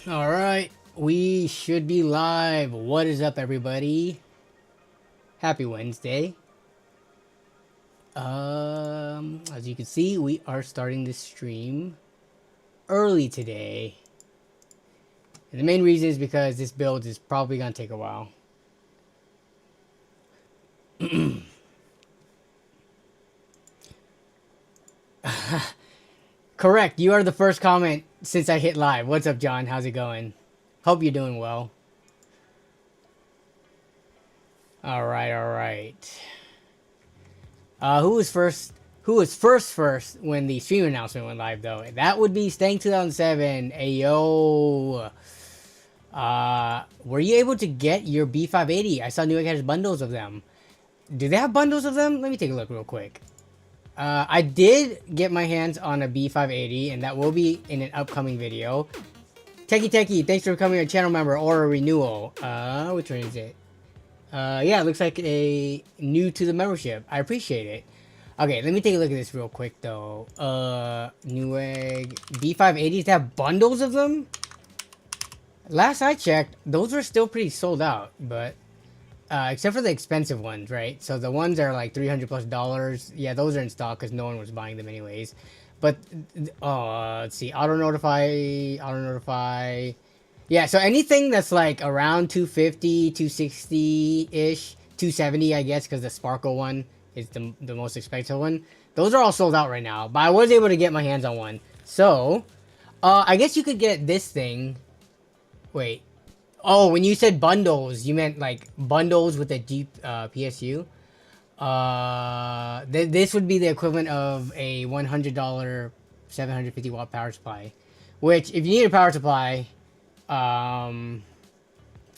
All right, we should be live. What is up, everybody? Happy Wednesday. As you can see, we are starting this stream early today. And the main reason is because this build is probably gonna take a while. Correct. You are the first comment since I hit live. What's up, John? How's it going? Hope you're doing well. All right, all right. Who was first? Who was first when the stream announcement went live, though? That would be Stang 2007. Ayo. Were you able to get your B580? I saw Newegg has bundles of them. Do they have bundles of them? Let me take a look real quick. I did get my hands on a B580, and that will be in an upcoming video. Techie, thanks for becoming a channel member or a renewal. Which one is it? Yeah, it looks like a new to the membership. I appreciate it. Okay, let me take a look at this real quick, though. Newegg B580s, they have bundles of them? Last I checked, those were still pretty sold out, but except for the expensive ones, right? So the ones that are like $300+, yeah, those are in stock because no one was buying them anyways. But let's see, auto notify. Yeah, so anything that's like around 250, 260-ish, 270, I guess, because the Sparkle one is the most expensive one. Those are all sold out right now, but I was able to get my hands on one. So, I guess you could get this thing. Wait. Oh, when you said bundles, you meant like bundles with a deep PSU. This would be the equivalent of a $100 750 watt power supply. Which, if you need a power supply, I don't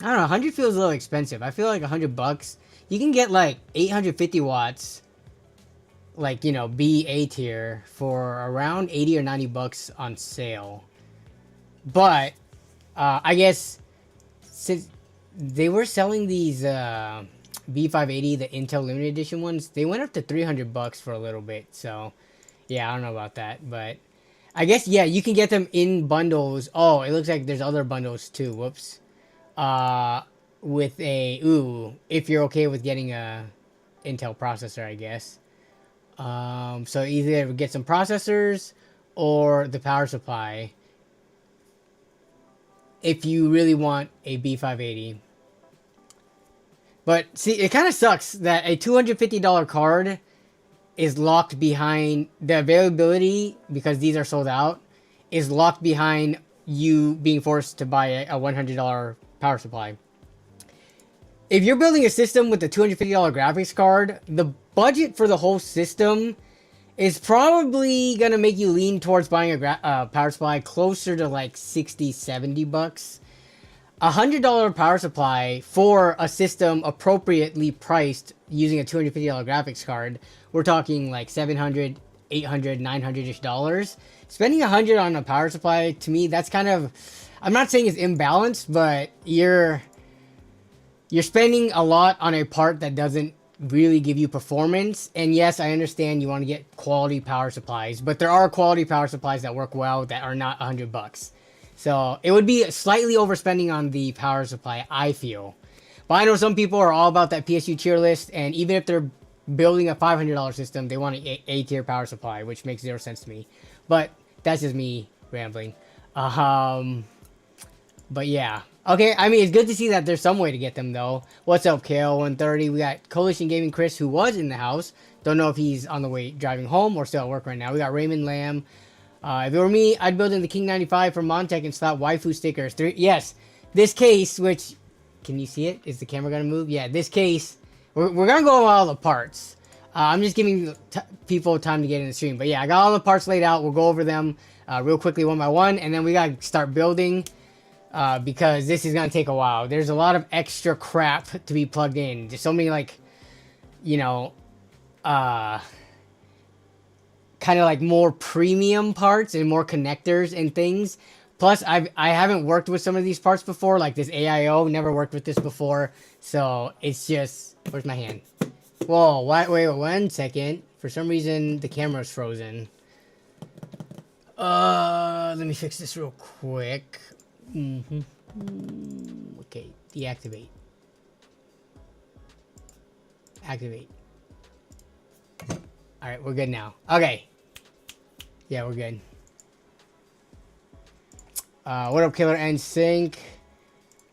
know, 100 feels a little expensive. I feel like $100, you can get like 850 watts, like, you know, BA tier for around 80 or 90 bucks on sale. But, I guess, since they were selling these B580, the Intel Limited Edition ones, they went up to 300 bucks for a little bit. So, yeah, I don't know about that, but I guess, yeah, you can get them in bundles. Oh, it looks like there's other bundles too. Whoops. With a, if you're okay with getting a Intel processor, I guess. So either get some processors or the power supply if you really want a B580. But see, it kind of sucks that a $250 card is locked behind the availability, because these are sold out, is locked behind you being forced to buy a $100 power supply. If you're building a system with a $250 graphics card, the budget for the whole system is probably gonna make you lean towards buying a power supply closer to like 60, 70 bucks. $100 power supply for a system appropriately priced using a $250 graphics card, we're talking like $700, $800, $900-ish dollars. Spending $100 on a power supply, to me, that's kind of, I'm not saying it's imbalanced, but you're spending a lot on a part that doesn't really give you performance. And yes, I understand you want to get quality power supplies, but there are quality power supplies that work well that are not $100. So it would be slightly overspending on the power supply, I feel. But I know some people are all about that PSU tier list, and even if they're building a $500 system, they want an A-tier power supply, which makes zero sense to me. But that's just me rambling. But yeah. Okay, I mean, it's good to see that there's some way to get them, though. What's up, KL130? We got Coalition Gaming Chris, who was in the house. Don't know if he's on the way driving home or still at work right now. We got Raymond Lamb. If it were me, I'd build in the King 95 from Montech and slap waifu stickers. Yes, this case, which, can you see it? Is the camera going to move? Yeah, this case, we're going to go over all the parts. I'm just giving people time to get in the stream. But yeah, I got all the parts laid out. We'll go over them real quickly one by one. And then we got to start building because this is going to take a while. There's a lot of extra crap to be plugged in. Just so many, like, you know, kind of like more premium parts and more connectors and things. Plus, I haven't worked with some of these parts before, like this AIO. Never worked with this before, so it's just, where's my hand? Whoa, wait 1 second. For some reason, the camera's frozen. Let me fix this real quick. Okay, deactivate. Activate. Alright, we're good now. Okay. Yeah, we're good. What up, Killer and Sync?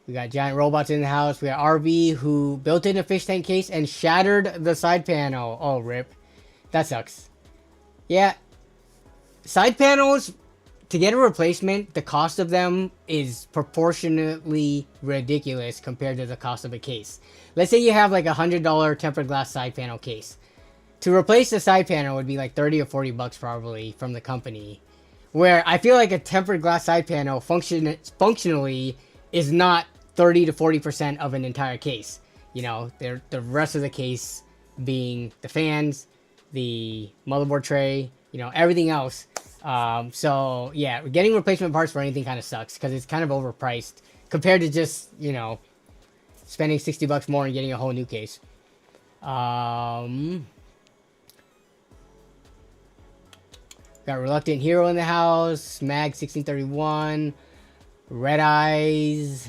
We got giant robots in the house. We got RV who built in a fish tank case and shattered the side panel. Oh, rip. That sucks. Yeah. Side panels, to get a replacement, the cost of them is proportionately ridiculous compared to the cost of a case. Let's say you have like $100 tempered glass side panel case. To replace the side panel would be like 30 or 40 bucks probably from the company. Where I feel like a tempered glass side panel functionally is not 30 to 40% of an entire case. You know, the rest of the case being the fans, the motherboard tray, you know, everything else. So yeah, getting replacement parts for anything kind of sucks because it's kind of overpriced compared to just, you know, spending 60 bucks more and getting a whole new case. Got Reluctant Hero in the house, Mag 1631, Red Eyes,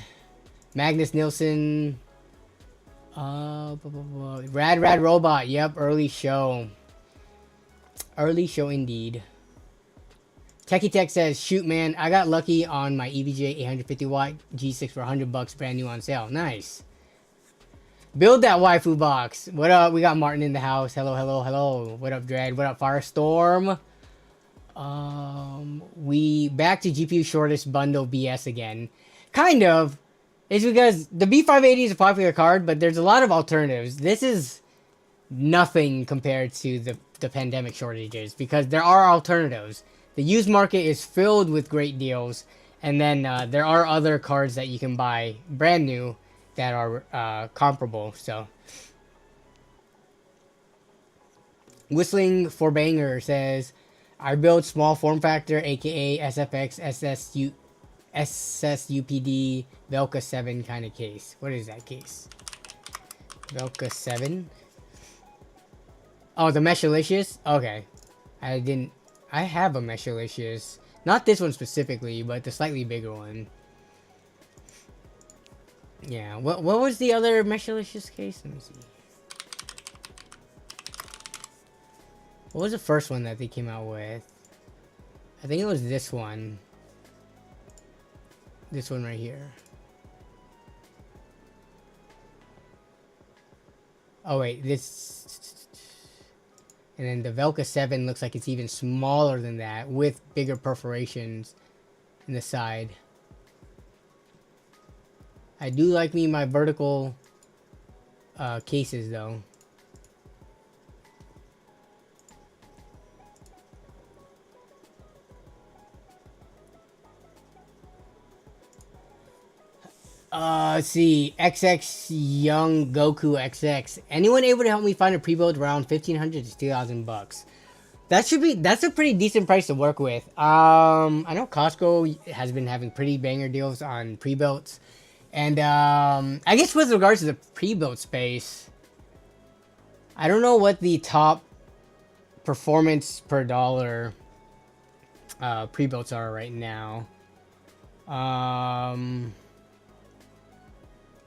Magnus Nielsen, Rad Robot, yep, early show. Early show indeed. Techie Tech says, shoot man, I got lucky on my EVGA 850 watt G6 for 100 bucks, brand new on sale. Nice. Build that waifu box. What up? We got Martin in the house. Hello, hello, hello. What up, Dread? What up, Firestorm? We back to GPU shortest bundle BS again. Kind of. It's because the B580 is a popular card, but there's a lot of alternatives. This is nothing compared to the pandemic shortages because there are alternatives. The used market is filled with great deals, and then there are other cards that you can buy brand new that are comparable. So, Whistling for Banger says, I build small form factor, aka SFX, SSUPD, Velka 7 kind of case. What is that case? Velka 7? Oh, the Meshalicious? Okay. I have a Meshalicious. Not this one specifically, but the slightly bigger one. Yeah, what was the other Meshalicious case? Let me see. What was the first one that they came out with? I think it was this one. This one right here. Oh wait, this... And then the Velka 7 looks like it's even smaller than that with bigger perforations in the side. I do like me my vertical cases though. Let's see. XX Young Goku XX. Anyone able to help me find a pre-build around 1,500 to 2,000 bucks? That's a pretty decent price to work with. I know Costco has been having pretty banger deals on pre-builds. And I guess with regards to the pre-built space, I don't know what the top performance per dollar pre-builds are right now.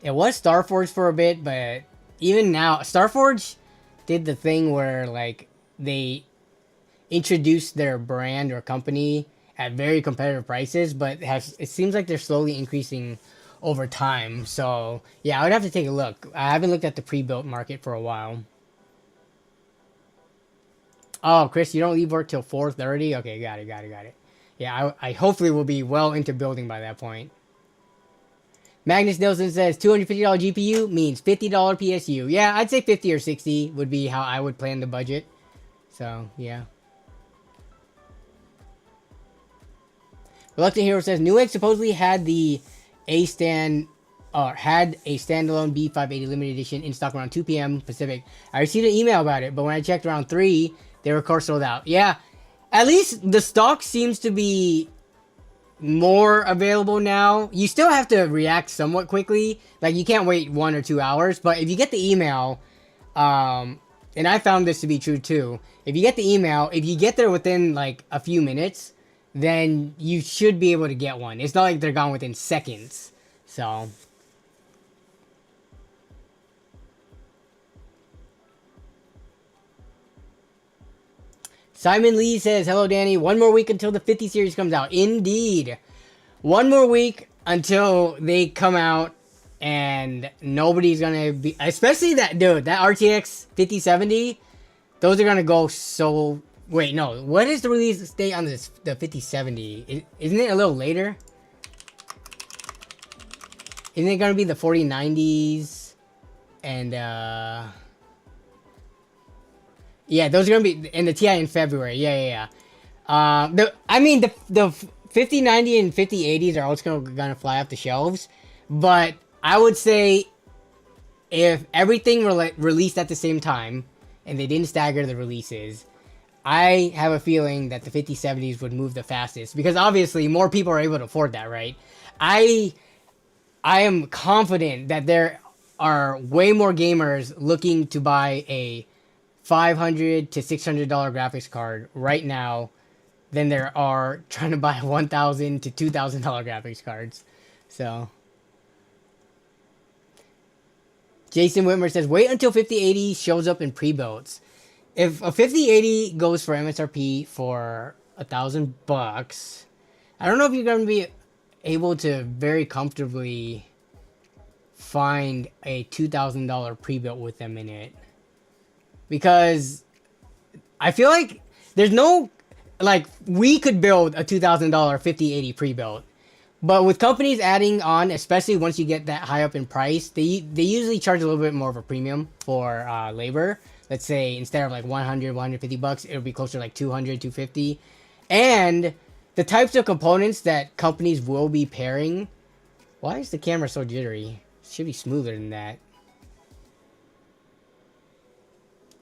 It was Starforge for a bit, but even now, Starforge did the thing where like they introduced their brand or company at very competitive prices, but it seems like they're slowly increasing over time. So yeah, I would have to take a look. I haven't looked at the pre-built market for a while. Oh, Chris, you don't leave work till 4:30? Okay, got it. Yeah, I hopefully will be well into building by that point. Magnus Nielsen says $250 GPU means $50 PSU. Yeah, I'd say 50 or 60 would be how I would plan the budget. So, yeah. Reluctant Hero says Newegg supposedly had a standalone B580 limited edition in stock around 2 p.m. Pacific. I received an email about it, but when I checked around 3, they were of course sold out. Yeah, at least the stock seems to be more available now. You still have to react somewhat quickly. Like, you can't wait 1 or 2 hours, but if you get the email, and I found this to be true too, if you get the email, if you get there within like a few minutes, then you should be able to get one. It's not like they're gone within seconds. So Simon Lee says, hello Danny, one more week until the 50 series comes out. Indeed. One more week until they come out, and nobody's gonna be, especially that dude, that RTX 5070, those are gonna go so, wait, no, what is the release date on this, the 5070? Isn't it a little later? Isn't it gonna be the 4090s? And yeah, those are gonna be in the TI in February. Yeah. I mean the 5090 and 5080s are also gonna fly off the shelves, but I would say if everything released at the same time and they didn't stagger the releases, I have a feeling that the 5070s would move the fastest, because obviously more people are able to afford that, right? I am confident that there are way more gamers looking to buy a $500 to $600 graphics card right now than there are trying to buy $1,000 to $2,000 graphics cards. So Jason Whitmer says, wait until 5080 shows up in pre-builds. If a 5080 goes for MSRP for $1,000, I don't know if you're going to be able to very comfortably find a $2,000 pre-built with them in it. Because I feel like there's no, like, we could build a $2,000 5080 pre-built, but with companies adding on, especially once you get that high up in price, they usually charge a little bit more of a premium for labor. Let's say instead of like 100, 150 bucks, it'll be closer to like 200, 250. And the types of components that companies will be pairing. Why is the camera so jittery? It should be smoother than that.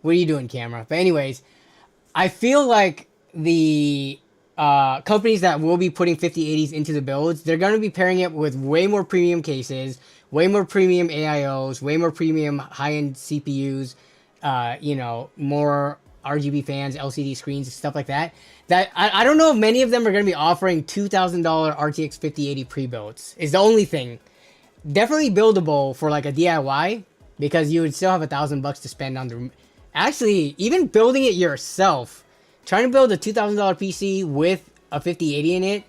What are you doing, camera? But anyways, I feel like the companies that will be putting 5080s into the builds, they're going to be pairing it with way more premium cases, way more premium AIOs, way more premium high-end CPUs, you know, more RGB fans, LCD screens, stuff like that. That I don't know if many of them are going to be offering $2,000 RTX 5080 pre-builds. Is the only thing. Definitely buildable for like a DIY, because you would still have $1,000 to spend on the. Actually, even building it yourself, trying to build a $2,000 PC with a 5080 in it,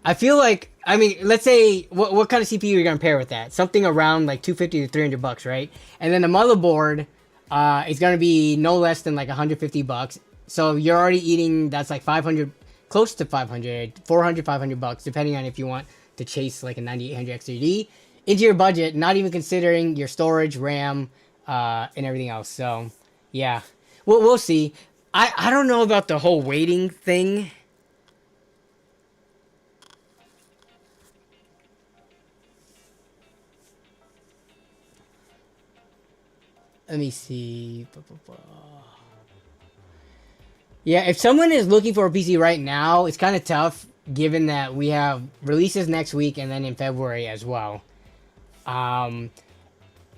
I feel like, I mean, let's say, what kind of CPU you're going to pair with that? Something around like $250 to $300, right? And then the motherboard is going to be no less than like $150. So you're already eating, that's like 500, close to 500, 400, $500, depending on if you want to chase like a 9800 XDD into your budget, not even considering your storage, RAM, and everything else. So yeah, we'll see. I don't know about the whole waiting thing. Let me see. Yeah, if someone is looking for a PC right now, it's kind of tough, given that we have releases next week and then in February as well.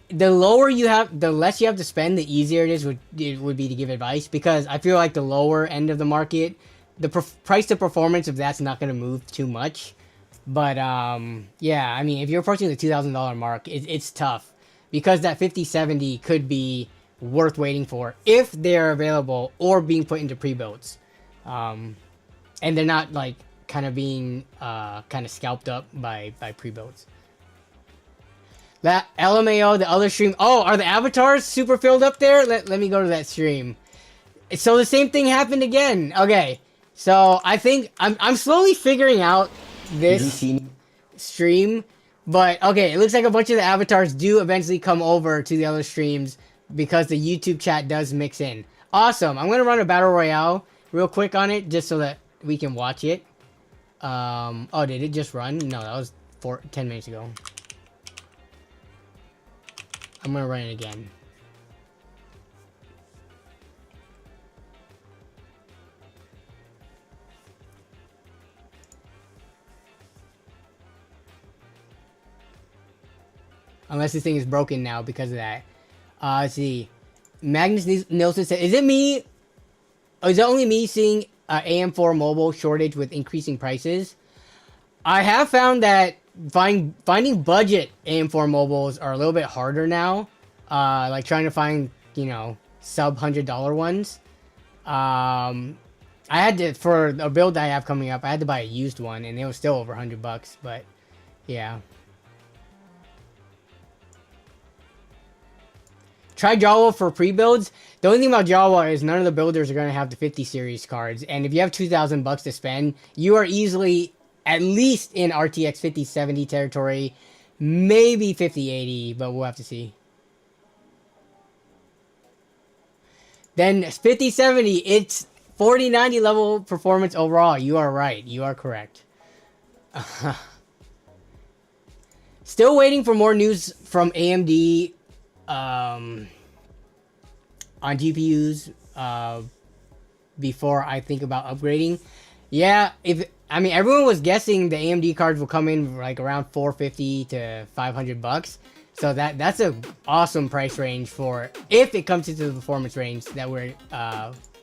The lower you have, the less you have to spend, the easier it would be to give advice, because I feel like the lower end of the market, the price to performance of that's not going to move too much. But yeah, I mean, if you're approaching the $2,000 mark, it's tough, because that 5070 could be worth waiting for if they're available or being put into pre-builds, and they're not like kind of being kind of scalped up by pre-builds. That LMAO, the other stream. Oh, are the avatars super filled up there? Let me go to that stream. So the same thing happened again. Okay, so I think I'm slowly figuring out this stream, but okay, it looks like a bunch of the avatars do eventually come over to the other streams, because the YouTube chat does mix in. Awesome. I'm gonna run a battle royale real quick on it, just so that we can watch it. Oh, did it just run? No, that was 10 minutes ago. I'm gonna run it again. Unless this thing is broken now because of that. Let's see. Magnus Nielsen said, is it me? Or is it only me seeing AM4 mobile shortage with increasing prices. I have found that finding budget AM4 mobiles are a little bit harder now. Like trying to find, you know, sub $100 ones. I had to, for a build I have coming up, I had to buy a used one, and it was still over $100. But yeah. Try Jawa for pre-builds. The only thing about Jawa is none of the builders are going to have the 50 series cards. And if you have $2,000 to spend, you are easily at least in RTX 5070 territory. Maybe 5080, but we'll have to see. Then 5070, it's 4090 level performance overall. You are right. You are correct. Still waiting for more news from AMD on GPUs before I think about upgrading. Yeah, everyone was guessing the AMD cards will come in like around $450 to $500. So that's a awesome price range for if it comes into the performance range that we're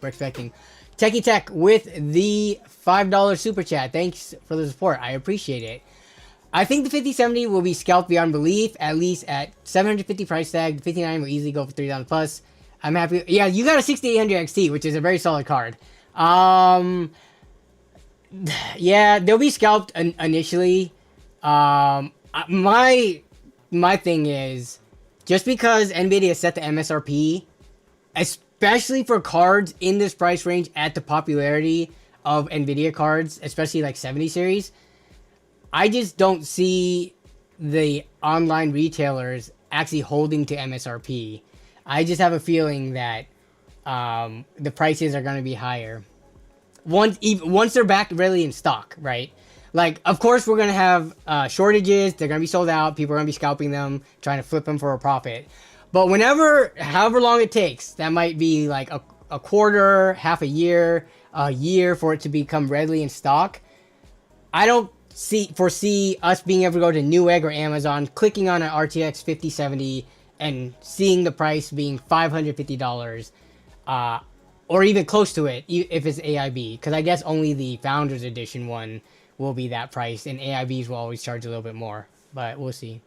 expecting. Techie Tech with the $5 super chat. Thanks for the support. I appreciate it. I think the 5070 will be scalped beyond belief, at least at $750 price tag. The 59 will easily go for $3,000 plus. I'm happy. Yeah, you got a 6800 XT, which is a very solid card. Yeah, they'll be scalped initially. My thing is, just because NVIDIA set the MSRP, especially for cards in this price range at the popularity of NVIDIA cards, especially like 70 series, I just don't see the online retailers actually holding to MSRP. I just have a feeling that the prices are going to be higher once they're back really in stock, right? Like, of course, we're going to have shortages. They're going to be sold out. People are going to be scalping them, trying to flip them for a profit. But however long it takes, that might be like a quarter, half a year for it to become readily in stock. I don't foresee us being able to go to Newegg or Amazon, clicking on an RTX 5070 and seeing the price being $550 or even close to it if it's AIB, because I guess only the Founders Edition one will be that price, and AIBs will always charge a little bit more, but we'll see.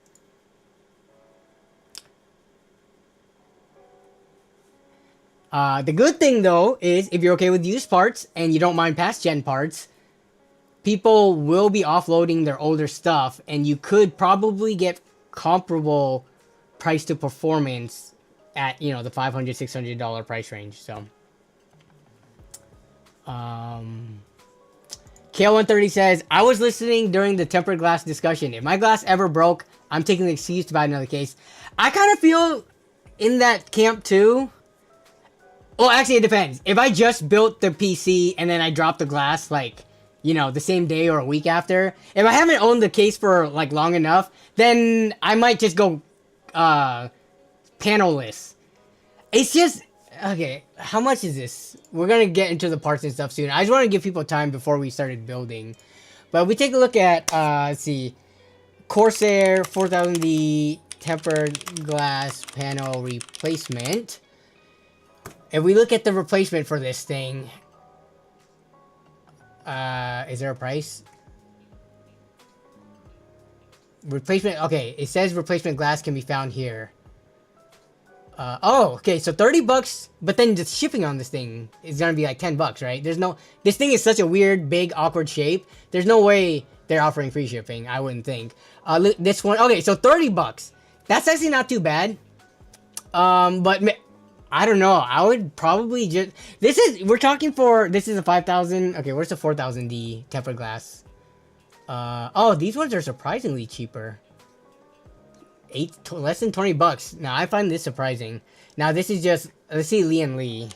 The good thing though is if you're okay with used parts and you don't mind past gen parts, people will be offloading their older stuff, and you could probably get comparable price to performance at, you know, the $500, $600 price range. So, KL130 says, I was listening during the tempered glass discussion. If my glass ever broke, I'm taking the excuse to buy another case. I kind of feel in that camp too. Well, actually, it depends. If I just built the PC and then I dropped the glass, like, you know, the same day or a week after, if I haven't owned the case for like long enough, then I might just go panelless. It's just, okay, how much is this? We're going to get into the parts and stuff soon. I just want to give people time before we started building. But we take a look at, let's see, Corsair 4000D tempered glass panel replacement. If we look at the replacement for this thing, is there a price? Replacement, okay, it says replacement glass can be found here. Oh, okay, so $30, but then the shipping on this thing is gonna be like $10, right? This thing is such a weird, big, awkward shape. There's no way they're offering free shipping, I wouldn't think. This one, okay, so $30. That's actually not too bad. But I don't know. I would probably just... This is a 5000... Okay, where's the 4000D tempered glass? Oh, these ones are surprisingly cheaper. Less than $20. Now, I find this surprising. Now, this is just... Let's see Lian Li.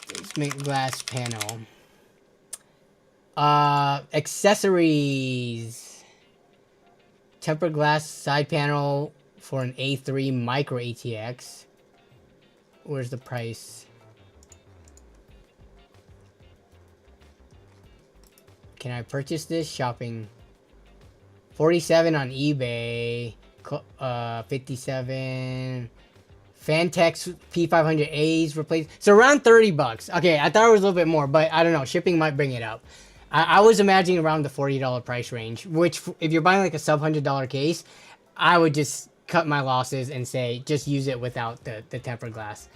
Basement glass panel. Accessories. Tempered glass side panel for an A3 micro ATX. Where's the price? Can I purchase this? Shopping. 47 on eBay. 57. Fantex P500As replaced. So around 30 bucks. Okay, I thought it was a little bit more, but I don't know. Shipping might bring it up. I was imagining around the $40 price range, which if you're buying like a sub $100 case, I would just cut my losses and say, just use it without the tempered glass.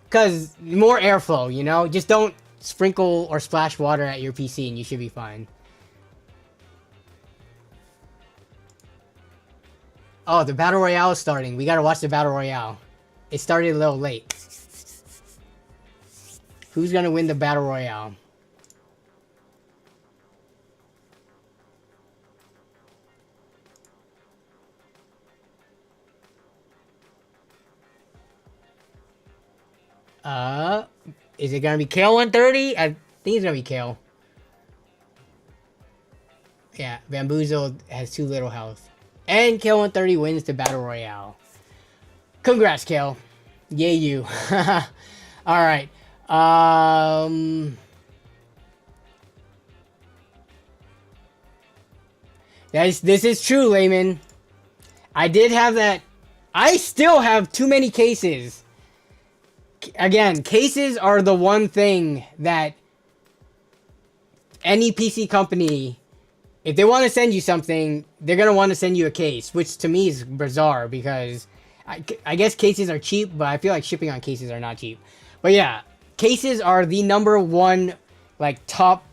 Because more airflow, you know? Just don't sprinkle or splash water at your PC and you should be fine. Oh, the Battle Royale is starting. We gotta watch the Battle Royale. It started a little late. Who's gonna win the Battle Royale? Is it gonna be Kale 130? I think it's gonna be Kale. Yeah, Bamboozled has too little health. And Kale 130 wins the Battle Royale. Congrats, Kale. Yay, you. Alright. This is true, Layman. I did have that. I still have too many cases. Again, cases are the one thing that any PC company, if they want to send you something, they're going to want to send you a case, which to me is bizarre because I guess cases are cheap, but I feel like shipping on cases are not cheap. But yeah, cases are the number one, like, top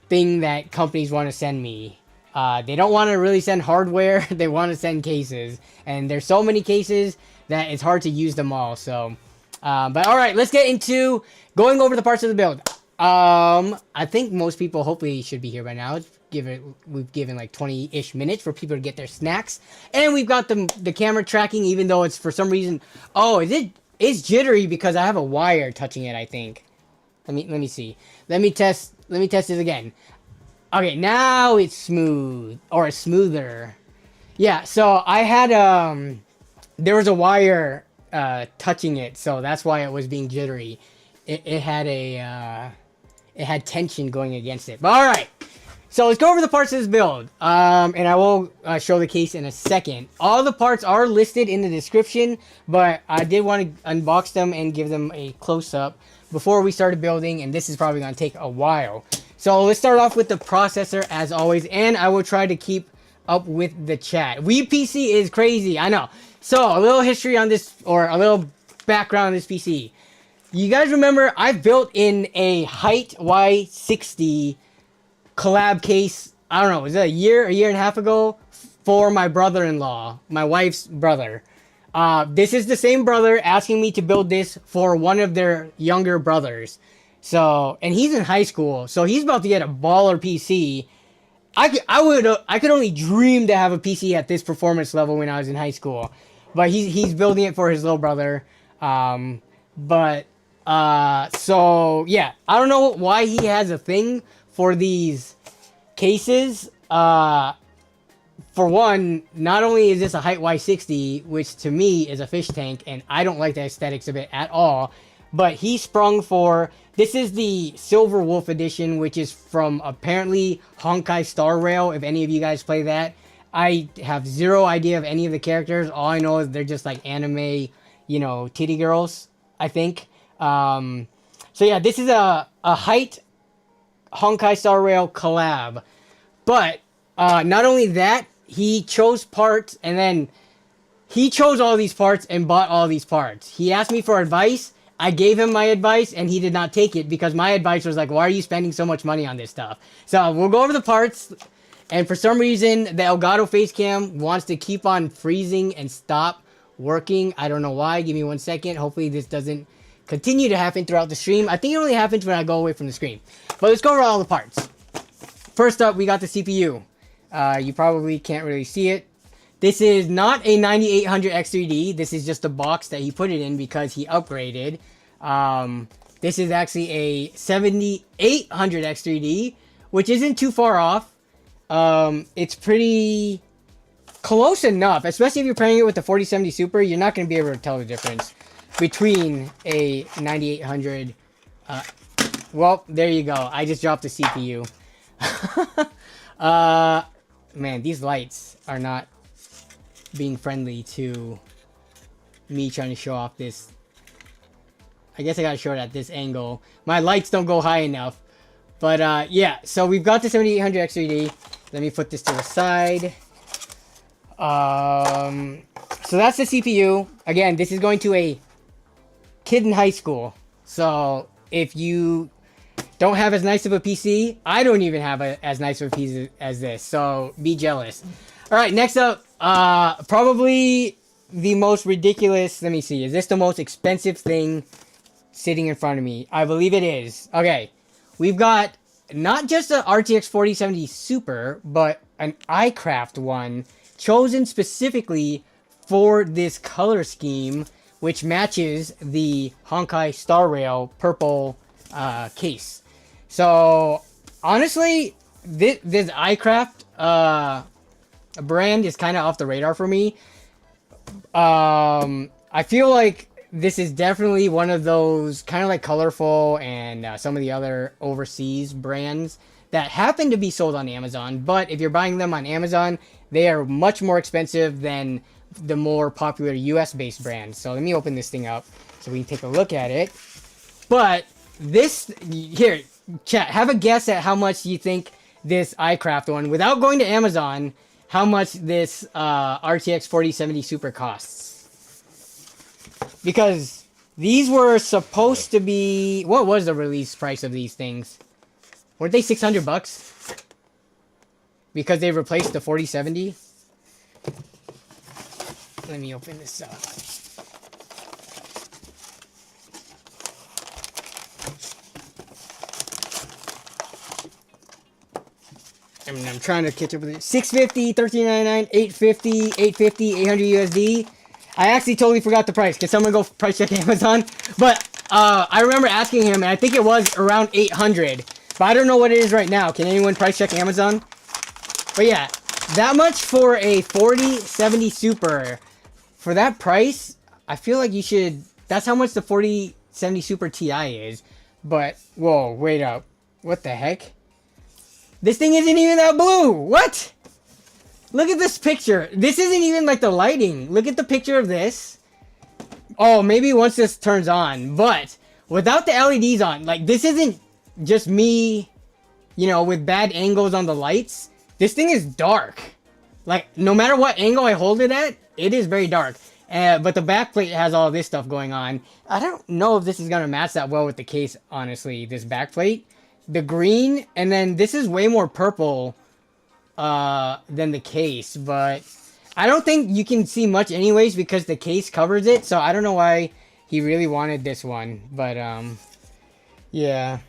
thing that companies want to send me. They don't want to really send hardware. They want to send cases. And there's so many cases that it's hard to use them all. So, but all right, let's get into going over the parts of the build. I think most people hopefully should be here by now. We've given like 20-ish minutes for people to get their snacks. And we've got the camera tracking, even though it's for some reason... Oh, it's jittery because I have a wire touching it, I think. Let me see. Let me test this again. Okay, now it's smooth. Or it's smoother. Yeah, so I had... there was a wire touching it, so that's why it was being jittery. It had a... it had tension going against it. But alright. So let's go over the parts of this build. And I will show the case in a second. All the parts are listed in the description, but I did want to unbox them and give them a close-up before we started building, and this is probably going to take a while. So let's start off with the processor as always, and I will try to keep up with the chat. WEEB PC is crazy, I know. So a little history on this, or a little background on this PC. You guys remember I built in a Hyte Y60 collab case, I don't know, was it a year and a half ago, for my brother-in-law, my wife's brother. This is the same brother asking me to build this for one of their younger brothers. So, and he's in high school, so he's about to get a baller PC. I could only dream to have a PC at this performance level when I was in high school. But he's building it for his little brother. So yeah, I don't know why he has a thing for these cases. For one, not only is this a Hyte Y60, which to me is a fish tank, and I don't like the aesthetics of it at all, but he sprung for, this is the Silver Wolf edition, which is from apparently Honkai Star Rail, if any of you guys play that. I have zero idea of any of the characters. All I know is they're just like anime, you know, titty girls, I think. So yeah, this is a Hyte Honkai Star Rail collab. But not only that, he chose parts, and then he chose all these parts and bought all these parts. He asked me for advice. I gave him my advice, and he did not take it because my advice was like, why are you spending so much money on this stuff? So we'll go over the parts. And for some reason, the Elgato Facecam wants to keep on freezing and stop working. I don't know why. Give me 1 second. Hopefully this doesn't continue to happen throughout the stream. I think it only happens when I go away from the screen. But let's go over all the parts. First up, we got the CPU. You probably can't really see it. This is not a 9800 X3D. This is just the box that he put it in because he upgraded. This is actually a 7800 X3D, which isn't too far off. It's pretty close enough, especially if you're pairing it with the 4070 Super. You're not going to be able to tell the difference between a 9800. Well, there you go. I just dropped the CPU. Man, these lights are not being friendly to me trying to show off this. I guess I gotta show it at this angle. My lights don't go high enough. But yeah, so we've got the 7800 X3D. Let me put this to the side. So that's the CPU. Again, this is going to a kid in high school. So if you don't have as nice of a PC, I don't even have as nice of a PC as this. So be jealous. All right, next up, probably the most ridiculous. Let me see. Is this the most expensive thing sitting in front of me? I believe it is. Okay, we've got not just a RTX 4070 Super, but an iCraft one chosen specifically for this color scheme, which matches the Honkai Star Rail purple case. So honestly, this iCraft brand is kind of off the radar for me. I feel like this is definitely one of those kind of like Colorful and some of the other overseas brands that happen to be sold on Amazon. But if you're buying them on Amazon, they are much more expensive than the more popular US-based brands. So let me open this thing up so we can take a look at it. But this, here, chat, have a guess at how much you think this iCraft one, without going to Amazon, how much this RTX 4070 Super costs. Because these were supposed to be... What was the release price of these things? Weren't they $600? Because they replaced the 4070? Let me open this up. I'm trying to catch up with it. $650, $13.99, $850, $850, $800 USD. I actually totally forgot the price. Can someone go price check Amazon? But I remember asking him, and I think it was around $800. But I don't know what it is right now. Can anyone price check Amazon? But yeah, that much for a 4070 Super. For that price, I feel like you should... That's how much the 4070 Super Ti is. But, whoa, wait up. What the heck? This thing isn't even that blue! What? Look at this picture. This isn't even like the lighting. Look at the picture of this. Oh, maybe once this turns on. But, without the LEDs on, like, this isn't just me, you know, with bad angles on the lights. This thing is dark. Like, no matter what angle I hold it at, it is very dark. But the backplate has all this stuff going on. I don't know if this is going to match that well with the case, honestly, this backplate. The green, and then this is way more purple than the case. But I don't think you can see much anyways because the case covers it. So I don't know why he really wanted this one. But, yeah.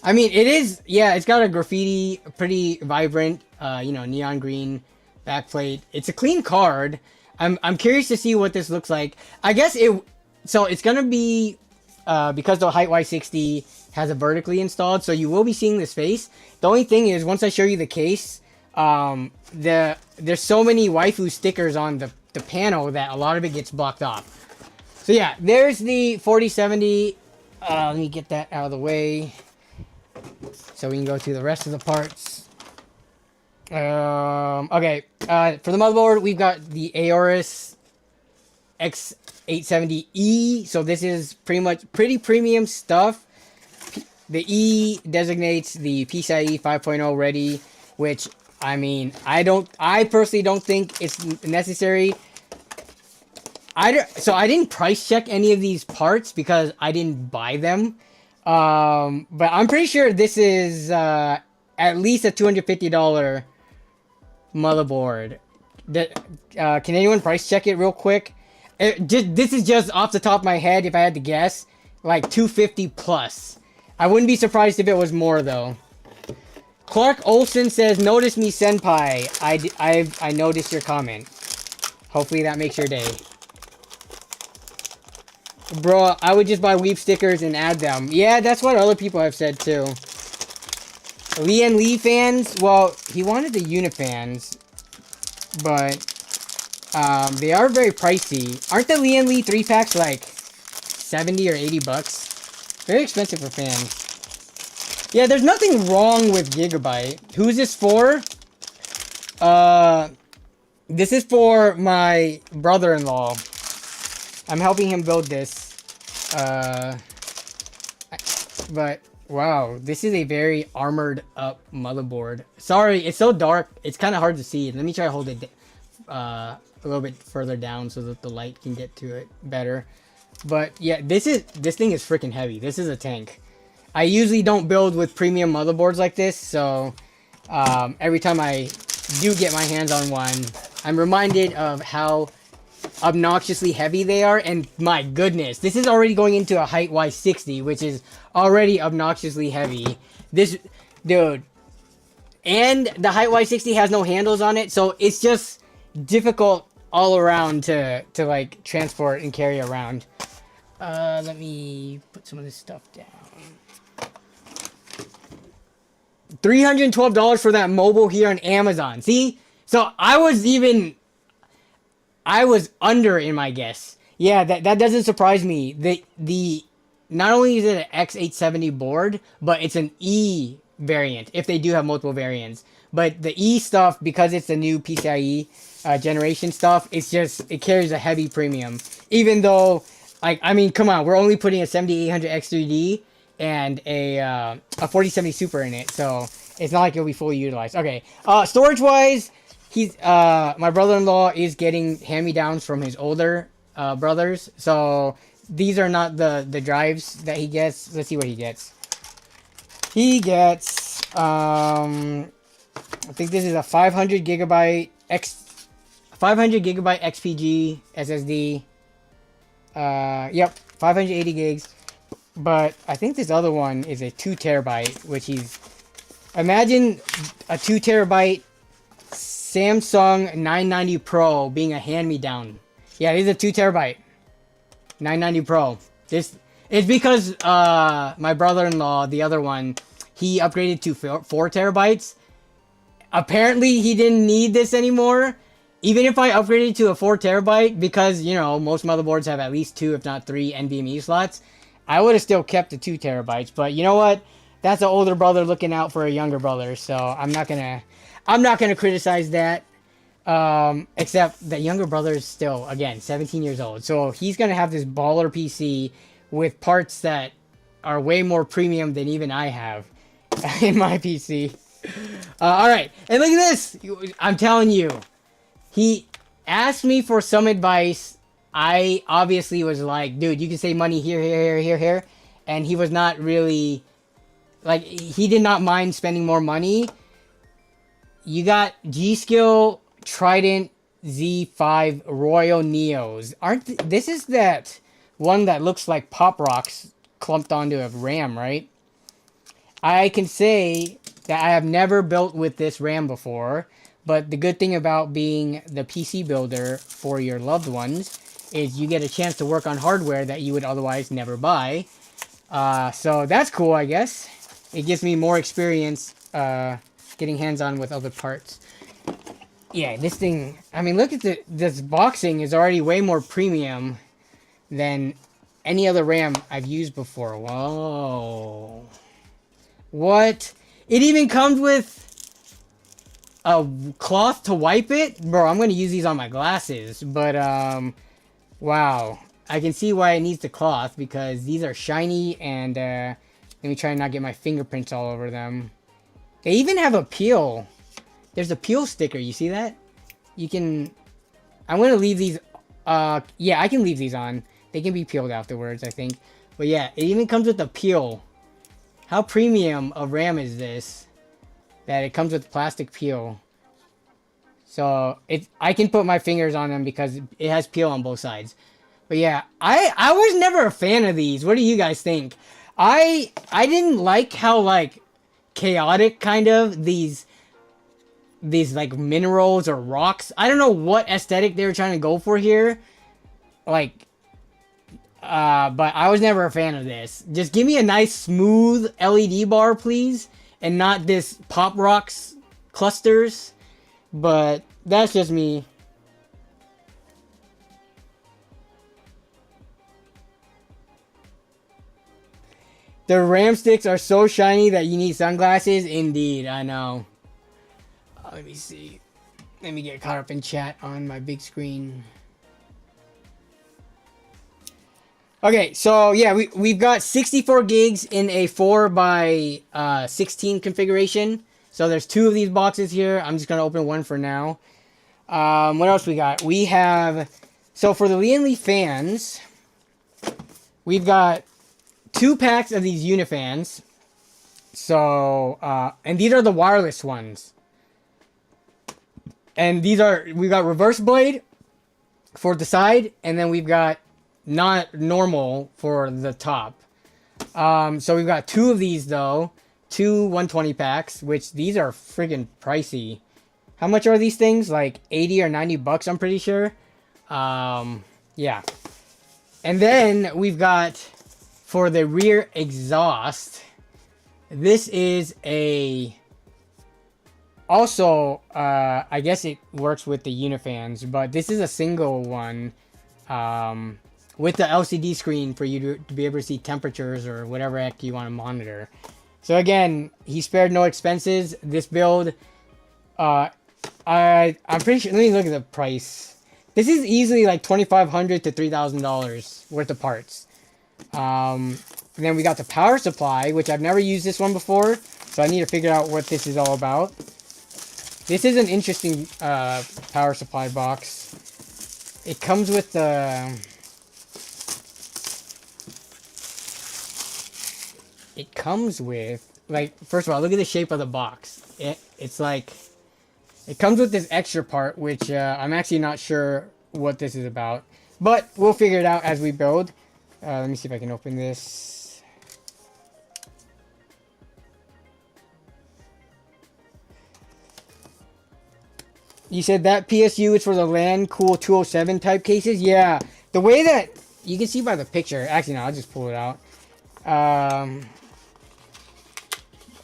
I mean, it is, yeah, it's got a graffiti, pretty vibrant, you know, neon green backplate. It's a clean card. I'm curious to see what this looks like. I guess so it's going to be, because the Hyte Y60 has a vertically installed, so you will be seeing this face. The only thing is, once I show you the case, there's so many waifu stickers on the panel that a lot of it gets blocked off. So yeah, there's the 4070. Let me get that out of the way so we can go to the rest of the parts. Okay, for the motherboard, we've got the Aorus X870E. So this is pretty premium stuff. The E designates the PCIe 5.0 ready, which, I mean, I personally don't think it's necessary. So I didn't price check any of these parts because I didn't buy them. But I'm pretty sure this is at least a $250 motherboard. Can anyone price check it real quick? This is just off the top of my head, if I had to guess, like $250 plus. I wouldn't be surprised if it was more though. Clark Olson says, "Notice me, senpai. I noticed your comment. Hopefully that makes your day." Bro, I would just buy Weeb stickers and add them. Yeah, that's what other people have said too. Lian Lee fans, well, he wanted the Unifans, but they are very pricey. Aren't the Lian Lee 3-packs like 70 or 80 bucks? Very expensive for fans. Yeah, there's nothing wrong with Gigabyte. Who's this for? This is for my brother-in-law. I'm helping him build this. But wow, this is a very armored up motherboard. Sorry, it's so dark. It's kind of hard to see. Let me try to hold it a little bit further down so that the light can get to it better. But yeah, this thing is freaking heavy. This is a tank. I usually don't build with premium motherboards like this, so every time I do get my hands on one, I'm reminded of how obnoxiously heavy they are. And my goodness, this is already going into a Hyte Y60, which is already obnoxiously heavy. This, dude, and the Hyte Y60 has no handles on it, so it's just difficult all around to like transport and carry around. Let me put some of this stuff down. $312 for that Mobo here on Amazon. See? So I was under in my guess. Yeah, that doesn't surprise me. The not only is it an X870 board, but it's an E variant if they do have multiple variants. But the E stuff, because it's the new PCIe generation stuff, it carries a heavy premium. Even though, like, I mean, come on, we're only putting a 7800 X3D and a 4070 Super in it, so it's not like it'll be fully utilized. Okay, storage wise, my brother-in-law is getting hand-me-downs from his older brothers, so these are not the drives that he gets. Let's see what he gets. He gets I think this is a 500 gigabyte XPG SSD. Yep, 580 gigs. But I think this other one is a 2 terabyte, which imagine a 2 terabyte Samsung 990 Pro being a hand-me-down. Yeah, this is a 2 terabyte 990 Pro. This is because my brother-in-law, the other one, he upgraded to 4 terabytes. Apparently, he didn't need this anymore. Even if I upgraded to a 4 terabyte, because, you know, most motherboards have at least 2, if not 3 NVMe slots, I would have still kept the 2 terabytes. But you know what? That's an older brother looking out for a younger brother, so I'm not gonna criticize that. Except that younger brother is still, again, 17 years old. So he's gonna have this baller PC with parts that are way more premium than even I have in my PC. Alright, and look at this! I'm telling you, he asked me for some advice. I obviously was like, dude, you can save money here, here, here, here. And he was not really, like, he did not mind spending more money. You got GSKILL Trident Z5 Royal Neos. This is that one that looks like Pop Rocks clumped onto a RAM, right? I can say that I have never built with this RAM before, but the good thing about being the PC builder for your loved ones is you get a chance to work on hardware that you would otherwise never buy. So that's cool, I guess. It gives me more experience getting hands-on with other parts. Yeah, this thing, I mean, look at this boxing is already way more premium than any other RAM I've used before. Whoa. What? It even comes with a cloth to wipe it? Bro, I'm going to use these on my glasses. But, wow. I can see why it needs the cloth because these are shiny and, let me try and not get my fingerprints all over them. They even have a peel. There's a peel sticker. You see that? You can... I'm going to leave these... yeah, I can leave these on. They can be peeled afterwards, I think. But yeah, it even comes with a peel. How premium of RAM is this? That it comes with plastic peel. So, I can put my fingers on them because it has peel on both sides. But yeah, I was never a fan of these. What do you guys think? I didn't like how, like, chaotic, kind of, these like minerals or rocks. I don't know what aesthetic they were trying to go for here. Like, but I was never a fan of this. Just give me a nice smooth LED bar, please, and not this pop rocks clusters. But that's just me. The RAM sticks are so shiny that you need sunglasses. Indeed, I know. Let me see. Let me get caught up in chat on my big screen. Okay, so yeah, we've got 64 gigs in a 4 by 16 configuration. So there's 2 of these boxes here. I'm just gonna open one for now. What else we got? We have, so for the Lian fans, we've got 2 packs of these Unifans. So, and these are the wireless ones. And these are, we've got reverse blade for the side, and then we've got not normal for the top. So we've got 2 of these though, 2 120 packs, which these are friggin' pricey. How much are these things? Like 80 or 90 bucks, I'm pretty sure. Yeah. And then we've got, for the rear exhaust, this is a, also, I guess it works with the Unifans, but this is a single one, with the LCD screen for you to be able to see temperatures or whatever heck you want to monitor. So again, he spared no expenses. This build, I'm pretty sure, let me look at the price. This is easily like $2,500 to $3,000 worth of parts. And then we got the power supply, which I've never used this one before, so I need to figure out what this is all about. This is an interesting power supply box. It comes with the... It comes with, like, first of all, look at the shape of the box. It's like, it comes with this extra part, which I'm actually not sure what this is about. But we'll figure it out as we build. Let me see if I can open this. You said that PSU is for the LAN Cool 207 type cases? Yeah. The way that, you can see by the picture. Actually, no, I'll just pull it out.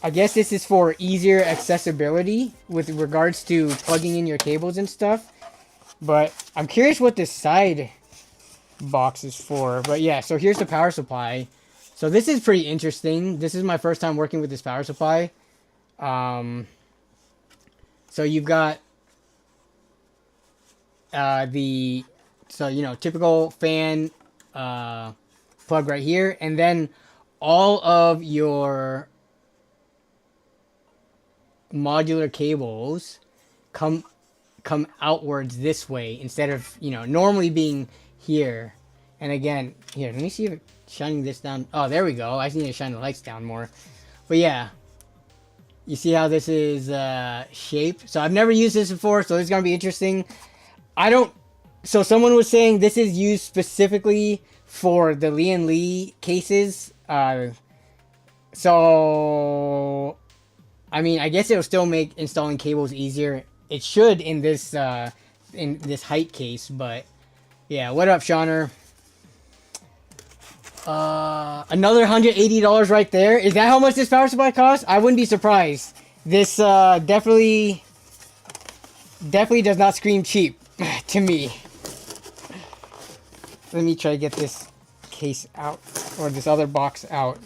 I guess this is for easier accessibility with regards to plugging in your cables and stuff. But I'm curious what this side box is for. But yeah, so here's the power supply. So this is pretty interesting. This is my first time working with this power supply. So you've got typical fan plug right here. And then all of your modular cables come outwards this way instead of, normally being here. And again, here, let me see if it's shining this down. Oh, there we go. I just need to shine the lights down more. But yeah, you see how this is shaped. So I've never used this before, so it's gonna be interesting. So someone was saying this is used specifically for the Lian Li cases. So I mean, I guess it'll still make installing cables easier. It should in this Hyte case, but yeah. What up, Shauner? Another $180 right there. Is that how much this power supply costs? I wouldn't be surprised. This definitely does not scream cheap to me. Let me try to get this case out, or this other box out.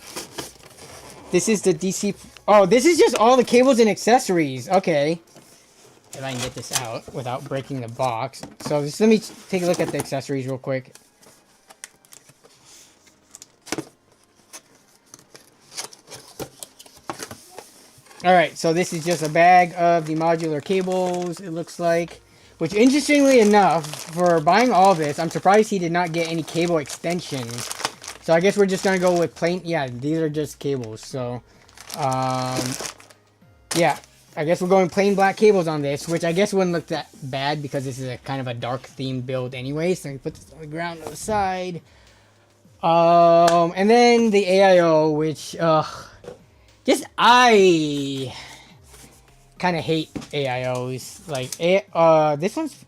This is the DC. Oh, this is just all the cables and accessories. Okay. If I can get this out without breaking the box. So just let me take a look at the accessories real quick. Alright, so this is just a bag of the modular cables, it looks like. Which, interestingly enough, for buying all this, I'm surprised he did not get any cable extensions. So I guess we're just going to go with plain... Yeah, these are just cables, so... yeah, I guess we're going plain black cables on this, which I guess wouldn't look that bad because this is a kind of a dark themed build anyway. So we put this on the ground on the side. And then the AIO, which, I kind of hate AIOs. Like, this one's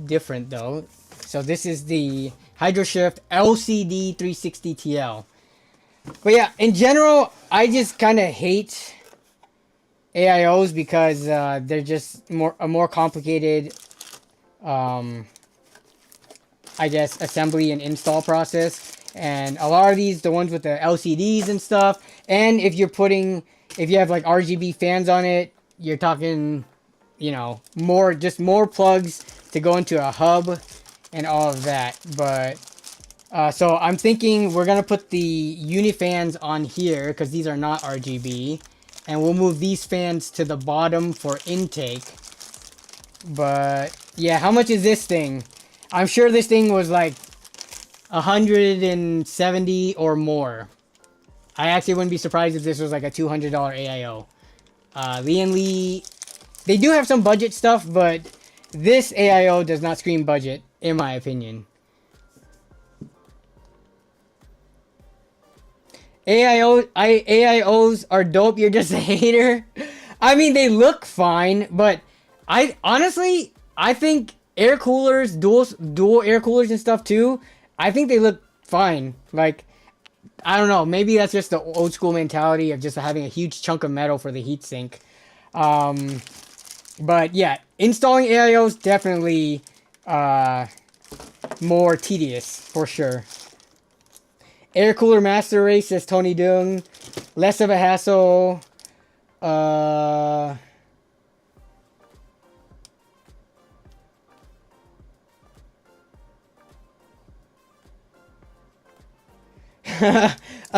different though. So this is the HydroShift LCD 360 TL. But yeah, in general, I just kind of hate AIOs because they're just a more complicated, I guess, assembly and install process. And a lot of these, the ones with the LCDs and stuff, and if you have like RGB fans on it, you're talking, more plugs to go into a hub and all of that. But So I'm thinking we're gonna put the Unifans on here because these are not RGB, and we'll move these fans to the bottom for intake. But yeah, how much is this thing? I'm sure this thing was like 170 or more. I actually wouldn't be surprised if this was like a $200 AIO. Lian Li, they do have some budget stuff, but this AIO does not scream budget, in my opinion. AIOs are dope. You're just a hater. I mean, they look fine, but I think air coolers, dual air coolers and stuff too, I think they look fine. Like, I don't know. Maybe that's just the old school mentality of just having a huge chunk of metal for the heatsink. But yeah, installing AIOs definitely more tedious for sure. Air cooler master race, says Tony Dung. Less of a hassle. A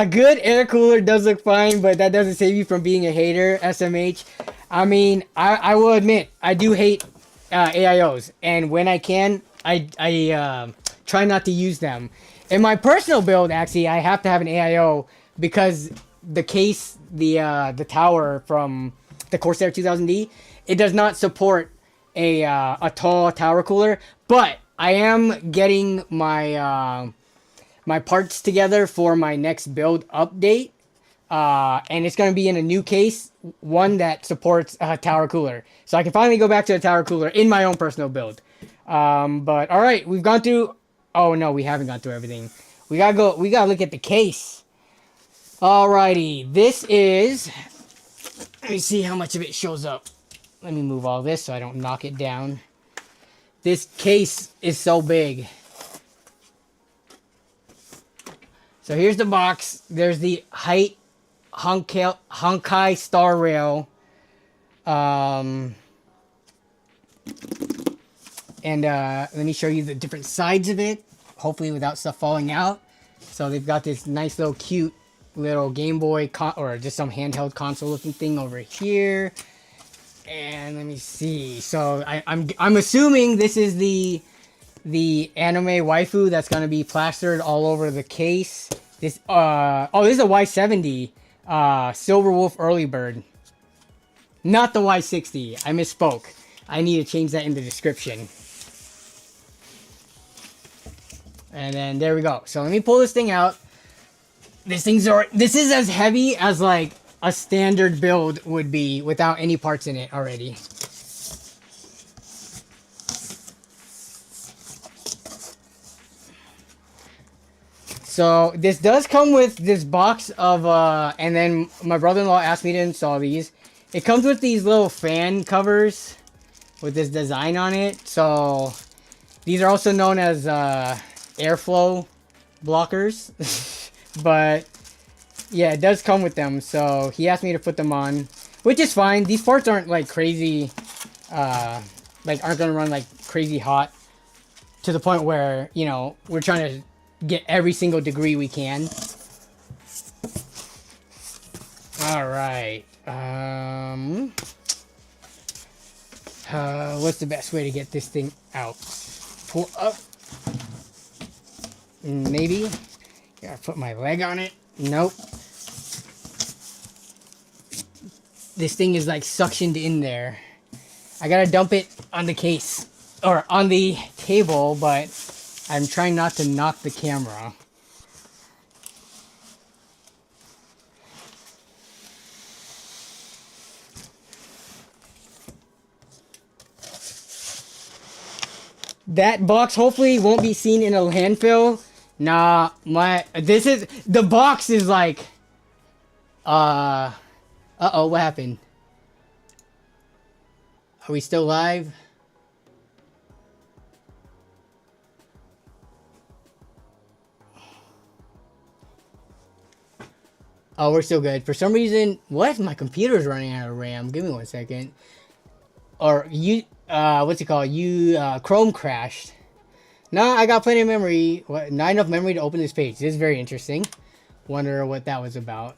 good air cooler does look fine, but that doesn't save you from being a hater, SMH. I mean, I will admit, I do hate AIOs. And when I can, I try not to use them. In my personal build, actually, I have to have an AIO because the case, the tower from the Corsair 2000D, it does not support a tall tower cooler. But I am getting my my parts together for my next build update, and it's going to be in a new case, one that supports a tower cooler. So I can finally go back to a tower cooler in my own personal build. But all right, we've gone through. Oh no, we haven't gone through everything. We gotta look at the case. Alrighty, this is. Let me see how much of it shows up. Let me move all this so I don't knock it down. This case is so big. So here's the box. There's the Hyte Honkai Star Rail. And let me show you the different sides of it, hopefully without stuff falling out. So they've got this nice little cute little Game Boy or just some handheld console looking thing over here. And let me see. So I'm assuming this is the anime waifu that's gonna be plastered all over the case. This this is a Y70 Silver Wolf Early Bird, not the Y60. I misspoke. I need to change that in the description. And then there we go. So let me pull this thing out. This is as heavy as like a standard build would be without any parts in it already. So this does come with this box of and then my brother-in-law asked me to install these. It comes with these little fan covers with this design on it. So these are also known as airflow blockers. But yeah, it does come with them. So he asked me to put them on, which is fine. These parts aren't like crazy, like aren't gonna run like crazy hot to the point where, you know, we're trying to get every single degree we can. All right. What's the best way to get this thing out? Pull up. Maybe. Gotta put my leg on it. Nope. This thing is like suctioned in there. I gotta dump it on the case or on the table, but I'm trying not to knock the camera. That box hopefully won't be seen in a landfill. Nah, the box is like, uh-oh, what happened? Are we still live? Oh, we're still good. For some reason, what? My computer's running out of RAM. Give me 1 second. Or what's it called? Chrome crashed. No, I got plenty of memory. What, not enough memory to open this page. This is very interesting. Wonder what that was about.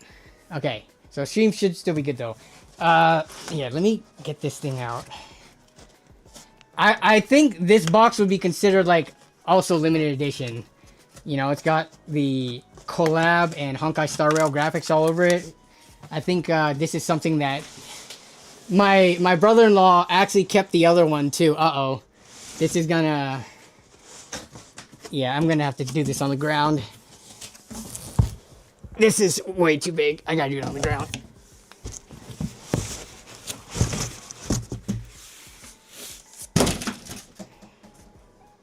Okay, so stream should still be good though. Yeah, let me get this thing out. I think this box would be considered like also limited edition. You know, it's got the collab and Honkai Star Rail graphics all over it. I think this is something that my brother-in-law actually kept the other one too. Uh-oh. This is gonna... Yeah, I'm gonna have to do this on the ground. This is way too big. I gotta do it on the ground.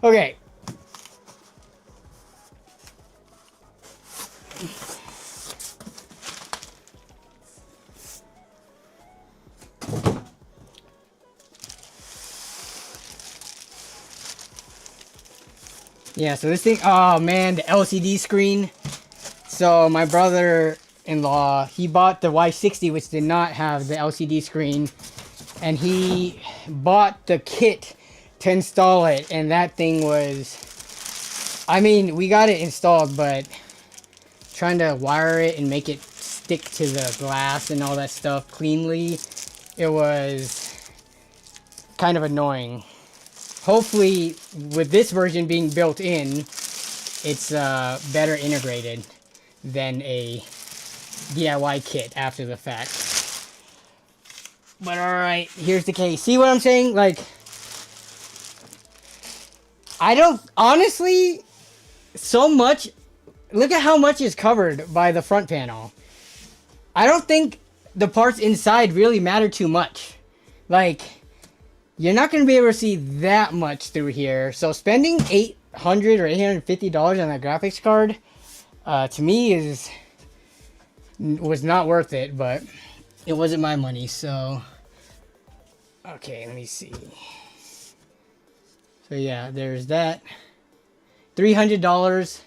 Okay. Yeah, so this thing, oh man, the LCD screen. So my brother-in-law, he bought the Y60, which did not have the LCD screen, and he bought the kit to install it, and that thing was, I mean, we got it installed, but trying to wire it and make it stick to the glass and all that stuff cleanly, it was kind of annoying. Hopefully, with this version being built in, it's better integrated than a DIY kit after the fact. But alright, here's the case. See what I'm saying? Like, I don't, honestly, so much, look at how much is covered by the front panel. I don't think the parts inside really matter too much. Like, you're not going to be able to see that much through here. So spending $800 or $850 on that graphics card, to me was not worth it, but it wasn't my money, so... Okay, let me see. So yeah, there's that. $300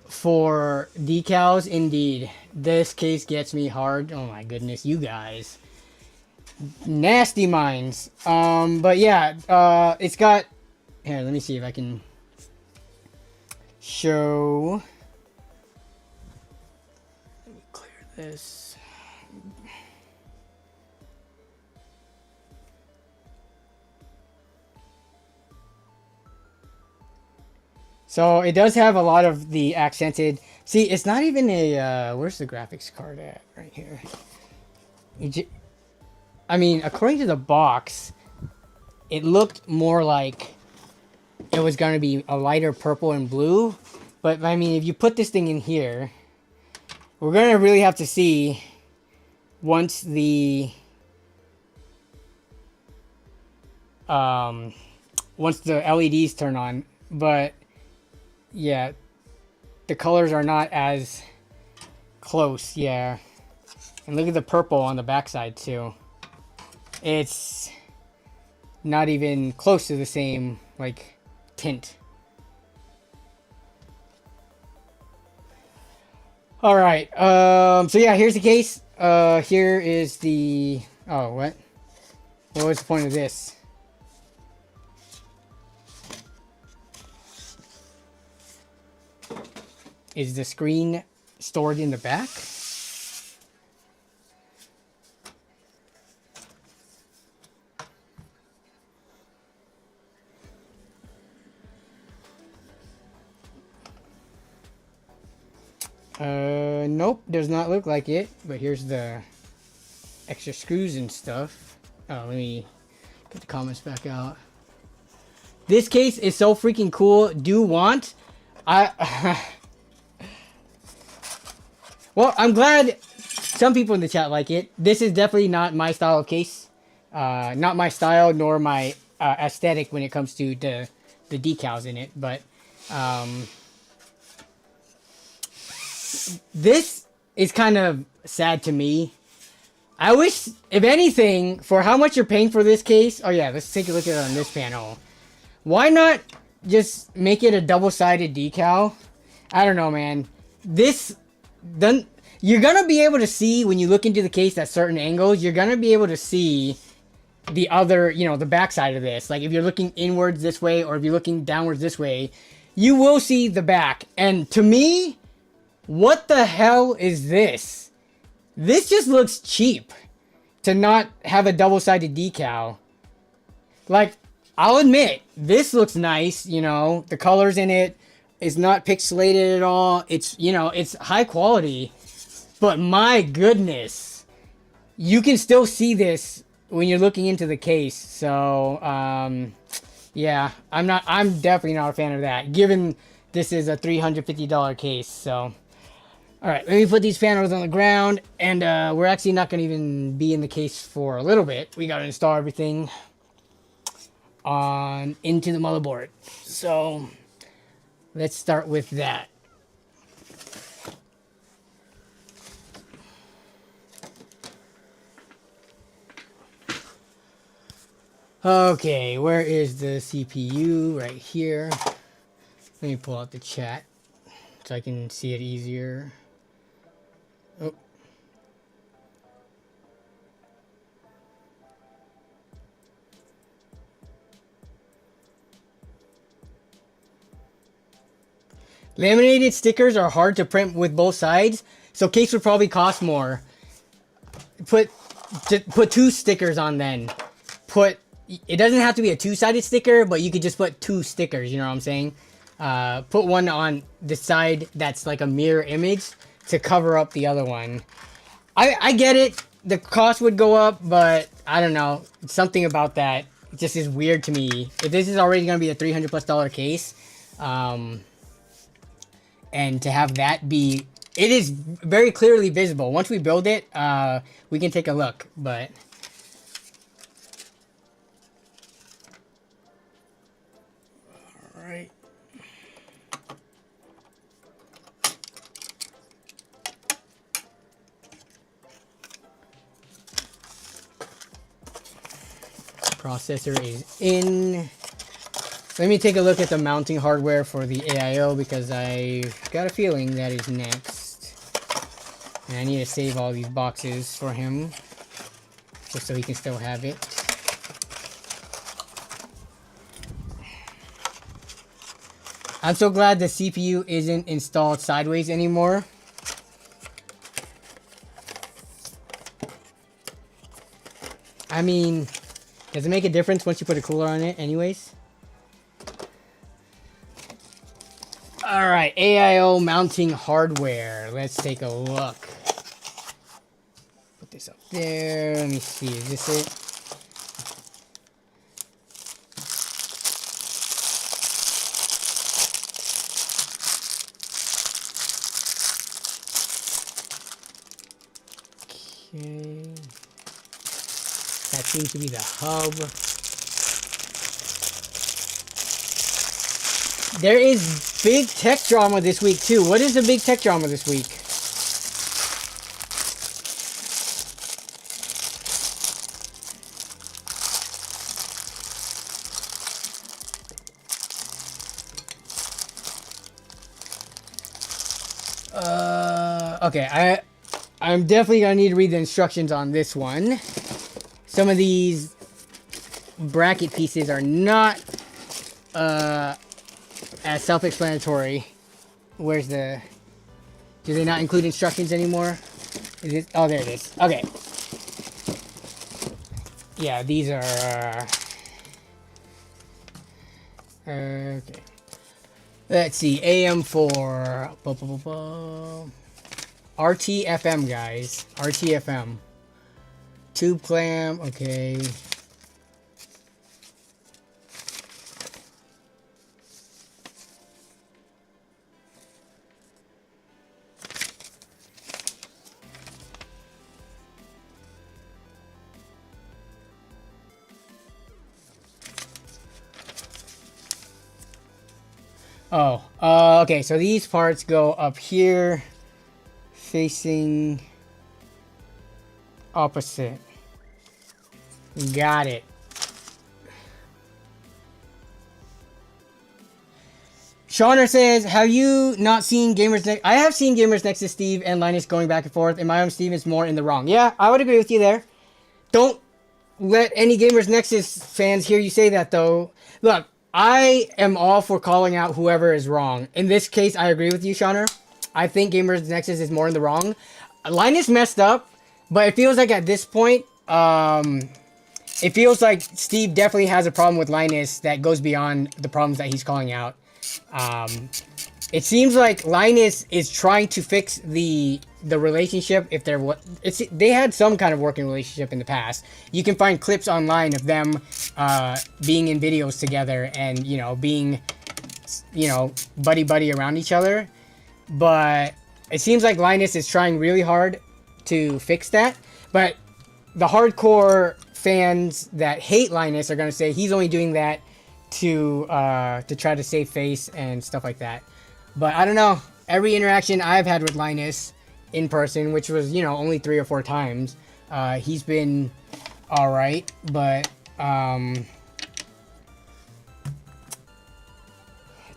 for decals, indeed. This case gets me hard. Oh my goodness, you guys. Nasty minds. But yeah, it's got... Here, let me see if I can show... Let me clear this. So it does have a lot of the accented... See, it's not even a... where's the graphics card at? Right here. I mean, according to the box, it looked more like it was going to be a lighter purple and blue. But, I mean, if you put this thing in here, we're going to really have to see once the... once the LEDs turn on. But, yeah, the colors are not as close, yeah. And look at the purple on the backside, too. It's not even close to the same, like, tint. Alright, so yeah, here's the case. Here is the... Oh, what? What was the point of this? Is the screen stored in the back? Nope, does not look like it, but here's the extra screws and stuff. Oh, let me get the comments back out. This case is so freaking cool. Do want? Well, I'm glad some people in the chat like it. This is definitely not my style of case. Not my style, nor my aesthetic when it comes to the decals in it, but... this is kind of sad to me. I wish, if anything, for how much you're paying for this case... Oh yeah, let's take a look at it on this panel. Why not just make it a double-sided decal? I don't know, man. This... You're going to be able to see, when you look into the case at certain angles, you're going to be able to see the other, you know, the back side of this. Like if you're looking inwards this way or if you're looking downwards this way, you will see the back. And to me, what the hell is this? This just looks cheap to not have a double-sided decal. Like, I'll admit, this looks nice, you know, the colors in it is not pixelated at all. It's, you know, it's high quality, but my goodness, you can still see this when you're looking into the case. So, yeah, I'm definitely not a fan of that, given this is a $350 case. So, all right, let me put these panels on the ground, and we're actually not going to even be in the case for a little bit. We got to install everything on into the motherboard. So let's start with that. Okay, where is the CPU? Right here. Let me pull out the chat so I can see it easier. Oh. Laminated stickers are hard to print with both sides, so case would probably cost more. Put 2 stickers on then. It doesn't have to be a 2-sided sticker, but you could just put 2 stickers, you know what I'm saying? Put one on the side that's like a mirror image to cover up the other one. I get it. The cost would go up, but I don't know. Something about that just is weird to me. If this is already going to be a $300+ case, and to have that be, it is very clearly visible. Once we build it, we can take a look, but all right. Processor is in. Let me take a look at the mounting hardware for the AIO because I got a feeling that is next. And I need to save all these boxes for him just so he can still have it. I'm so glad the CPU isn't installed sideways anymore. I mean, does it make a difference once you put a cooler on it anyways? Alright, AIO mounting hardware. Let's take a look. Put this up there. Let me see. Is this it? Okay. That seems to be the hub. There is big tech drama this week too. What is the big tech drama this week? Okay, I'm definitely gonna need to read the instructions on this one. Some of these bracket pieces are not as self-explanatory. Where's the... Do they not include instructions anymore? Is it... Oh, there it is. Okay. Yeah, these are... okay. Let's see. AM4... RTFM, guys. RTFM. Tube clamp. Okay. Oh, okay, so these parts go up here, facing opposite. Got it. Shauner says, have you not seen Gamers Next? I have seen Gamers Next to Steve and Linus going back and forth, and my own Steve is more in the wrong. Yeah, I would agree with you there. Don't let any Gamers Nexus fans hear you say that, though. Look, I am all for calling out whoever is wrong. In this case, I agree with you, Shauner. I think Gamers Nexus is more in the wrong. Linus messed up, but it feels like at this point, it feels like Steve definitely has a problem with Linus that goes beyond the problems that he's calling out. It seems like Linus is trying to fix the relationship. If they had some kind of working relationship in the past. You can find clips online of them being in videos together and being buddy around each other. But it seems like Linus is trying really hard to fix that. But the hardcore fans that hate Linus are going to say he's only doing that to try to save face and stuff like that. But I don't know. Every interaction I've had with Linus in person, which was only 3 or 4 times, he's been all right. But let's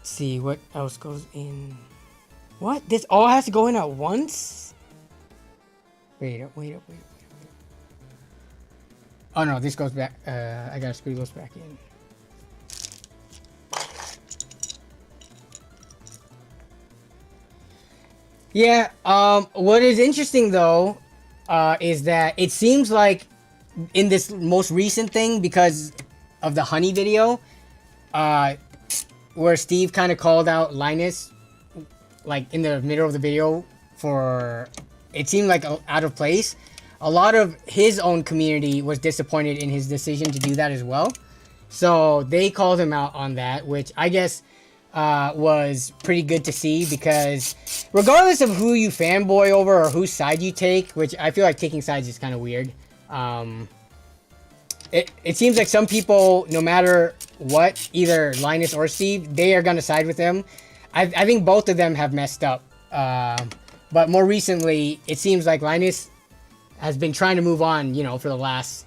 see what else goes in. What? This all has to go in at once? Wait up. Oh no, this goes back. I gotta screw those back in. Yeah, what is interesting though, is that it seems like in this most recent thing, because of the Honey video, where Steve kind of called out Linus, like in the middle of the video, for it seemed like out of place. A lot of his own community was disappointed in his decision to do that as well. So they called him out on that, which I guess was pretty good to see, because regardless of who you fanboy over or whose side you take, which I feel like taking sides is kind of weird, it seems like some people, no matter what, either Linus or Steve, they are going to side with him. I think both of them have messed up. But more recently, it seems like Linus has been trying to move on, for the last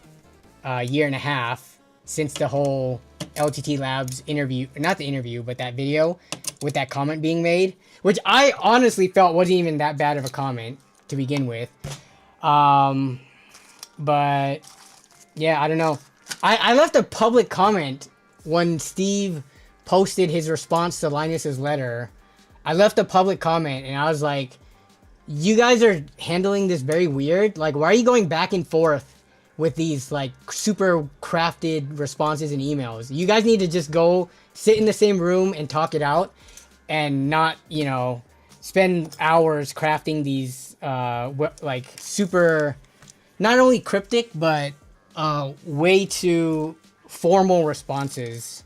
year and a half, since the whole LTT Labs interview, not the interview, but that video with that comment being made, which I honestly felt wasn't even that bad of a comment to begin with. But yeah, I don't know. I left a public comment when Steve posted his response to Linus's letter. I left a public comment and I was like, you guys are handling this very weird. Like, why are you going back and forth with these like super crafted responses and emails? You guys need to just go sit in the same room and talk it out, and not spend hours crafting these like super, not only cryptic but way too formal responses.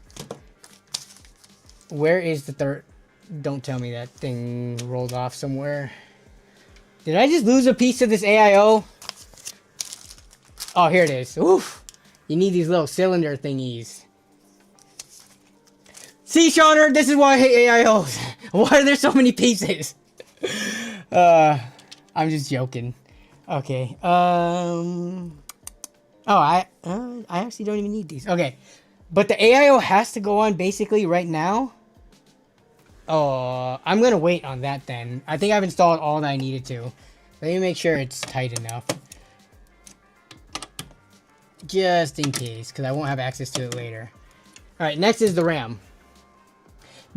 Where is the third? Don't tell me that thing rolled off somewhere. Did I just lose a piece of this AIO? Oh, here it is. Oof. You need these little cylinder thingies. See, Shauner, this is why I hate AIOs. Why are there so many pieces? I'm just joking. Okay. Oh, I actually don't even need these. Okay. But the AIO has to go on basically right now. Oh, I'm going to wait on that then. I think I've installed all that I needed to. Let me make sure it's tight enough. Just in case, because I won't have access to it later. Alright, next is the RAM.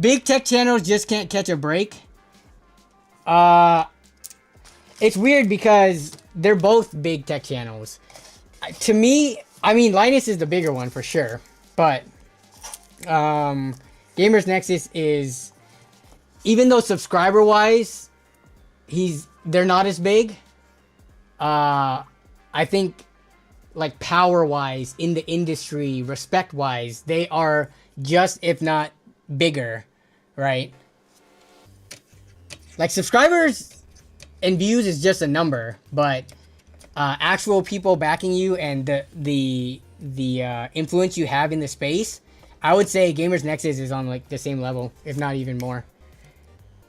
Big tech channels just can't catch a break. It's weird because they're both big tech channels. To me, I mean, Linus is the bigger one for sure. But Gamers Nexus is... Even though subscriber-wise, they're not as big. I think, like, power-wise, in the industry, respect-wise, they are just, if not bigger, right? Like, subscribers and views is just a number, but actual people backing you and the influence you have in the space, I would say Gamers Nexus is on, like, the same level, if not even more.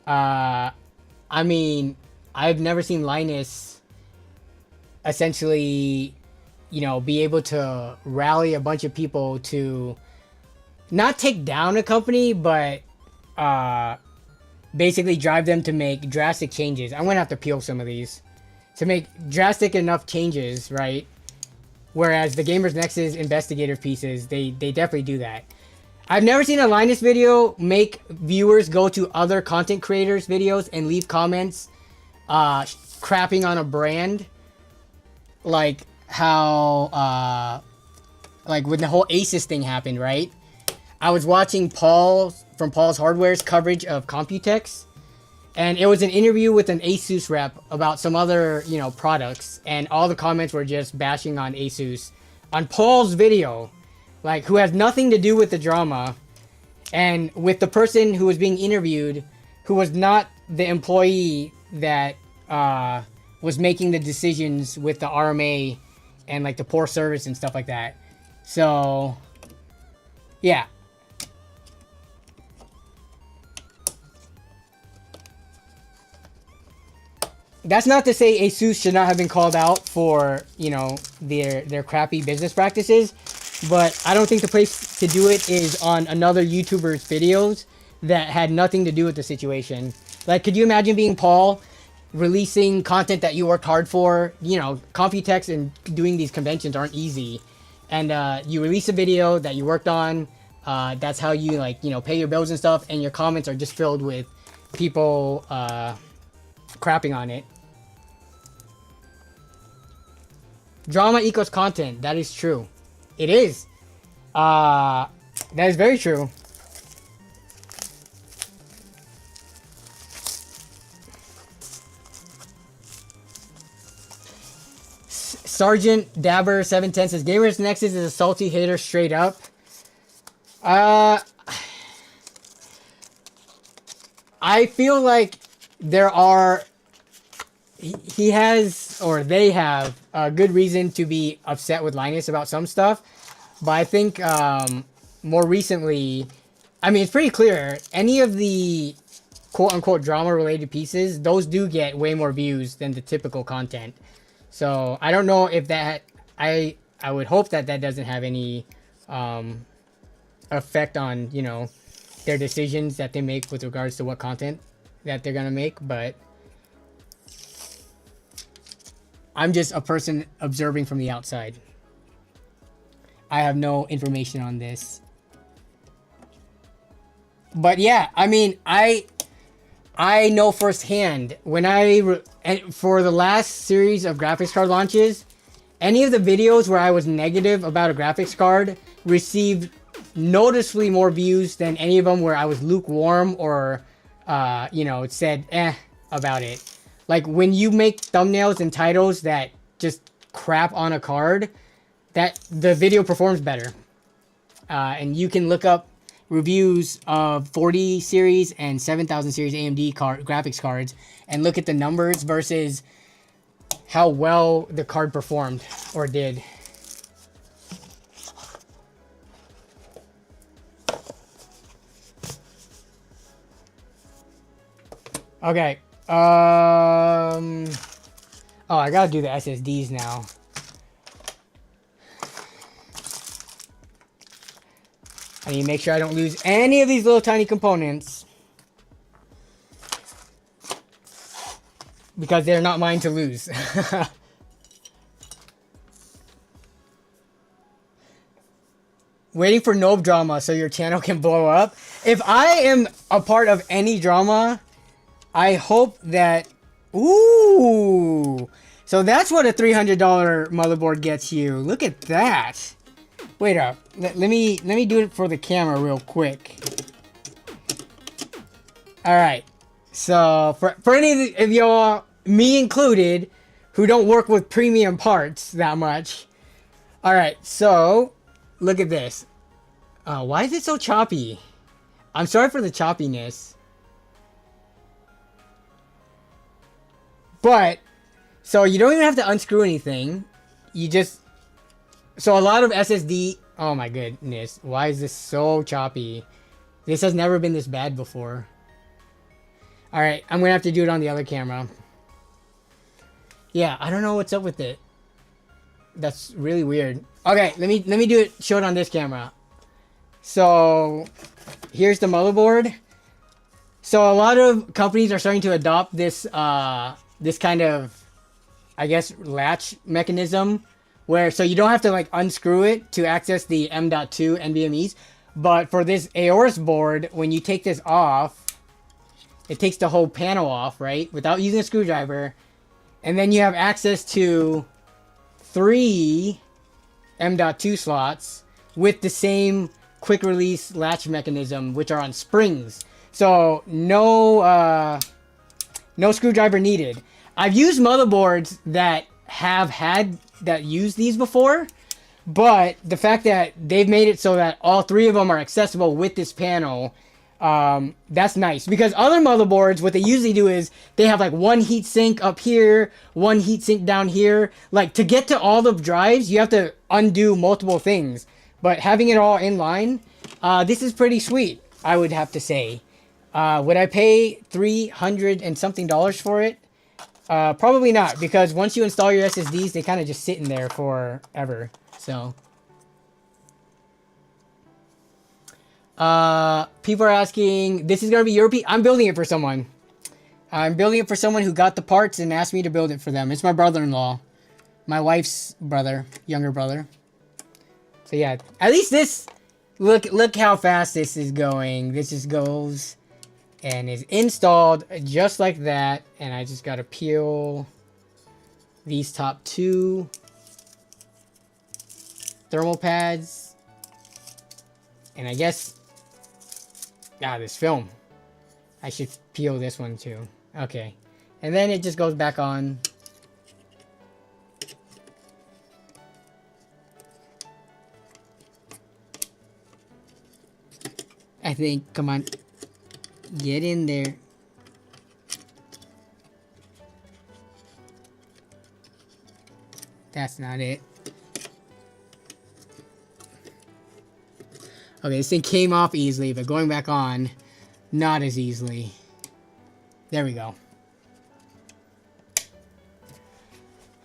I mean, I've never seen Linus essentially, be able to rally a bunch of people to not take down a company, but basically drive them to make drastic changes. I'm gonna have to peel some of these to make drastic enough changes, right? Whereas the Gamers Nexus investigative pieces, they definitely do that. I've never seen a Linus video make viewers go to other content creators' videos and leave comments crapping on a brand. Like how, like when the whole Asus thing happened, right? I was watching Paul's Hardware's coverage of Computex, and it was an interview with an Asus rep about some other, you know, products, and all the comments were just bashing on Asus on Paul's video, like, who has nothing to do with the drama, and with the person who was being interviewed, who was not the employee that was making the decisions with the RMA and like the poor service and stuff like that. So, yeah. That's not to say Asus should not have been called out for, you know, their crappy business practices, but I don't think the place to do it is on another YouTuber's videos that had nothing to do with the situation. Like, could you imagine being Paul, releasing content that you worked hard for? You know, Computex and doing these conventions aren't easy. And you release a video that you worked on, that's how you, like, you know, pay your bills and stuff, and your comments are just filled with people crapping on it. Drama equals content. That is true. It is. That is very true. Sergeant Dabber 710 says Gamers Nexus is a salty hater straight up. I feel like there are, he has, or they have a good reason to be upset with Linus about some stuff, but I think more recently, I mean, it's pretty clear, any of the quote-unquote drama-related pieces, those do get way more views than the typical content. So I don't know if that, I would hope that that doesn't have any effect on, you know, their decisions that they make with regards to what content that they're gonna make, but I'm just a person observing from the outside. I have no information on this. But yeah, I mean, I know firsthand when for the last series of graphics card launches, any of the videos where I was negative about a graphics card received noticeably more views than any of them where I was lukewarm or, you know, said about it. Like, when you make thumbnails and titles that just crap on a card, that the video performs better. And you can look up reviews of 40 series and 7000 series AMD graphics cards and look at the numbers versus how well the card performed or did. Okay. Oh, I gotta do the SSDs now. I need to make sure I don't lose any of these little tiny components, because they're not mine to lose. Waiting for no drama so your channel can blow up. If I am a part of any drama, I hope that... Ooh! So that's what a $300 motherboard gets you. Look at that. Wait up. Let me do it for the camera real quick. Alright. So, for any of y'all, me included, who don't work with premium parts that much. Alright, so, look at this. Why is it so choppy? I'm sorry for the choppiness. But, so you don't even have to unscrew anything. You just... So a lot of SSD... Oh my goodness. Why is this so choppy? This has never been this bad before. Alright, I'm gonna have to do it on the other camera. Yeah, I don't know what's up with it. That's really weird. Okay, let me do it, show it on this camera. So, here's the motherboard. So a lot of companies are starting to adopt this, this kind of, I guess, latch mechanism, where so you don't have to like unscrew it to access the M.2 NVMe's. But for this Aorus board, when you take this off, it takes the whole panel off, right? Without using a screwdriver. And then you have access to 3 M.2 slots with the same quick release latch mechanism, which are on springs. So no screwdriver needed. I've used motherboards that use these before, but the fact that they've made it so that all 3 of them are accessible with this panel, that's nice. Because other motherboards, what they usually do is they have like one heatsink up here, one heatsink down here. Like to get to all the drives, you have to undo multiple things. But having it all in line, this is pretty sweet, I would have to say. Would I pay $300 and something for it? Probably not, because once you install your SSDs, they kind of just sit in there forever. So, people are asking, this is going to be European. I'm building it for someone. I'm building it for someone who got the parts and asked me to build it for them. It's my brother-in-law. My wife's brother, younger brother. So yeah, at least this, look how fast this is going. This just goes and is installed just like that. And I just got to peel these top 2 thermal pads. And I guess, this film. I should peel this one too. Okay. And then it just goes back on. I think, come on. Get in there. That's not it. Okay, this thing came off easily, but going back on, not as easily. There we go.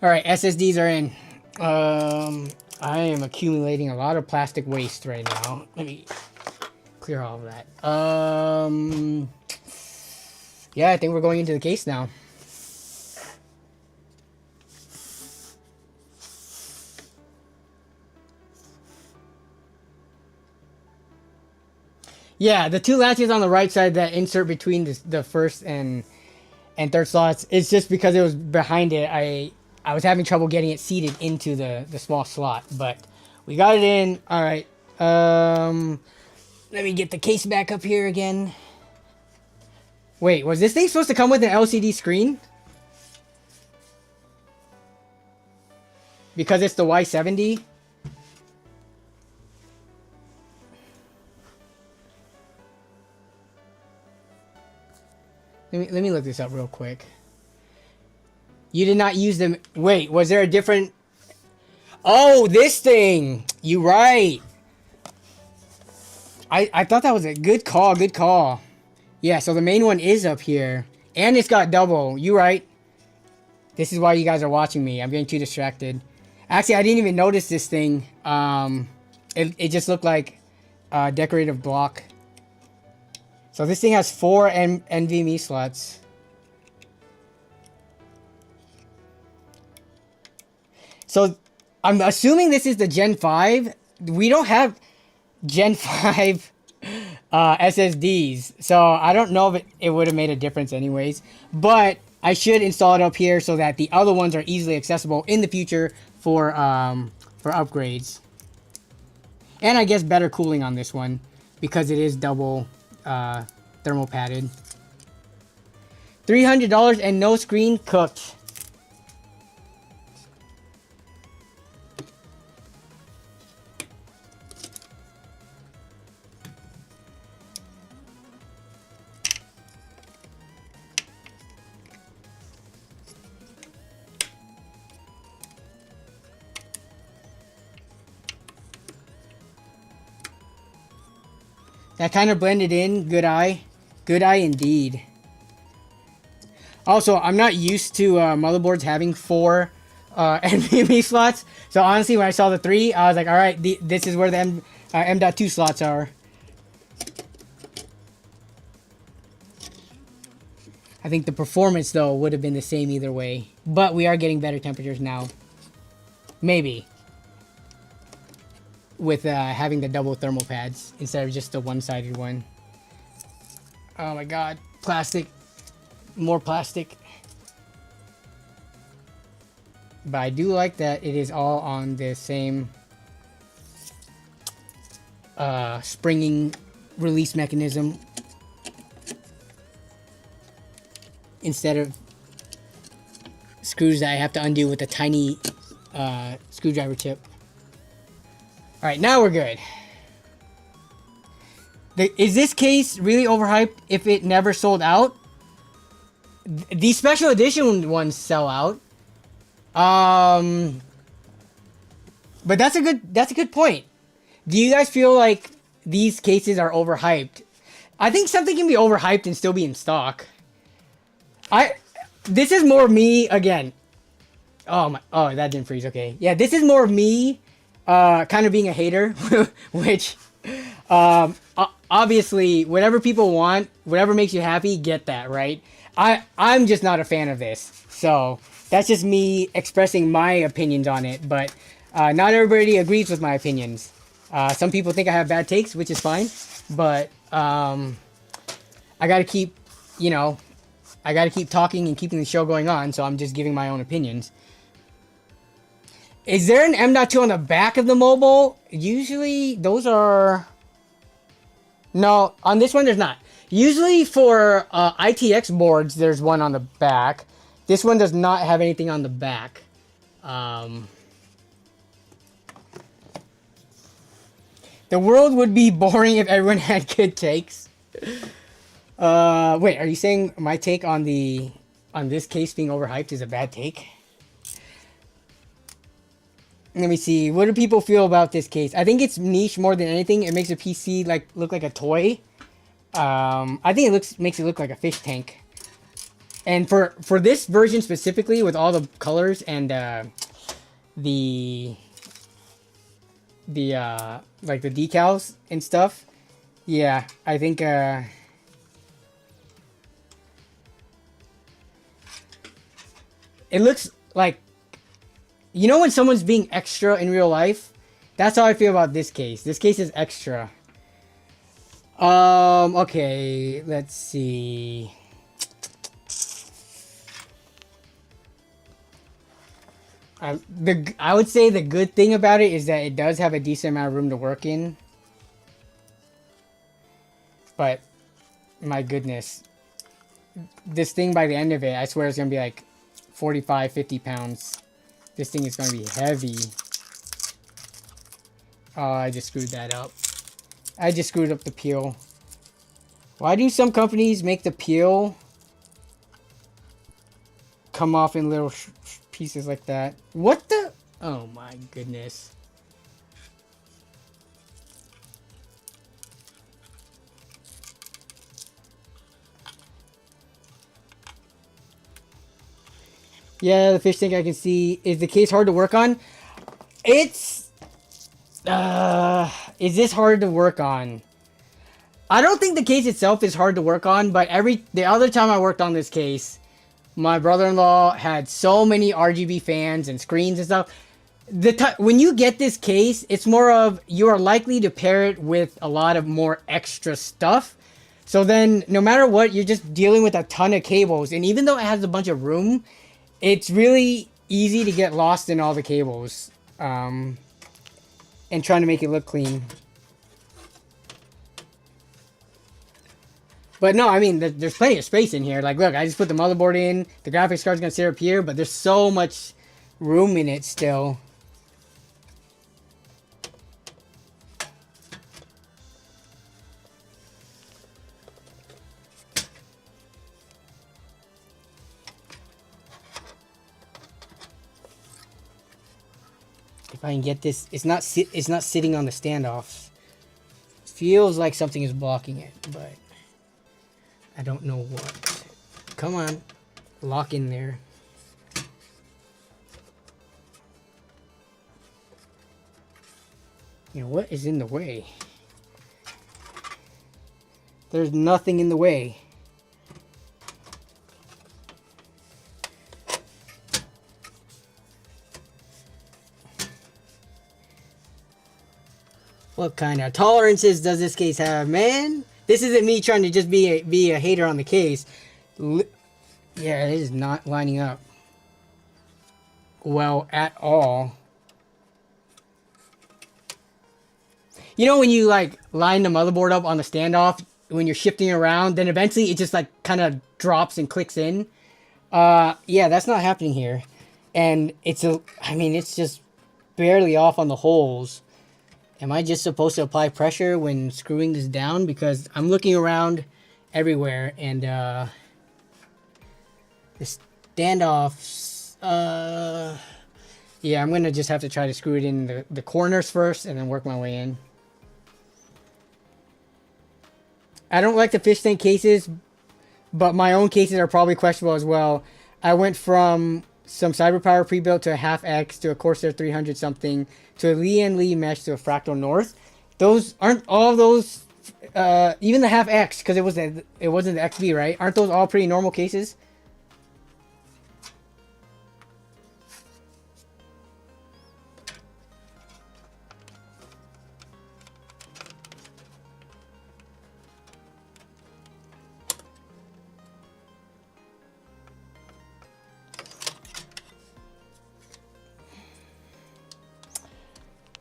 Alright, SSDs are in. I am accumulating a lot of plastic waste right now. Let me clear all of that. Yeah, I think we're going into the case now. Yeah, the 2 latches on the right side that insert between the first and third slots, it's just because it was behind it. I was having trouble getting it seated into the small slot, but we got it in. All right. Let me get the case back up here again. Wait, was this thing supposed to come with an LCD screen? Because it's the Y70? Let me look this up real quick. You did not use them. Wait, was there a different... Oh, this thing! You right. I thought that was a good call, good call. Yeah, so the main one is up here. And it's got double. You right. This is why you guys are watching me. I'm getting too distracted. Actually, I didn't even notice this thing. It just looked like a decorative block. So this thing has 4 NVMe slots. So I'm assuming this is the Gen 5. We don't have Gen 5 SSDs. So I don't know if it would have made a difference anyways. But I should install it up here so that the other ones are easily accessible in the future for upgrades. And I guess better cooling on this one because it is double thermal padded. $300 and no screen cooked. That kind of blended in. Good eye. Good eye indeed. Also, I'm not used to motherboards having 4 NVMe slots. So honestly, when I saw the 3, I was like, alright, this is where the M.2 slots are. I think the performance, though, would have been the same either way. But we are getting better temperatures now. Maybe. with having the double thermal pads instead of just the one-sided one. Oh my god, plastic, more plastic. But I do like that it is all on the same springing release mechanism instead of screws that I have to undo with a tiny screwdriver tip. All right, now we're good. Is this case really overhyped if it never sold out? These special edition ones sell out. But that's a good point. Do you guys feel like these cases are overhyped? I think something can be overhyped and still be in stock. This is more me again. Oh, that didn't freeze. Okay. Yeah, this is more of me kind of being a hater, which obviously whatever people want, whatever makes you happy, get that, right? I'm just not a fan of this. So, that's just me expressing my opinions on it, but not everybody agrees with my opinions. Some people think I have bad takes, which is fine, but I gotta keep, I gotta keep talking and keeping the show going on, so I'm just giving my own opinions. Is there an M.2 on the back of the Mobo? Usually, those are... No, on this one, there's not. Usually for ITX boards, there's one on the back. This one does not have anything on the back. The world would be boring if everyone had good takes. Wait, are you saying my take on this case being overhyped is a bad take? Let me see. What do people feel about this case? I think it's niche more than anything. It makes a PC look like a toy. I think it makes it look like a fish tank. And for this version specifically, with all the colors and the decals and stuff, yeah, I think it looks like, when someone's being extra in real life, that's how I feel about this case. This case is extra. Okay, let's see. I would say the good thing about it is that it does have a decent amount of room to work in. But, my goodness. This thing by the end of it, I swear it's going to be like 45, 50 pounds. This thing is going to be heavy. Oh, I just screwed that up. I just screwed up the peel. Why do some companies make the peel come off in little pieces like that? What the? Oh my goodness. Yeah, the fish tank I can see. Is the case hard to work on? It's... is this hard to work on? I don't think the case itself is hard to work on, but the other time I worked on this case, my brother-in-law had so many RGB fans and screens and stuff. When you get this case, it's more of you are likely to pair it with a lot of more extra stuff. So then, no matter what, you're just dealing with a ton of cables. And even though it has a bunch of room, it's really easy to get lost in all the cables. And trying to make it look clean. But no, I mean, there's plenty of space in here. Like, look, I just put the motherboard in. The graphics card's going to sit up here, but there's so much room in it still. If I can get this, it's not sitting on the standoffs. Feels like something is blocking it, but I don't know what. Come on, lock in there. What is in the way? There's nothing in the way. What kind of tolerances does this case have, man? This isn't me trying to just be a hater on the case. Yeah, it is not lining up well at all. You know when you like line the motherboard up on the standoff when you're shifting around, then eventually it just like kind of drops and clicks in. Yeah, that's not happening here, and I mean, it's just barely off on the holes. Am I just supposed to apply pressure when screwing this down? Because I'm looking around everywhere, and the standoffs. Yeah, I'm gonna just have to try to screw it in the corners first, and then work my way in. I don't like the fish tank cases, but my own cases are probably questionable as well. I went from some CyberPower pre-built to a half X to a Corsair 300 something to a Lian Lee mesh to a Fractal North. Those aren't all those, even the half X, because it wasn't the XB, right? Aren't those all pretty normal cases?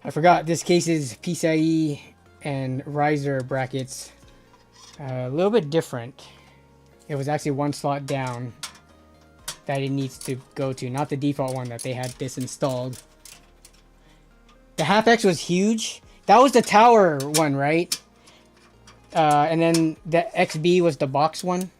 I forgot this case is PCIe and riser brackets. A little bit different. It was actually one slot down that it needs to go to, not the default one that they had this installed. The half X was huge. That was the tower one, right? And then the XB was the box one.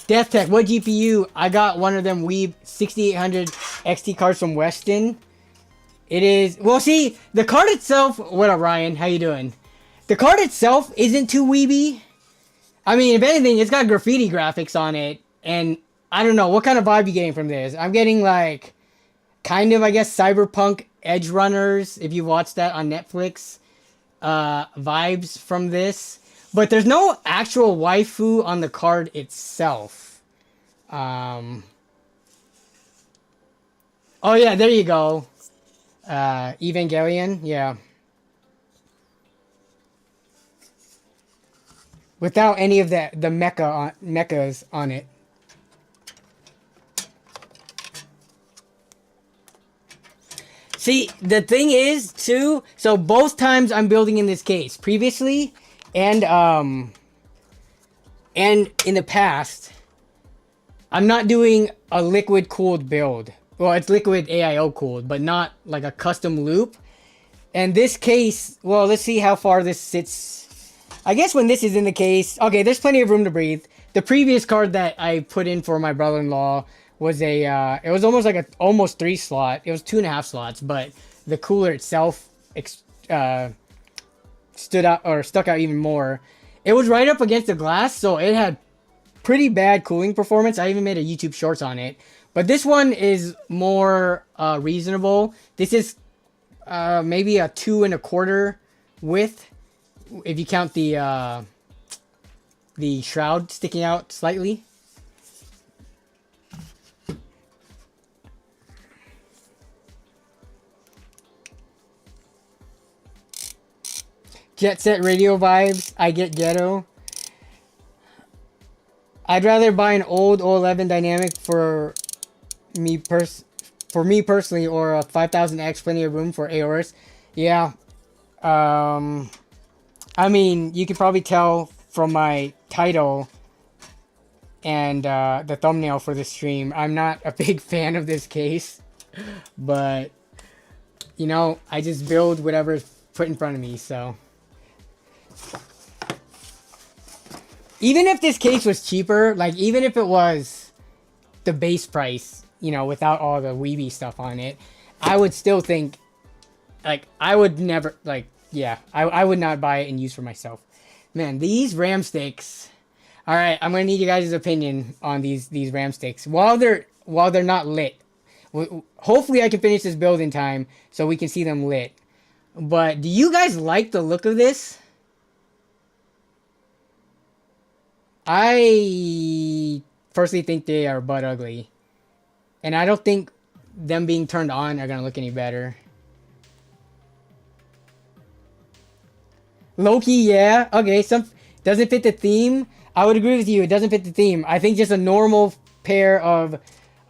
DeathTech, what GPU? I got one of them WEEB 6800 XT cards from Weston. It is, well, see, the card itself, what up, Ryan? How you doing? The card itself isn't too weeby. I mean, if anything, it's got graffiti graphics on it, and I don't know, what kind of vibe you getting from this? I'm getting, like, kind of, I guess, cyberpunk Edge Runners, if you watched that on Netflix, vibes from this. But there's no actual waifu on the card itself. Oh yeah, there you go. Evangelion, yeah. Without any of the mechas on it. See, the thing is, too, so both times I'm building in this case, previously and in the past, I'm not doing a liquid cooled build. Well, it's liquid AIO cooled, but not like a custom loop. And this case, well, let's see how far this sits. I guess when this is in the case, okay, there's plenty of room to breathe. The previous card that I put in for my brother-in-law was a, it was almost like almost 3 slot. It was 2.5 slots, but the cooler itself stuck out even more. It was right up against the glass, so it had pretty bad cooling performance. I even made a YouTube shorts on it. But this one is more reasonable. This is maybe a 2 1/4 width, if you count the shroud sticking out slightly. Jet Set Radio vibes. I get ghetto. I'd rather buy an old 011 dynamic for me personally, or a 5000X, plenty of room for Aorus. Yeah. I mean, you can probably tell from my title and the thumbnail for this stream, I'm not a big fan of this case. But, you know, I just build whatever's put in front of me, so. Even if this case was cheaper, like even if it was the base price, you know, without all the weeby stuff on it, I would still think, like, I would never, like, yeah, I would not buy it and use for myself. Man, these RAM sticks. All right, I'm gonna need you guys' opinion on these RAM sticks while they're not lit. Hopefully, I can finish this build in time so we can see them lit. But do you guys like the look of this? I personally think they are butt ugly. And I don't think them being turned on are going to look any better. Low-key, yeah. Okay, doesn't fit the theme. I would agree with you. It doesn't fit the theme. I think just a normal pair of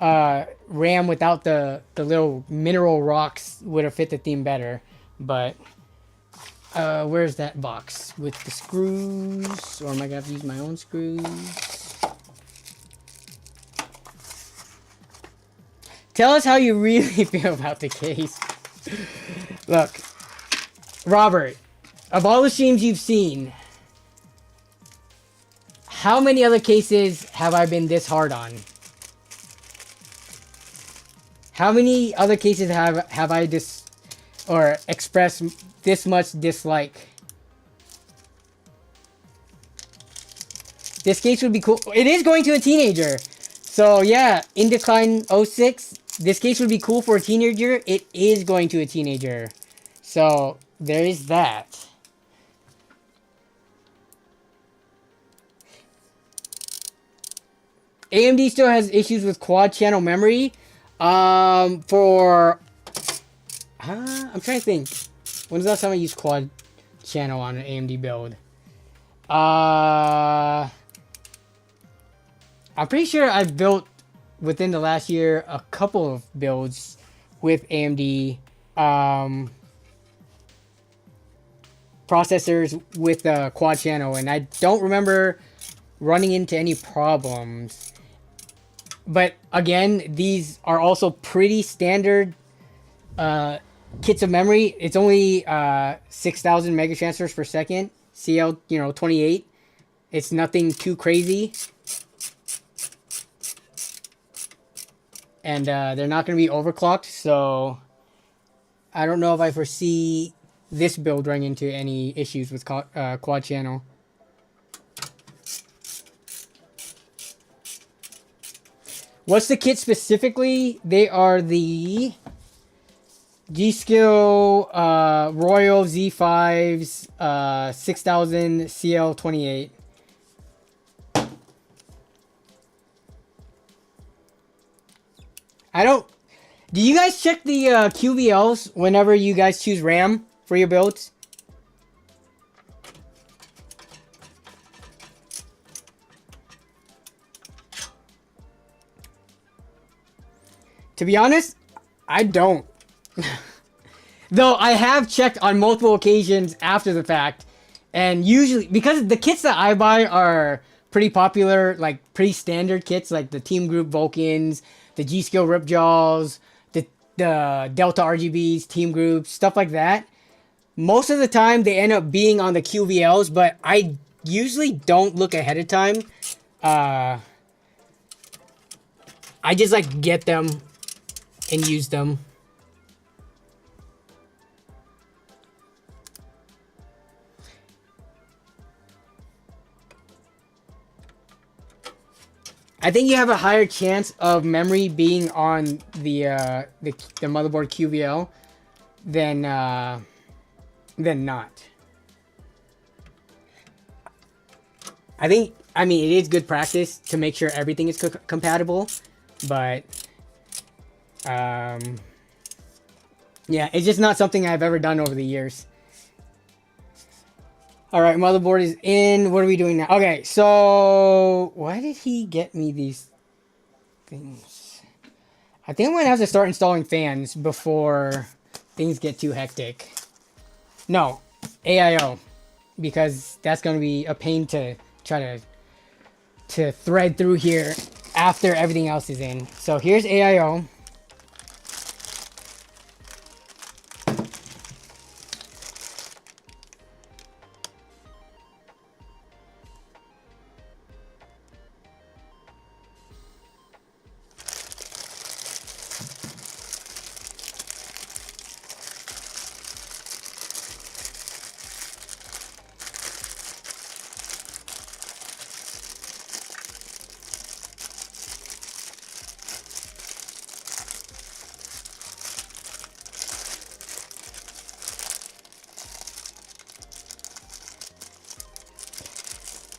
RAM without the little mineral rocks would have fit the theme better. But where's that box with the screws? Or am I going to have to use my own screws? Tell us how you really feel about the case. Look, Robert, of all the streams you've seen, how many other cases have I been this hard on? How many other cases have I expressed this much dislike? This case would be cool. It is going to a teenager. So yeah, in decline 06, this case would be cool for a teenager. It is going to a teenager. So there is that. AMD still has issues with quad channel memory. I'm trying to think. When was the last time I used quad channel on an AMD build? I'm pretty sure I've built within the last year a couple of builds with AMD processors with quad channel, and I don't remember running into any problems. But again, these are also pretty standard kits of memory. It's only 6,000 megatransfers per second, CL 28. It's nothing too crazy. And they're not going to be overclocked, so I don't know if I foresee this build running into any issues with quad channel. What's the kit specifically? They are the GSKILL Royal Z5s 6000 CL28. Do you guys check the QVLs whenever you guys choose RAM for your builds? To be honest, I don't. Though I have checked on multiple occasions after the fact. And usually, because the kits that I buy are pretty popular, like pretty standard kits, like the Team Group Vulcans, the G-Skill Ripjaws, the Delta RGBs, Team Groups, stuff like that. Most of the time, they end up being on the QVLs, but I usually don't look ahead of time. I just like get them and use them. I think you have a higher chance of memory being on the motherboard QVL than not. I mean, it is good practice to make sure everything is compatible, but yeah, it's just not something I've ever done over the years. All right, motherboard is in. What are we doing now? Okay, so why did he get me these things? I think I'm going to have to start installing fans before things get too hectic. No, AIO, because that's going to be a pain to try to thread through here after everything else is in. So here's AIO.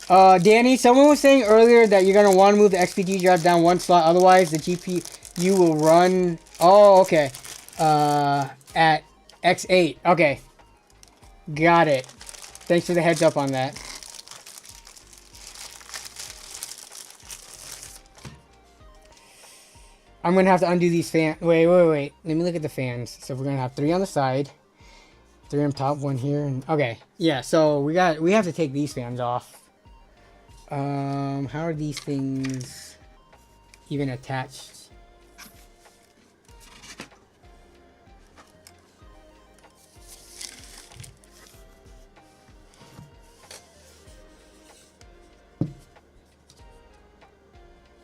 Danny, someone was saying earlier that you're gonna want to move the XPG drive down one slot, otherwise the GPU will run. Oh, okay. At X8. Okay. Got it. Thanks for the heads up on that. I'm gonna have to undo these fans. Wait. Let me look at the fans. So we're gonna have 3 on the side, 3 on top, 1 here, and okay. Yeah. So we have to take these fans off. How are these things even attached?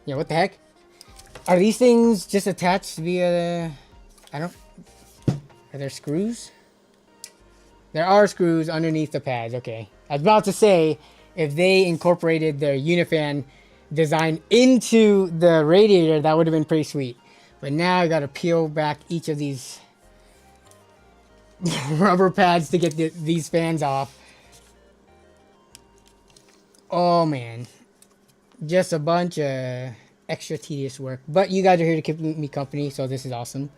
Yeah, what the heck? Are these things just attached via... I don't... Are there screws? There are screws underneath the pads, okay. I was about to say, if they incorporated their Unifan design into the radiator, that would have been pretty sweet. But now I gotta peel back each of these rubber pads to get these fans off. Oh man. Just a bunch of extra tedious work. But you guys are here to keep me company, so this is awesome.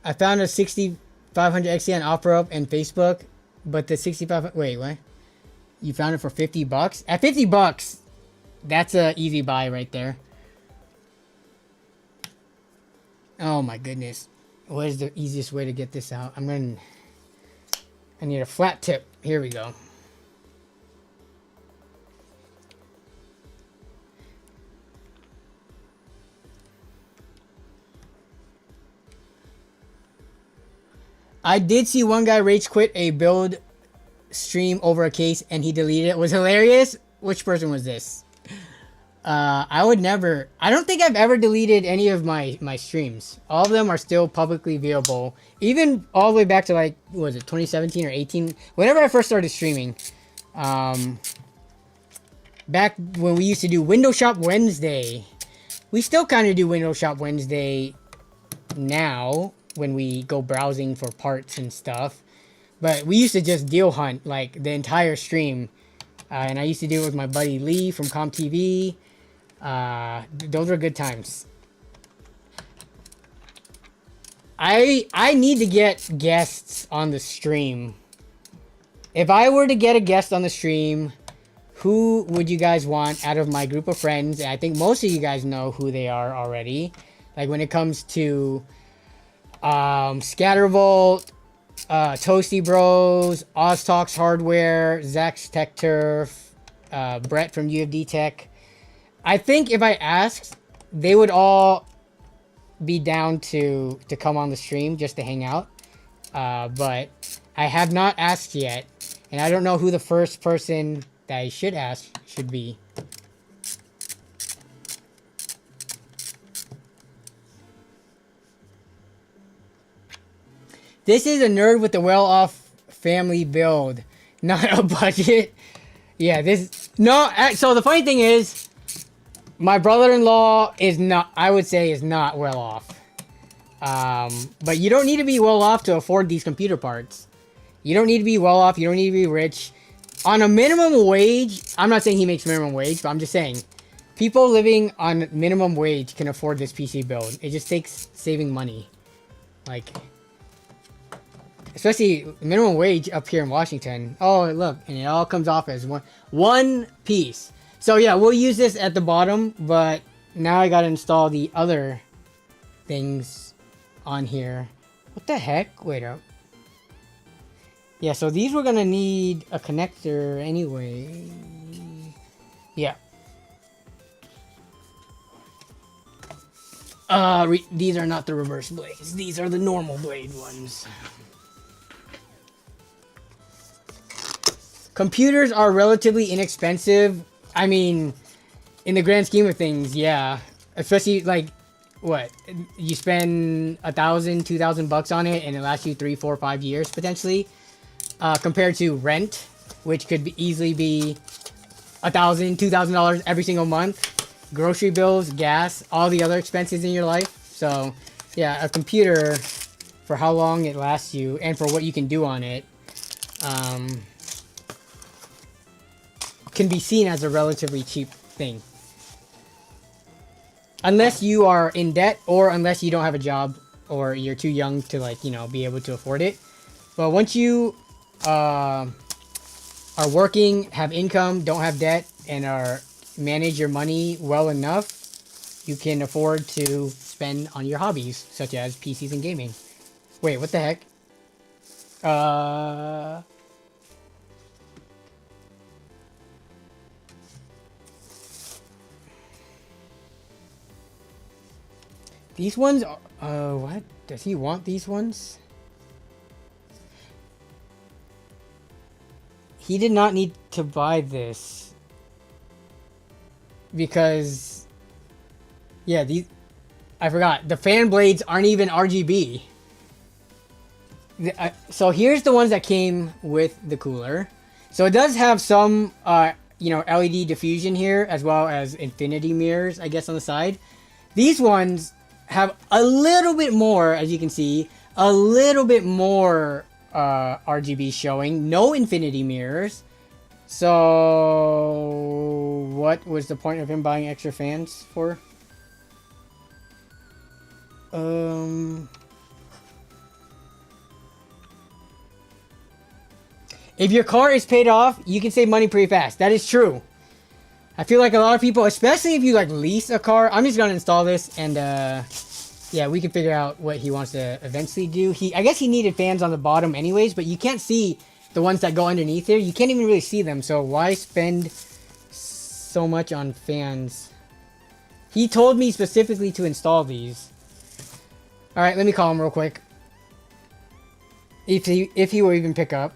I found a 6500 XT on OfferUp and Facebook, but the 65... Wait, what? You found it for 50 bucks? At 50 bucks, that's a easy buy right there. Oh my goodness. What is the easiest way to get this out? I need a flat tip. Here we go. I did see one guy rage quit a build stream over a case and he deleted it. It was hilarious. Which person was this? I would never... I don't think I've ever deleted any of my streams. All of them are still publicly viewable. Even all the way back to like, what was it, 2017 or 18? Whenever I first started streaming. Back when we used to do Window Shop Wednesday. We still kind of do Window Shop Wednesday now when we go browsing for parts and stuff. But we used to just deal hunt like the entire stream. And I used to do it with my buddy Lee from ComTV. Those were good times. I need to get guests on the stream. If I were to get a guest on the stream, who would you guys want out of my group of friends? And I think most of you guys know who they are already. Like when it comes to Scattervolt, Toasty Bros, Oztalks Hardware, Zach's Tech Turf, Brett from UFD Tech. I think if I asked, they would all be down to come on the stream just to hang out. But I have not asked yet, and I don't know who the first person that I should ask should be. This is a nerd with a well-off family build, not a budget. Yeah, this... No, so the funny thing is, my brother-in-law is not... I would say is not well-off. But you don't need to be well-off to afford these computer parts. You don't need to be well-off. You don't need to be rich. On a minimum wage... I'm not saying he makes minimum wage, but I'm just saying... People living on minimum wage can afford this PC build. It just takes saving money. Like... Especially minimum wage up here in Washington. Oh, look, and it all comes off as one piece. So yeah, we'll use this at the bottom, but now I gotta install the other things on here. What the heck? Wait up. Yeah, so these we're gonna need a connector anyway. Yeah. These are not the reverse blades. These are the normal blade ones. Computers are relatively inexpensive. I mean, in the grand scheme of things, yeah. Especially like, what? You spend $1,000, $2,000 bucks on it, and it lasts you 3, 4, 5 years potentially. Compared to rent, which could easily be $1,000, $2,000 every single month. Grocery bills, gas, all the other expenses in your life. So yeah, a computer, for how long it lasts you and for what you can do on it, can be seen as a relatively cheap thing. Unless you are in debt or unless you don't have a job or you're too young to, like, you know, be able to afford it. But once you are working, have income, don't have debt, and are manage your money well enough, you can afford to spend on your hobbies, such as PCs and gaming. Wait, what the heck? These ones are, what? Does he want these ones? He did not need to buy this. Because, yeah, these, I forgot. The fan blades aren't even RGB. So here's the ones that came with the cooler. So it does have some, you know, LED diffusion here, as well as infinity mirrors, I guess, on the side. These ones have a little bit more, as you can see, a little bit more RGB showing. No infinity mirrors. So what was the point of him buying extra fans for? If your car is paid off, you can save money pretty fast. That is true. I feel like a lot of people, especially if you like lease a car, I'm just gonna install this and yeah, we can figure out what he wants to eventually do. I guess he needed fans on the bottom anyways, but you can't see the ones that go underneath here. You can't even really see them, so why spend so much on fans? He told me specifically to install these. Alright, let me call him real quick. If he will even pick up.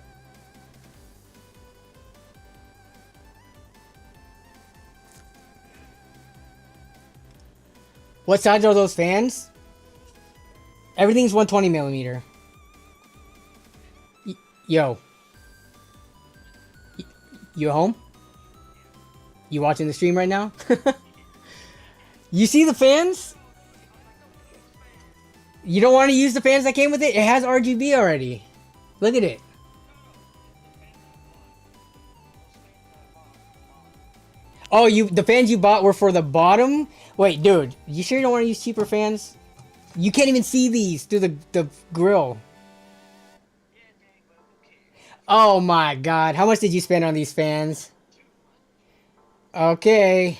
What size are those fans? Everything's 120 millimeter. Yo. You home? You watching the stream right now? You see the fans? You don't want to use the fans that came with it? It has RGB already. Look at it. Oh, the fans you bought were for the bottom? Wait, dude, you sure you don't want to use cheaper fans? You can't even see these through the grill. Oh my god, how much did you spend on these fans? Okay.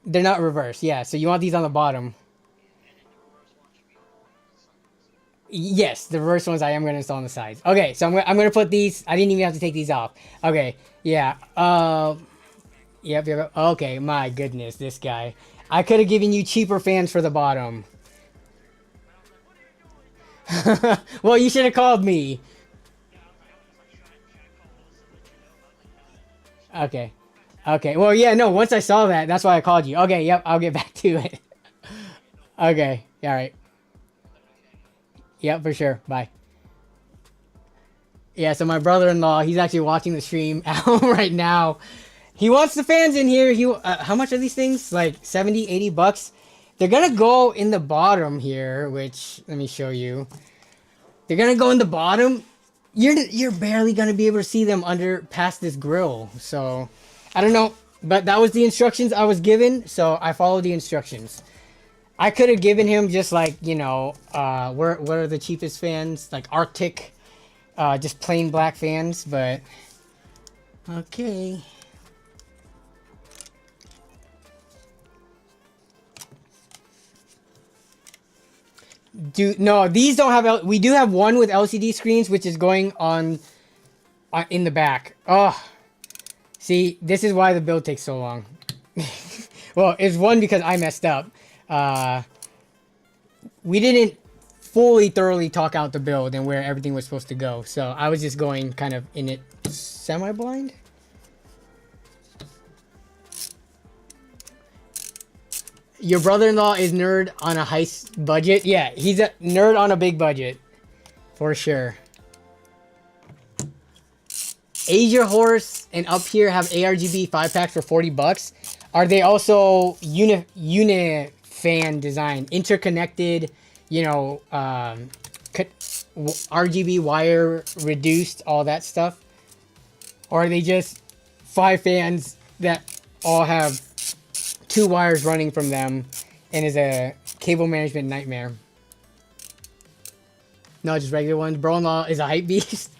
They're not reversed, yeah, so you want these on the bottom. Yes, the reverse ones I am going to install on the sides. Okay, so I'm going to put these. I didn't even have to take these off. Okay, yeah. Yep. Okay, my goodness, this guy. I could have given you cheaper fans for the bottom. Well, you should have called me. Okay. Okay, well, yeah, no, once I saw that, that's why I called you. Okay, yep, I'll get back to it. Okay, alright. Yep, for sure. Bye. Yeah, so my brother-in-law, he's actually watching the stream right now. He wants the fans in here. How much are these things? Like 70, 80 bucks. They're gonna go in the bottom here, which, let me show you. They're gonna go in the bottom. You're barely gonna be able to see them past this grill. So, I don't know. But that was the instructions I was given, so I followed the instructions. I could have given him just like, you know, what are the cheapest fans? Like Arctic, just plain black fans, but okay. No, these don't have, we do have one with LCD screens, which is going on in the back. Oh, see, this is why the build takes so long. Well, it's one because I messed up. We didn't thoroughly talk out the build and where everything was supposed to go, so I was just going kind of in it semi-blind. Your brother-in-law is nerd on a heist budget? Yeah, he's a nerd on a big budget. For sure. Asia Horse and Up Here have ARGB 5-packs for $40. Are they also Unifan design? Interconnected, you know, RGB wire reduced, all that stuff? Or are they just 5 fans that all have 2 wires running from them and is a cable management nightmare? No, just regular ones. Bro-in-law is a hype beast.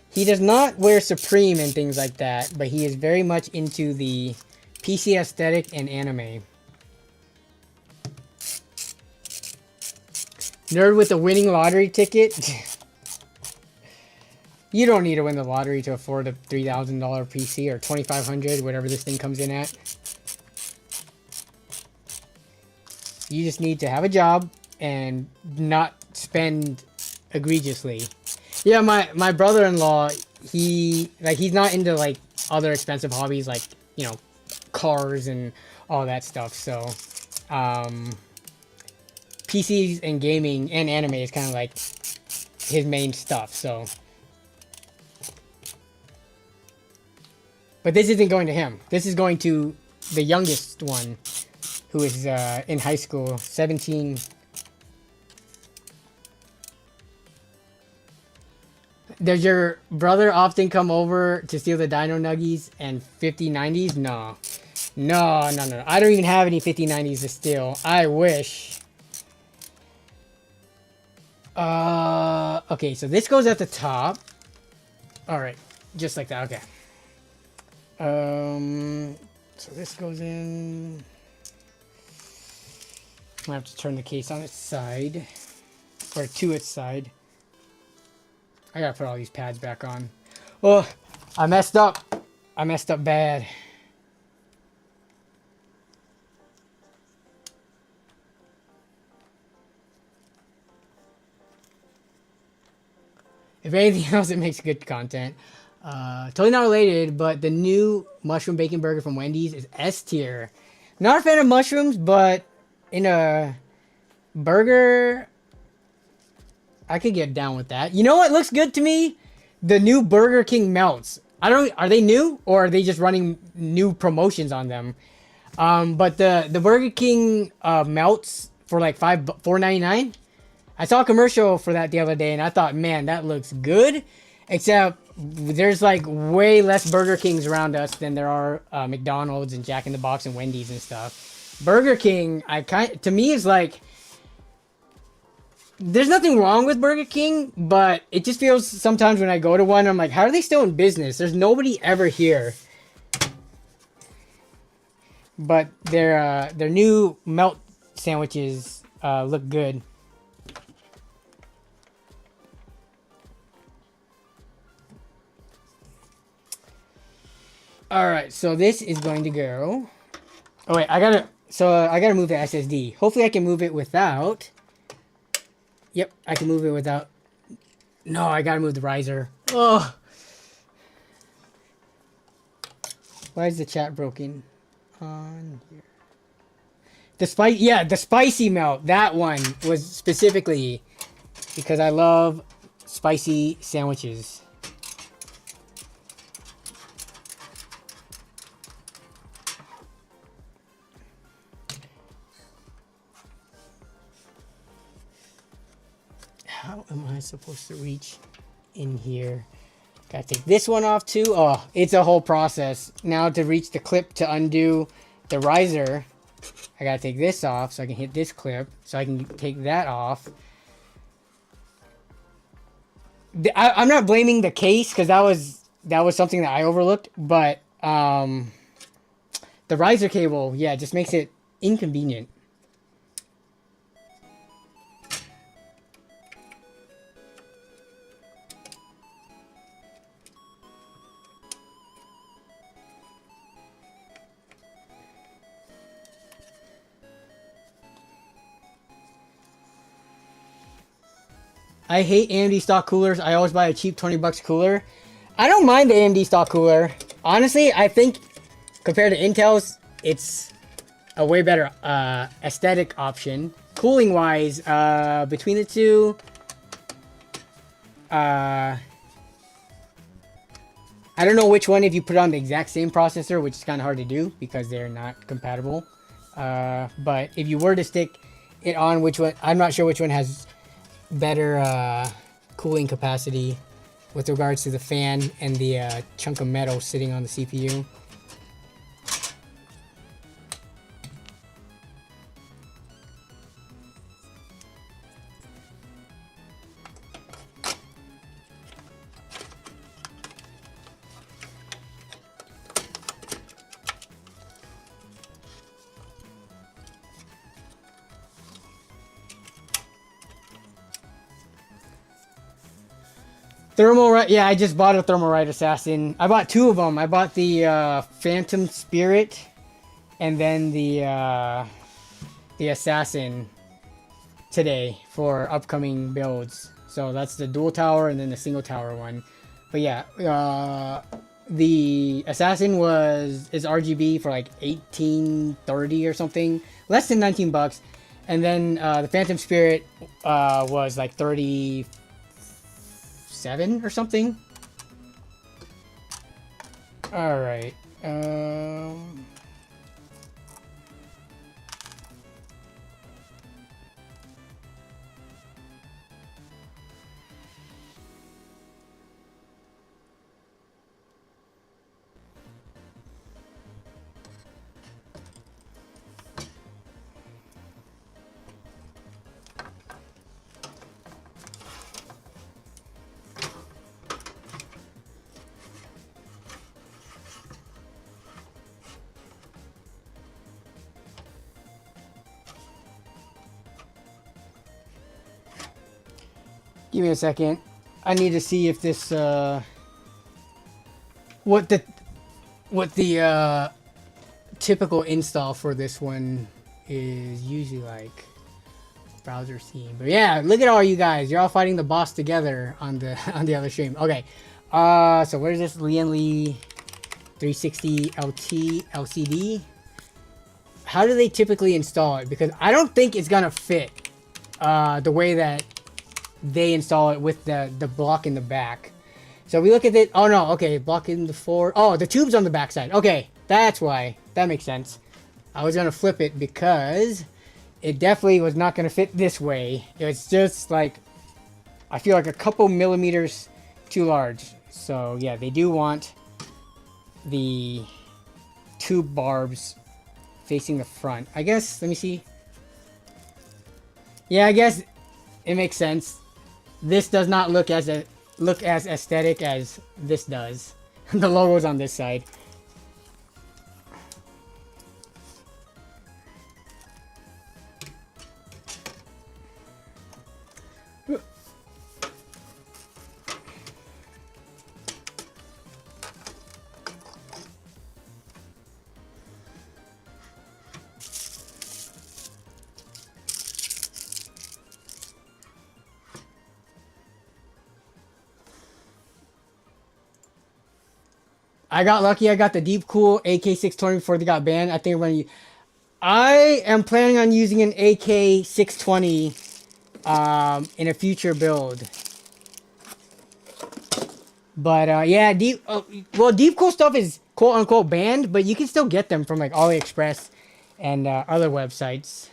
He does not wear Supreme and things like that, but he is very much into the PC aesthetic and anime. Nerd with a winning lottery ticket. You don't need to win the lottery to afford a $3,000 PC or $2,500, whatever this thing comes in at. You just need to have a job and not spend egregiously. Yeah, my brother-in-law, he's not into like other expensive hobbies like, you know, cars and all that stuff. So, PCs and gaming and anime is kind of like his main stuff. So, but this isn't going to him. This is going to the youngest one, who is in high school, 17. Does your brother often come over to steal the Dino Nuggies and 5090s? No. No. I don't even have any 5090s to steal. I wish. Okay, so this goes at the top. Alright, just like that, okay. So this goes in. I have to turn the case on its side. Or to its side. I gotta put all these pads back on. Oh, I messed up. I messed up bad. If anything else, it makes good content. Totally not related, but the new mushroom bacon burger from Wendy's is S tier. Not a fan of mushrooms, but in a burger, I could get down with that. You know what looks good to me? The new Burger King melts. Are they new or are they just running new promotions on them? But the Burger King melts for like $4.99. I saw a commercial for that the other day and I thought, man, that looks good. Except there's like way less Burger Kings around us than there are McDonald's and Jack in the Box and Wendy's and stuff. Burger King, to me is like, there's nothing wrong with Burger King, but it just feels sometimes when I go to one, I'm like, how are they still in business? There's nobody ever here. But their new melt sandwiches look good. All right, so this is going to go. Oh wait, I gotta move the SSD. Hopefully, I can move it without. Yep, I can move it without. No, I gotta move the riser. Oh, why is the chat broken? On here. The spicy melt. That one was specifically because I love spicy sandwiches. How am I supposed to reach in here? Gotta take this one off too. Oh, it's a whole process. Now to reach the clip to undo the riser, I gotta take this off so I can hit this clip. So I can take that off. I'm not blaming the case because that was something that I overlooked. But the riser cable, yeah, just makes it inconvenient. I hate AMD stock coolers. I always buy a cheap $20 cooler. I don't mind the AMD stock cooler. Honestly, I think compared to Intel's, it's a way better aesthetic option. Cooling wise, between the two, I don't know which one if you put on the exact same processor, which is kind of hard to do because they're not compatible. But if you were to stick it on, which one, I'm not sure which one has better cooling capacity with regards to the fan and the chunk of metal sitting on the CPU. Thermalright, yeah, I just bought a Thermalright Assassin. I bought two of them. I bought the Phantom Spirit and then the Assassin today for upcoming builds. So that's the dual tower and then the single tower one. But yeah, the Assassin is RGB for like $18.30 or something, less than 19 bucks. And then the Phantom Spirit was like 37 or something. All right. Give me a second. I need to see if this what the typical install for this one is usually like. Browser theme. But yeah, look at all you guys. You're all fighting the boss together on the other stream. Okay. So where's this Lian Li 360 LT LCD? How do they typically install it? Because I don't think it's gonna fit the way that they install it with the block in the back. So we look at it. Oh no, okay, block in the four. Oh, the tube's on the back side. Okay, that's why. That makes sense. I was gonna flip it because it definitely was not gonna fit this way. It's just like, I feel like a couple millimeters too large. So yeah, they do want the tube barbs facing the front. I guess, let me see. Yeah, I guess it makes sense. This does not look as aesthetic as this does. The logo's on this side. I got lucky. I got the Deep Cool AK620 before they got banned. I think I am planning on using an AK620 in a future build. But yeah, Deep Cool stuff is quote unquote banned, but you can still get them from like AliExpress and other websites.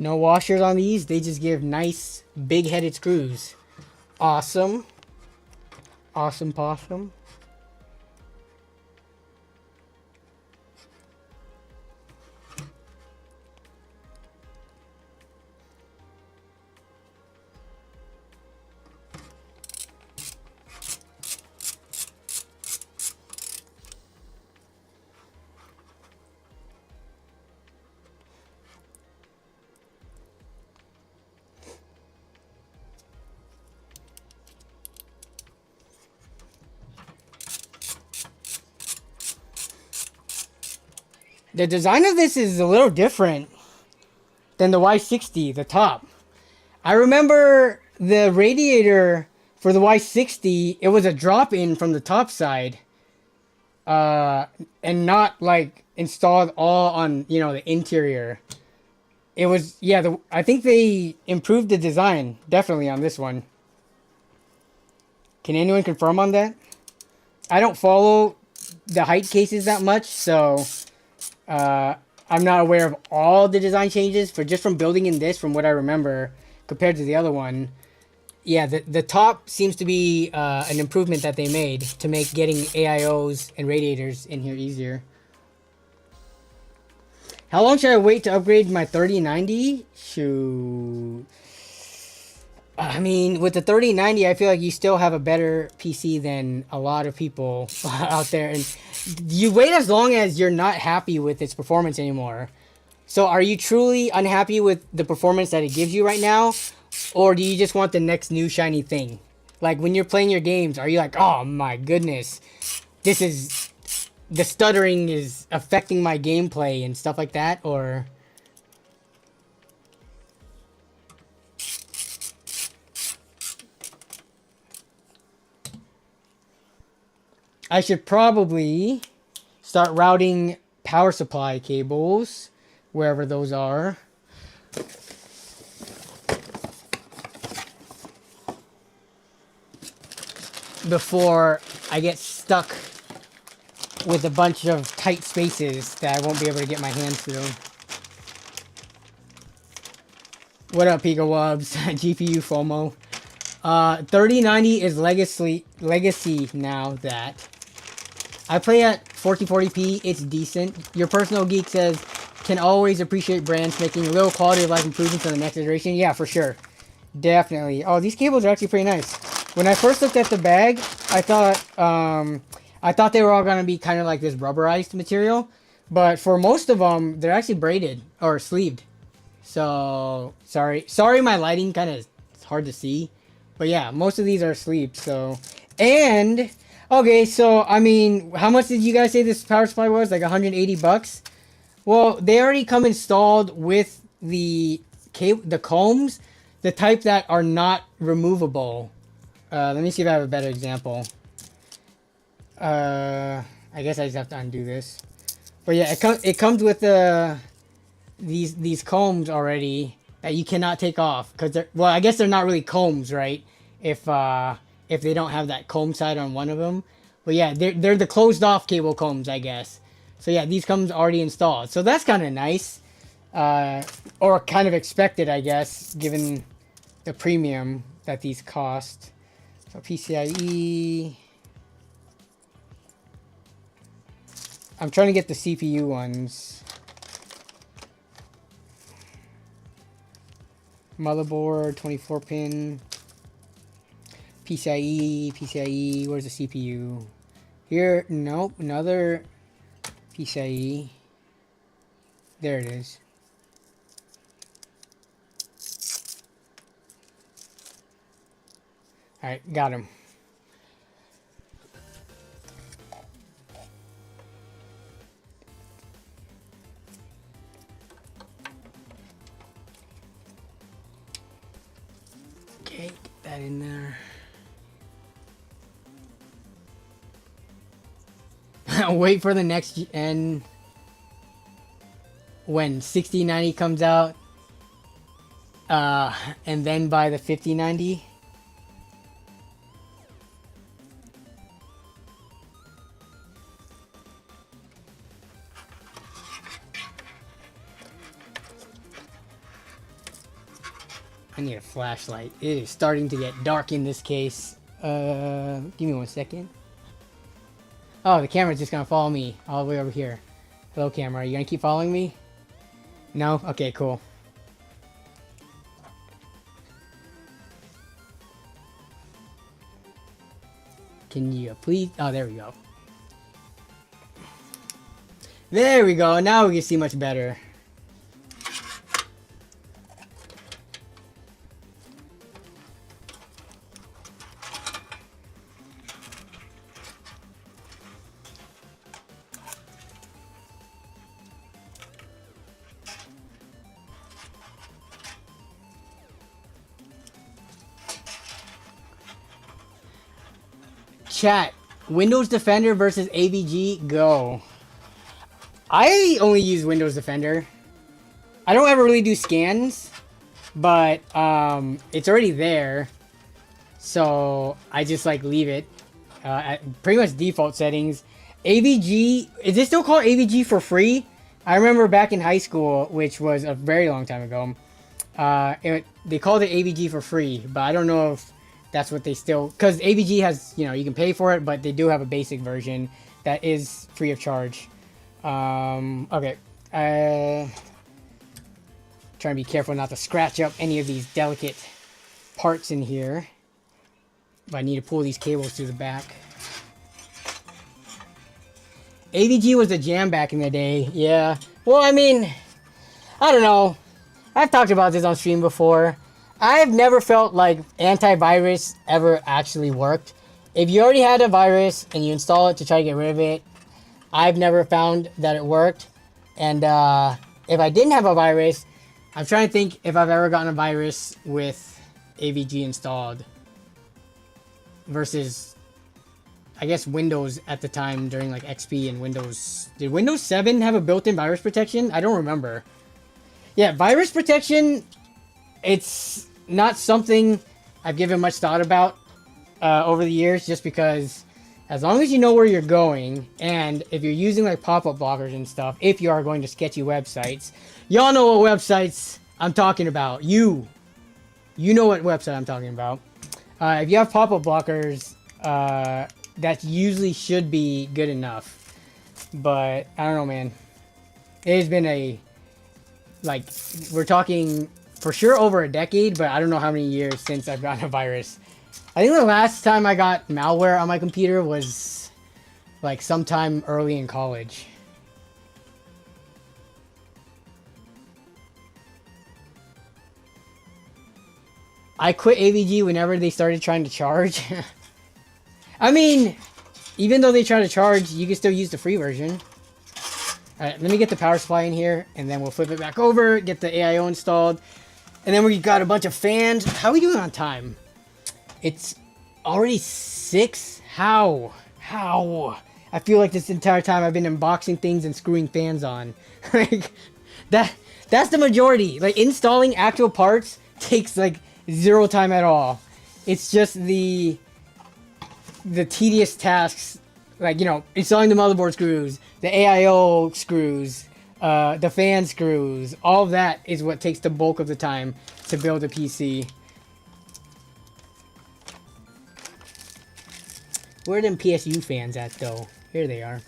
No washers on these. They just give nice big-headed screws. Awesome. Awesome possum. The design of this is a little different than the Y60, the top. I remember the radiator For the Y60, it was a drop-in from the top side, and not like installed all on, you know, the interior. It was, yeah, I think they improved the design definitely on this one. Can anyone confirm on that? I don't follow the Hyte cases that much, so I'm not aware of all the design changes for just from building in this, from what I remember, compared to the other one. Yeah, the top seems to be an improvement that they made to make getting AIOs and radiators in here easier. How long should I wait to upgrade my 3090? Shoot. I mean, with the 3090, I feel like you still have a better PC than a lot of people out there. And you wait as long as you're not happy with its performance anymore. So are you truly unhappy with the performance that it gives you right now? Or do you just want the next new shiny thing? Like when you're playing your games, are you like, oh my goodness, the stuttering is affecting my gameplay and stuff like that? Or I should probably start routing power supply cables wherever those are. Before I get stuck with a bunch of tight spaces that I won't be able to get my hands through. What up, Pico Wubs? GPU FOMO. 3090 is legacy now that I play at 1440p. It's decent. Your personal geek says can always appreciate brands making little quality of life improvements on the next iteration. Yeah, for sure. Definitely. Oh, these cables are actually pretty nice. When I first looked at the bag, I thought they were all gonna be kind of like this rubberized material, but for most of them, they're actually braided or sleeved. So sorry, my lighting kind of it's hard to see, but yeah, most of these are sleeved. So, and okay, so I mean, how much did you guys say this power supply was? Like 180 bucks? Well, they already come installed with the combs, the type that are not removable. Let me see if I have a better example. I guess I just have to undo this. But yeah, it comes with these combs already that you cannot take off because well, I guess they're not really combs, right? If they don't have that comb side on one of them. But yeah, they're the closed off cable combs, I guess. So yeah, these combs already installed. So that's kind of nice, or kind of expected, I guess, given the premium that these cost. So PCIe. I'm trying to get the CPU ones. Motherboard, 24 pin. PCIe, where's the CPU? Here, nope, another PCIe. There it is. Alright, got him. Okay, get that in there. Wait for the next gen when 6090 comes out, and then buy the 5090. I need a flashlight. It is starting to get dark in this case. Give me 1 second. Oh, the camera's just gonna follow me all the way over here. Hello, camera. Are you gonna keep following me? No? Okay, cool. Can you please? Oh, there we go. There we go. Now we can see much better. chat. Windows Defender versus AVG, go. I only use Windows Defender. I don't ever really do scans, but it's already there. So I just like leave it at pretty much default settings. AVG, is it still called AVG for free? I remember back in high school, which was a very long time ago, they called it AVG for free, but I don't know if that's what they still, because AVG has, you know, you can pay for it, but they do have a basic version that is free of charge. Okay. Trying to be careful not to scratch up any of these delicate parts in here. But I need to pull these cables through the back. AVG was a jam back in the day. Yeah. Well, I mean, I don't know. I've talked about this on stream before. I've never felt like antivirus ever actually worked. If you already had a virus and you install it to try to get rid of it, I've never found that it worked. And if I didn't have a virus, I'm trying to think if I've ever gotten a virus with AVG installed versus, I guess, Windows at the time during like XP and Windows. Did Windows 7 have a built-in virus protection? I don't remember. Yeah, virus protection, it's not something I've given much thought about over the years, just because as long as you know where you're going, and if you're using like pop-up blockers and stuff, if you are going to sketchy websites, y'all know what websites I'm talking about. You know what website I'm talking about. If you have pop-up blockers, that usually should be good enough. But I don't know, man. It has been a, like, we're talking for sure over a decade, but I don't know how many years since I've gotten a virus. I think the last time I got malware on my computer was like sometime early in college. I quit AVG whenever they started trying to charge. I mean, even though they try to charge, you can still use the free version. Alright, let me get the power supply in here, and then we'll flip it back over, get the AIO installed. And then we got a bunch of fans. How are we doing on time? It's already 6? How? I feel like this entire time I've been unboxing things and screwing fans on. Like, that's the majority. Like, installing actual parts takes like 0 time at all. It's just the tedious tasks, like, you know, installing the motherboard screws, the AIO screws, the fan screws. All of that is what takes the bulk of the time to build a PC. Where are them PSU fans at, though? Here they are.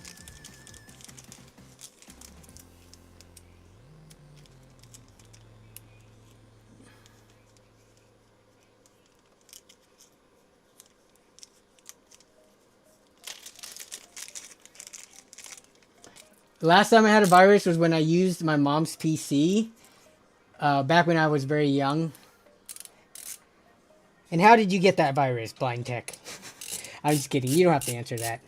The last time I had a virus was when I used my mom's PC. Back when I was very young. And how did you get that virus, Blind Tech? I'm just kidding. You don't have to answer that.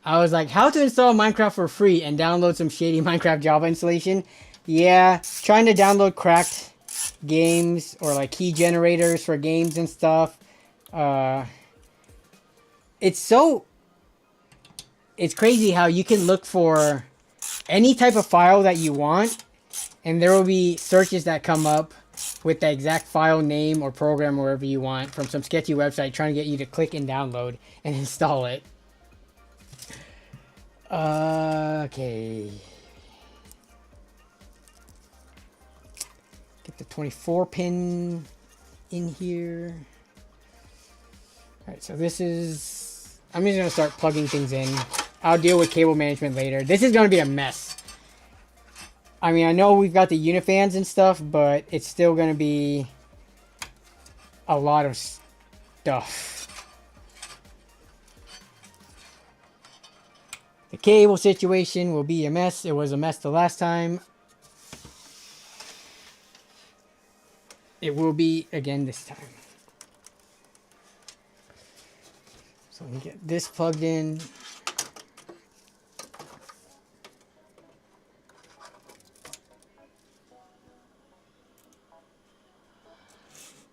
I was like, how to install Minecraft for free and download some shady Minecraft Java installation. Yeah, trying to download cracked games or like key generators for games and stuff. It's crazy how you can look for any type of file that you want, and there will be searches that come up with the exact file name or program or wherever you want from some sketchy website trying to get you to click and download and install it. Okay. Get the 24 pin in here. Alright, so this is... I'm just going to start plugging things in. I'll deal with cable management later. This is going to be a mess. I mean, I know we've got the Unifans and stuff, but it's still going to be a lot of stuff. The cable situation will be a mess. It was a mess the last time. It will be again this time. So let me get this plugged in.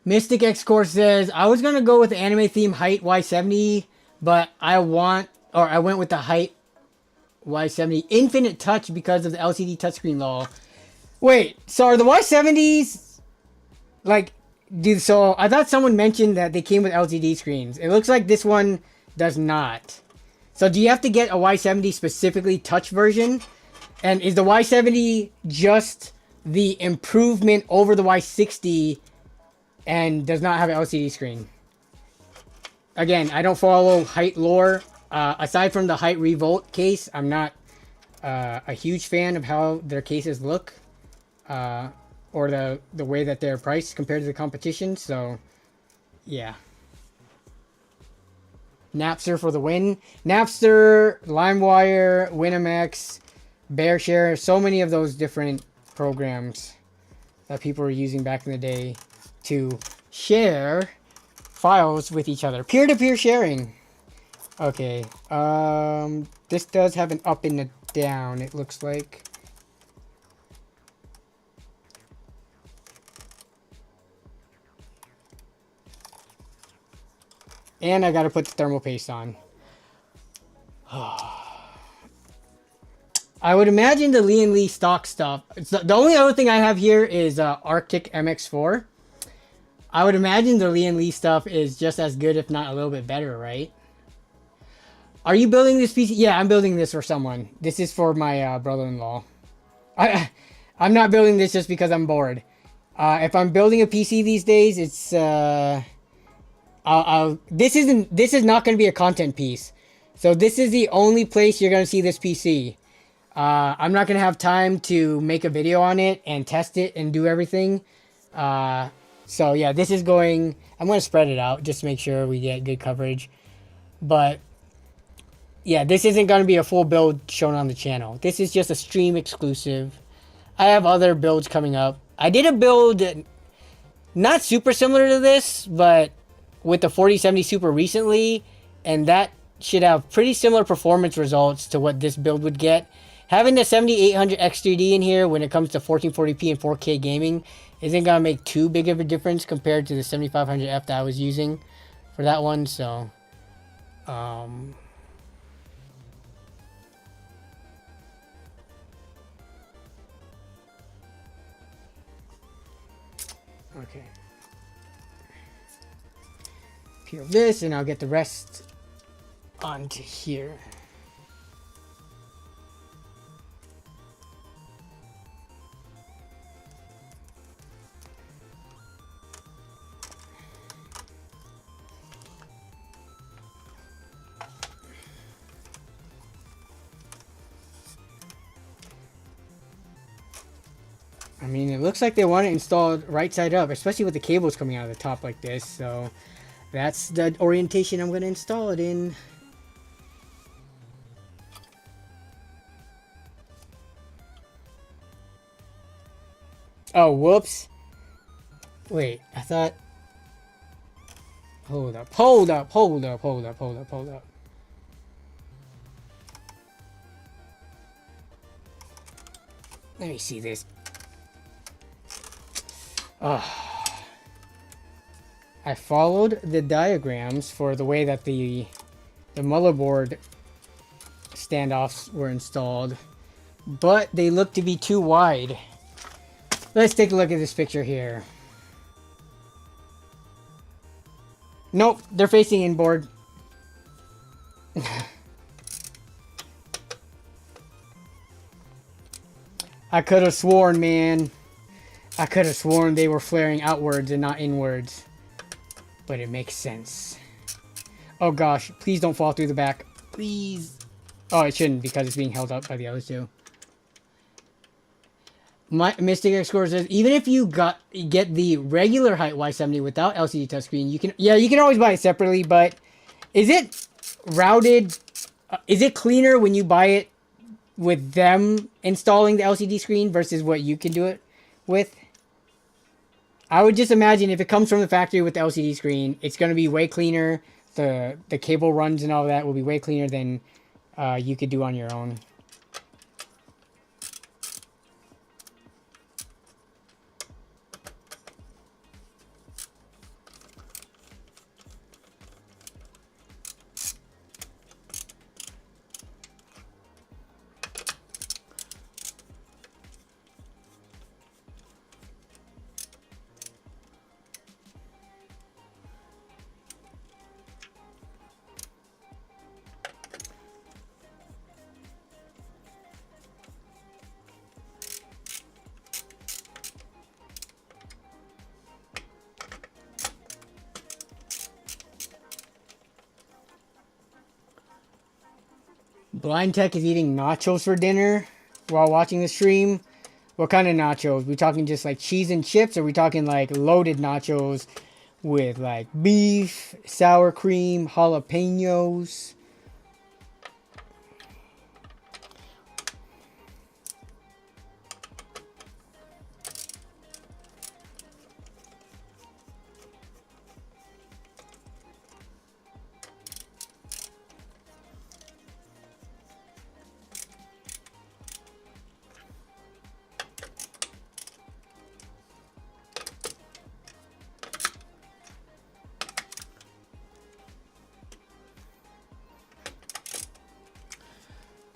Mystic X Core says, I was gonna go with the anime theme Hyte Y70, but I went with the Hyte Y70 Infinite Touch because of the LCD touchscreen law. Wait, so are the Y70s like, dude? So I thought someone mentioned that they came with LCD screens. It looks like this one does not. So do you have to get a Y70 specifically touch version? And is the Y70 just the improvement over the Y60 and does not have an LCD screen? Again, I don't follow Hyte lore. Aside from the Hyte Revolt case, I'm not a huge fan of how their cases look, or the way that they're priced compared to the competition. So, yeah. Napster for the win. Napster, LimeWire, Winamax, BearShare, so many of those different programs that people were using back in the day to share files with each other. Peer-to-peer sharing. Okay, this does have an up and a down, it looks like. And I gotta put the thermal paste on. I would imagine the Lian Li stock stuff. The only other thing I have here is Arctic MX4. I would imagine the Lian Li stuff is just as good, if not a little bit better, right? Are you building this PC? Yeah, I'm building this for someone. This is for my brother-in-law. I'm not building this just because I'm bored. If I'm building a PC these days, it's this is not going to be a content piece. So this is the only place you're going to see this PC. I'm not going to have time to make a video on it and test it and do everything. So yeah, this is going... I'm going to spread it out just to make sure we get good coverage. But yeah, this isn't going to be a full build shown on the channel. This is just a stream exclusive. I have other builds coming up. I did a build not super similar to this, but with the 4070 Super recently, and that should have pretty similar performance results to what this build would get. Having the 7800 X3D in here when it comes to 1440p and 4K gaming isn't going to make too big of a difference compared to the 7500F that I was using for that one, so... Okay. Peel this, and I'll get the rest onto here. I mean, it looks like they want it installed right side up, especially with the cables coming out of the top like this. So that's the orientation I'm going to install it in. Oh, whoops. Wait, I thought... Hold up, hold up, hold up, hold up, hold up, hold up. Let me see this. I followed the diagrams for the way that the motherboard standoffs were installed, but they look to be too wide. Let's take a look at this picture here. Nope, they're facing inboard. I could have sworn, man. I could have sworn they were flaring outwards and not inwards. But it makes sense. Oh gosh, please don't fall through the back. Please. Oh, it shouldn't because it's being held up by the others too. My Mystic X Score says, even if you get the regular Hyte Y70 without LCD touchscreen, you can always buy it separately, but is it routed Is it cleaner when you buy it with them installing the LCD screen versus what you can do it with? I would just imagine if it comes from the factory with the LCD screen, it's going to be way cleaner. The cable runs and all that will be way cleaner than you could do on your own. Blind Tech is eating nachos for dinner while watching the stream. What kind of nachos? We talking just like cheese and chips, or we talking like loaded nachos with like beef, sour cream, jalapenos?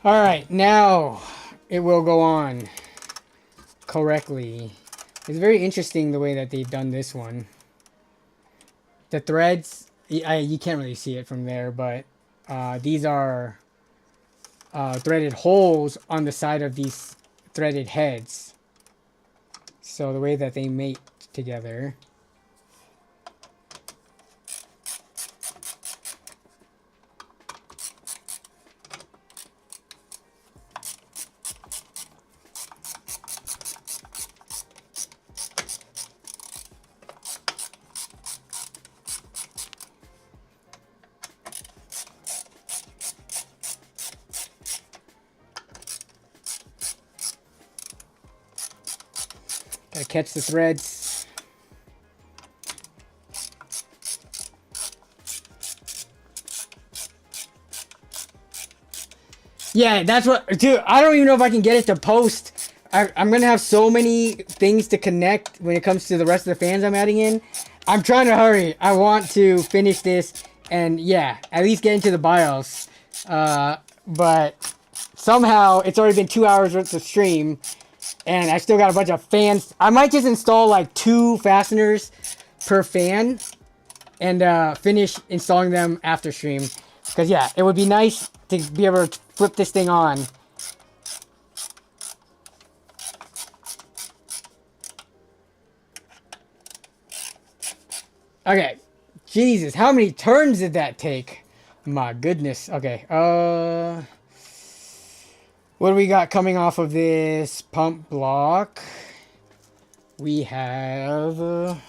Alright, now it will go on correctly. It's very interesting the way that they've done this one. The threads, you can't really see it from there, but these are threaded holes on the side of these threaded heads. So the way that they mate together. Gotta catch the threads. Yeah, that's what, dude, I don't even know if I can get it to post. I'm gonna have so many things to connect when it comes to the rest of the fans I'm adding in. I'm trying to hurry. I want to finish this and yeah, at least get into the BIOS. But somehow it's already been 2 hours worth of stream. And I still got a bunch of fans. I might just install like 2 fasteners per fan and finish installing them after stream. Because yeah, it would be nice to be able to flip this thing on. Okay. Jesus, how many turns did that take? My goodness. Okay. What do we got coming off of this pump block? We have, let's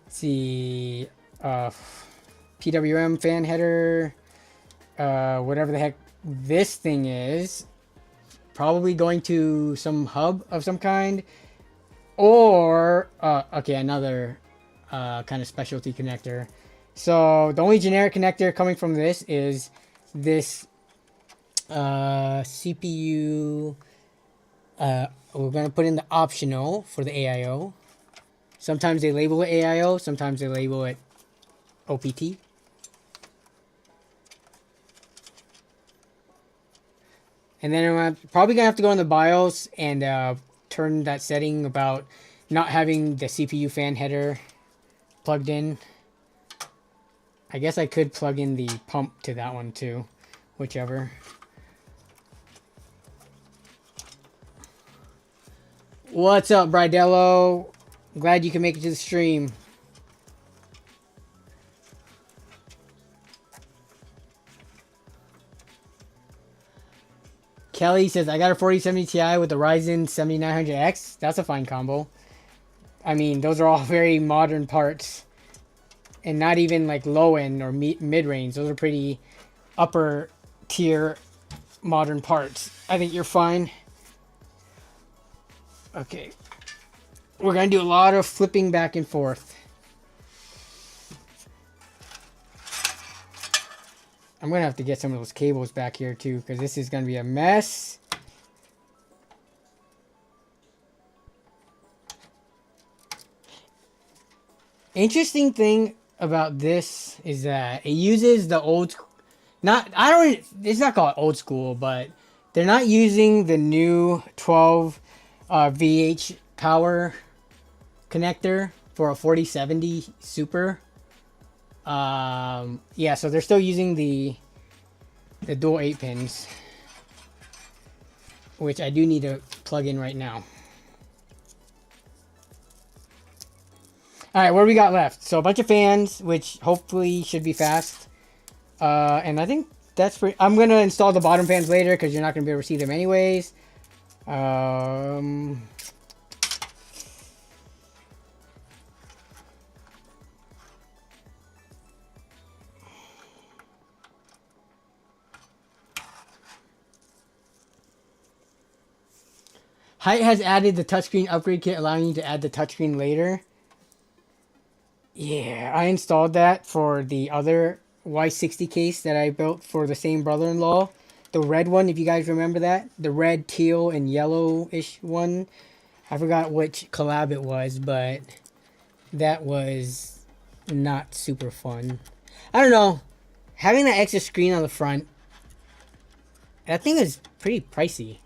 see, PWM fan header, whatever the heck this thing is. Probably going to some hub of some kind. Or, okay, another kind of specialty connector. So the only generic connector coming from this is this CPU. We're going to put in the optional for the AIO. Sometimes they label it AIO, sometimes they label it OPT. And then I'm probably going to have to go in the BIOS and turn that setting about not having the CPU fan header plugged in. I guess I could plug in the pump to that one too, whichever. What's up, Bridello? Glad you can make it to the stream. Kelly says, I got a 4070 Ti with the Ryzen 7900X. That's a fine combo. I mean, those are all very modern parts. And not even like low end or mid range. Those are pretty upper tier modern parts. I think you're fine. Okay. We're going to do a lot of flipping back and forth. I'm going to have to get some of those cables back here too, because this is going to be a mess. Interesting thing about this is that it uses the old, it's not called old school, but they're not using the new 12 VH power connector for a 4070 Super. Yeah, so they're still using the dual 8 pins, which I do need to plug in right now. All right, what do we got left? So a bunch of fans, which hopefully should be fast. And I think that's pretty... I'm going to install the bottom fans later because you're not going to be able to see them anyways. Hyte has added the touchscreen upgrade kit, allowing you to add the touchscreen later. Yeah, I installed that for the other Y60 case that I built for the same brother-in-law. The red one, if you guys remember that. The red, teal, and yellow-ish one. I forgot which collab it was, but that was not super fun. I don't know. Having that extra screen on the front, that thing is pretty pricey.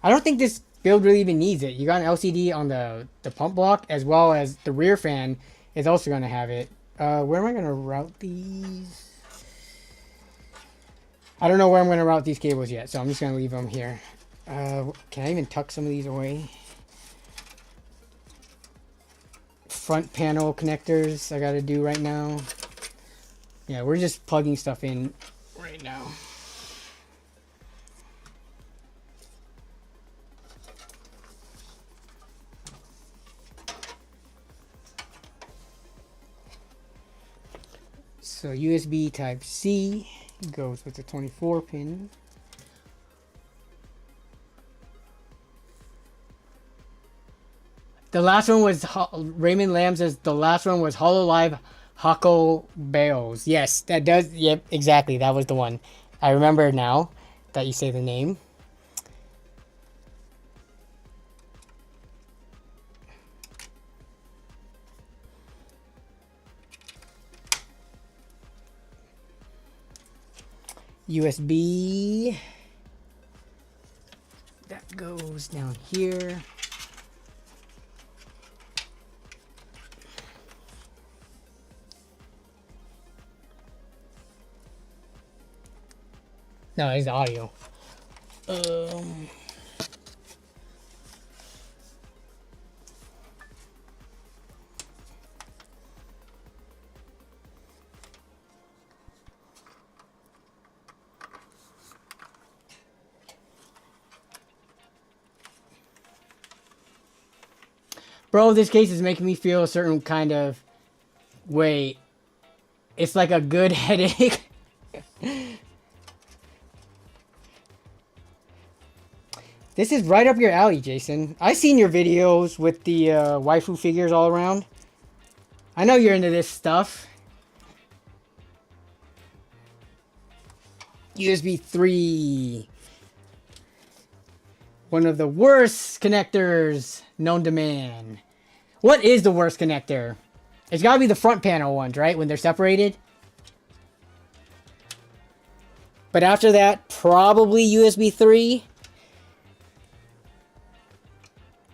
I don't think this build really even needs it. You got an LCD on the pump block, as well as the rear fan is also going to have it. Where am I going to route these? I don't know where I'm going to route these cables yet, so I'm just going to leave them here. Can I even tuck some of these away? Front panel connectors I got to do right now. Yeah, we're just plugging stuff in right now. So USB type C goes with the 24 pin. The last one was, Raymond Lamb says the last one was HoloLive Hako Bales. Yes, that does, yep, exactly, that was the one. I remember now that you say the name. USB, that goes down here. No, it's the audio. Bro, this case is making me feel a certain kind of way. It's like a good headache. This is right up your alley, Jason. I've seen your videos with the waifu figures all around. I know you're into this stuff. USB 3. One of the worst connectors known to man. What is the worst connector? It's gotta be the front panel ones, right? When they're separated. But after that, probably USB 3.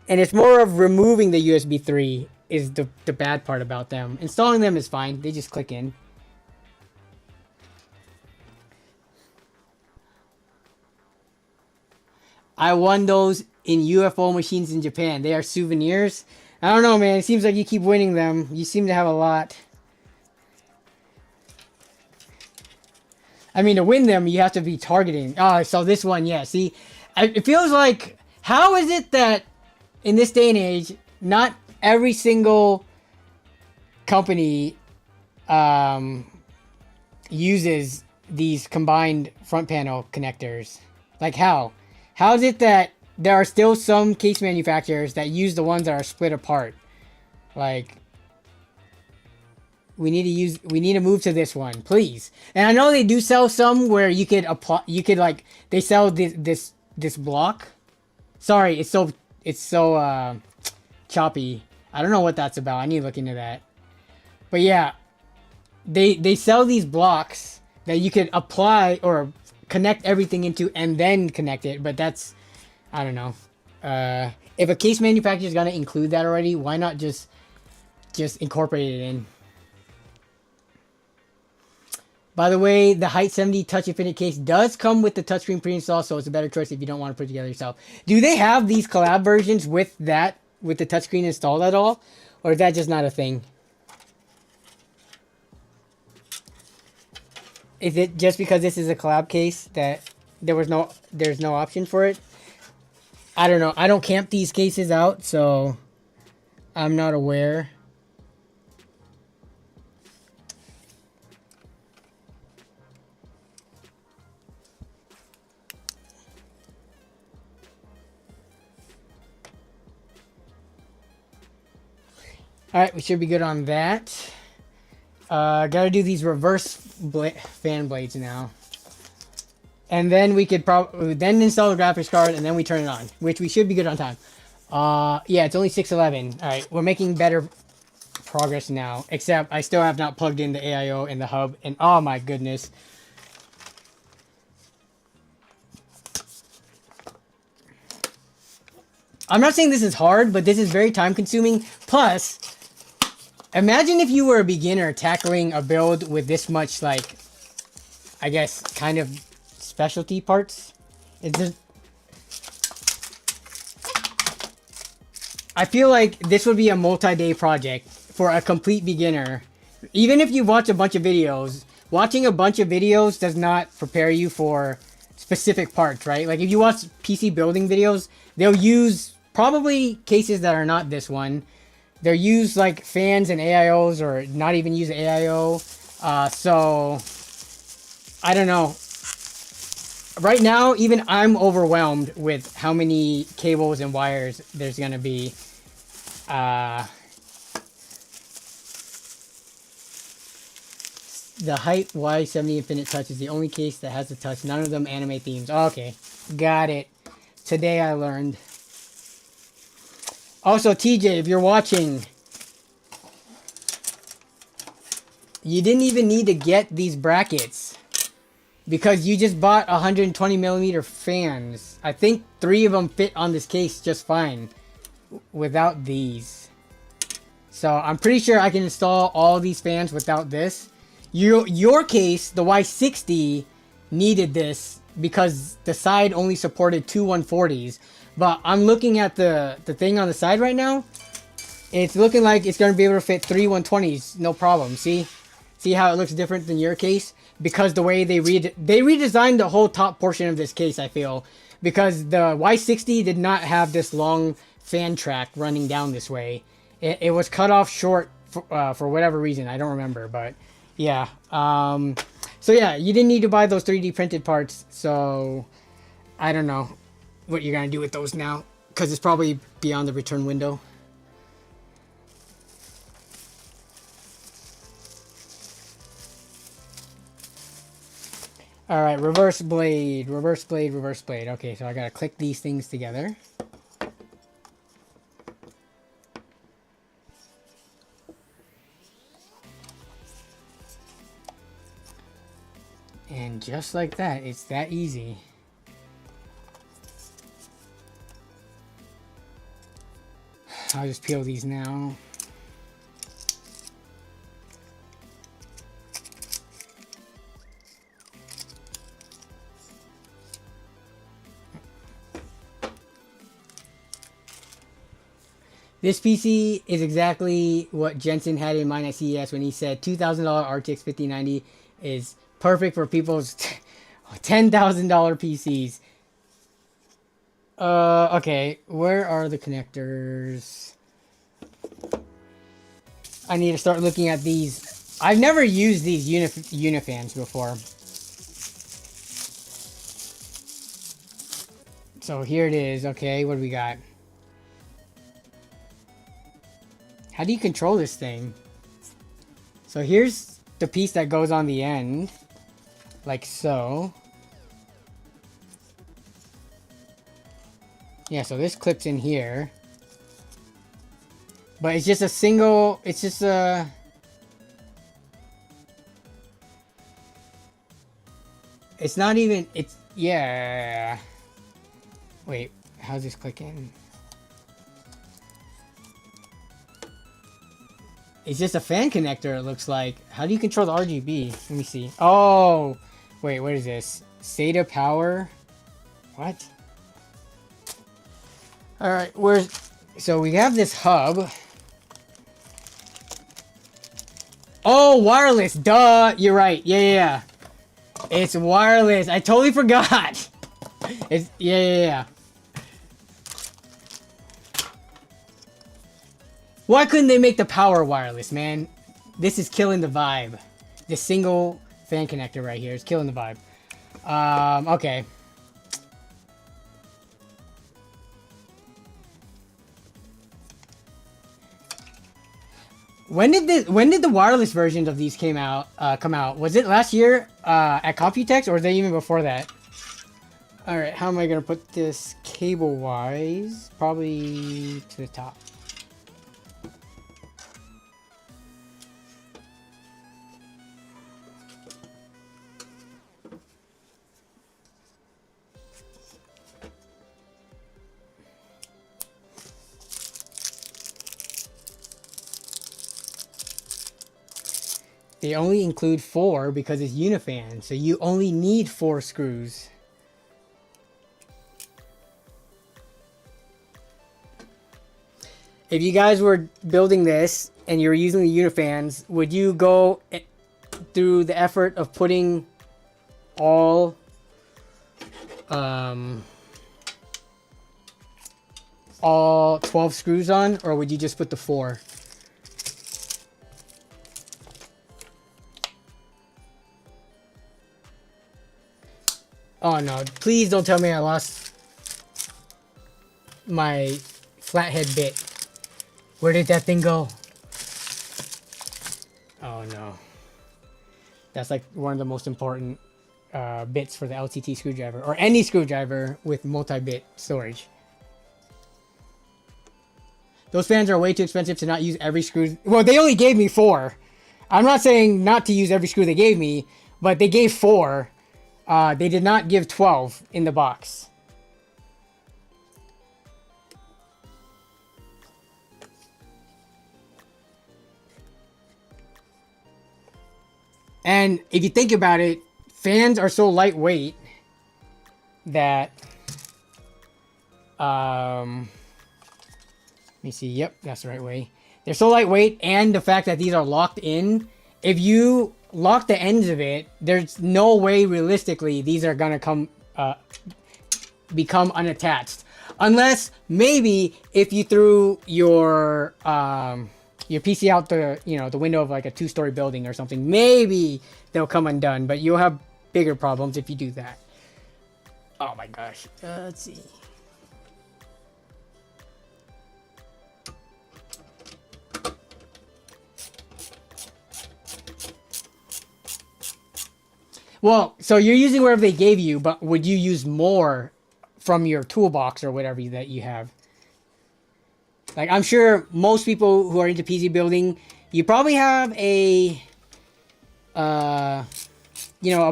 And it's more of removing the USB 3 is the bad part about them. Installing them is fine. They just click in. I won those in UFO machines in Japan. They are souvenirs. I don't know, man. It seems like you keep winning them. You seem to have a lot. I mean, to win them, you have to be targeting. Oh, so this one, yeah. See, it feels like, how is it that in this day and age, not every single company uses these combined front panel connectors. Like how? How is it that there are still some case manufacturers that use the ones that are split apart? Like, we need to move to this one, please. And I know they do sell some where you could apply, like, they sell this block. Sorry, it's so choppy. I don't know what that's about. I need to look into that. But yeah, they sell these blocks that you could apply or connect everything into and then connect it. But that's, I don't know. If a case manufacturer is gonna include that already, why not just incorporate it in? By the way, the Hyte 70 Touch Infinite case does come with the touchscreen pre-installed, so it's a better choice if you don't want to put it together yourself. Do they have these collab versions with the touchscreen installed at all? Or is that just not a thing? Is it just because this is a collab case that there's no option for it? I don't know. I don't camp these cases out, so I'm not aware. Alright, we should be good on that. Gotta do these reverse fan blades now. And then we could probably then install the graphics card and then we turn it on, which we should be good on time. Yeah, it's only 6:11. Alright, we're making better progress now. Except I still have not plugged in the AIO and the hub. And oh my goodness. I'm not saying this is hard, but this is very time consuming. Plus, imagine if you were a beginner tackling a build with this much, like, I guess, kind of specialty parts. It's just, I feel like this would be a multi-day project for a complete beginner. Even if you watch a bunch of videos, watching a bunch of videos does not prepare you for specific parts, right? Like if you watch PC building videos, they'll use probably cases that are not this one. They'll use like fans and AIOs or not even use AIO. So I don't know. Right now, even I'm overwhelmed with how many cables and wires there's going to be. The Hyte Y70 Infinite Touch is the only case that has the touch. None of them anime themes. Okay, got it. Today I learned. Also, TJ, if you're watching, you didn't even need to get these brackets because you just bought 120mm fans. I think 3 of them fit on this case just fine without these. So I'm pretty sure I can install all these fans without this. Your case, the Y60, needed this because the side only supported 2 140s. But I'm looking at the thing on the side right now. It's looking like it's going to be able to fit 3 120s, no problem. See how it looks different than your case? Because the way they redesigned the whole top portion of this case, I feel. Because the Y60 did not have this long fan track running down this way. It was cut off short for whatever reason. I don't remember, but yeah. So yeah, you didn't need to buy those 3D printed parts. So I don't know what you're going to do with those now. Because it's probably beyond the return window. Alright, reverse blade, reverse blade, reverse blade. Okay, so I gotta click these things together. And just like that, it's that easy. I'll just peel these now. This PC is exactly what Jensen had in mind at CES when he said $2,000 RTX 5090 is perfect for people's $10,000 PCs. Okay, where are the connectors? I need to start looking at these I've never used these Unifans before. So here it is. Okay, what do we got? How do you control this thing? So here's the piece that goes on the end. Like so. Yeah, so this clips in here. But it's just a single, it's just a... It's not even, it's, yeah. Wait, how's this click in? It's just a fan connector, it looks like. How do you control the RGB? Let me see. Oh, wait, what is this? SATA power? What? Alright, so we have this hub. Oh, wireless, duh, you're right, yeah. It's wireless, I totally forgot. It's, yeah. Why couldn't they make the power wireless, man? This is killing the vibe. This single fan connector right here is killing the vibe. Okay. When did the wireless versions of these come out? Was it last year at Computex, or was it even before that? All right, how am I gonna put this cable-wise? Probably to the top. They only include 4 because it's Unifan, so you only need 4 screws. If you guys were building this and you're using the Unifans, would you go through the effort of putting all 12 screws on, or would you just put the 4? Oh no, please don't tell me I lost my flathead bit. Where did that thing go? Oh no. That's like one of the most important bits for the LTT screwdriver, or any screwdriver with multi-bit storage. Those fans are way too expensive to not use every screw. Well, they only gave me 4. I'm not saying not to use every screw they gave me, but they gave 4. They did not give 12 in the box. And if you think about it, fans are so lightweight that let me see, yep, that's the right way. They're so lightweight, and the fact that these are locked in, if you lock the ends of it, there's no way realistically these are gonna become unattached, unless maybe if you threw your PC out the the window of like a 2-story building or something, maybe they'll come undone, but you'll have bigger problems if you do that. Oh my gosh, let's see. Well, so you're using whatever they gave you, but would you use more from your toolbox or whatever that you have? Like, I'm sure most people who are into PC building, you probably have a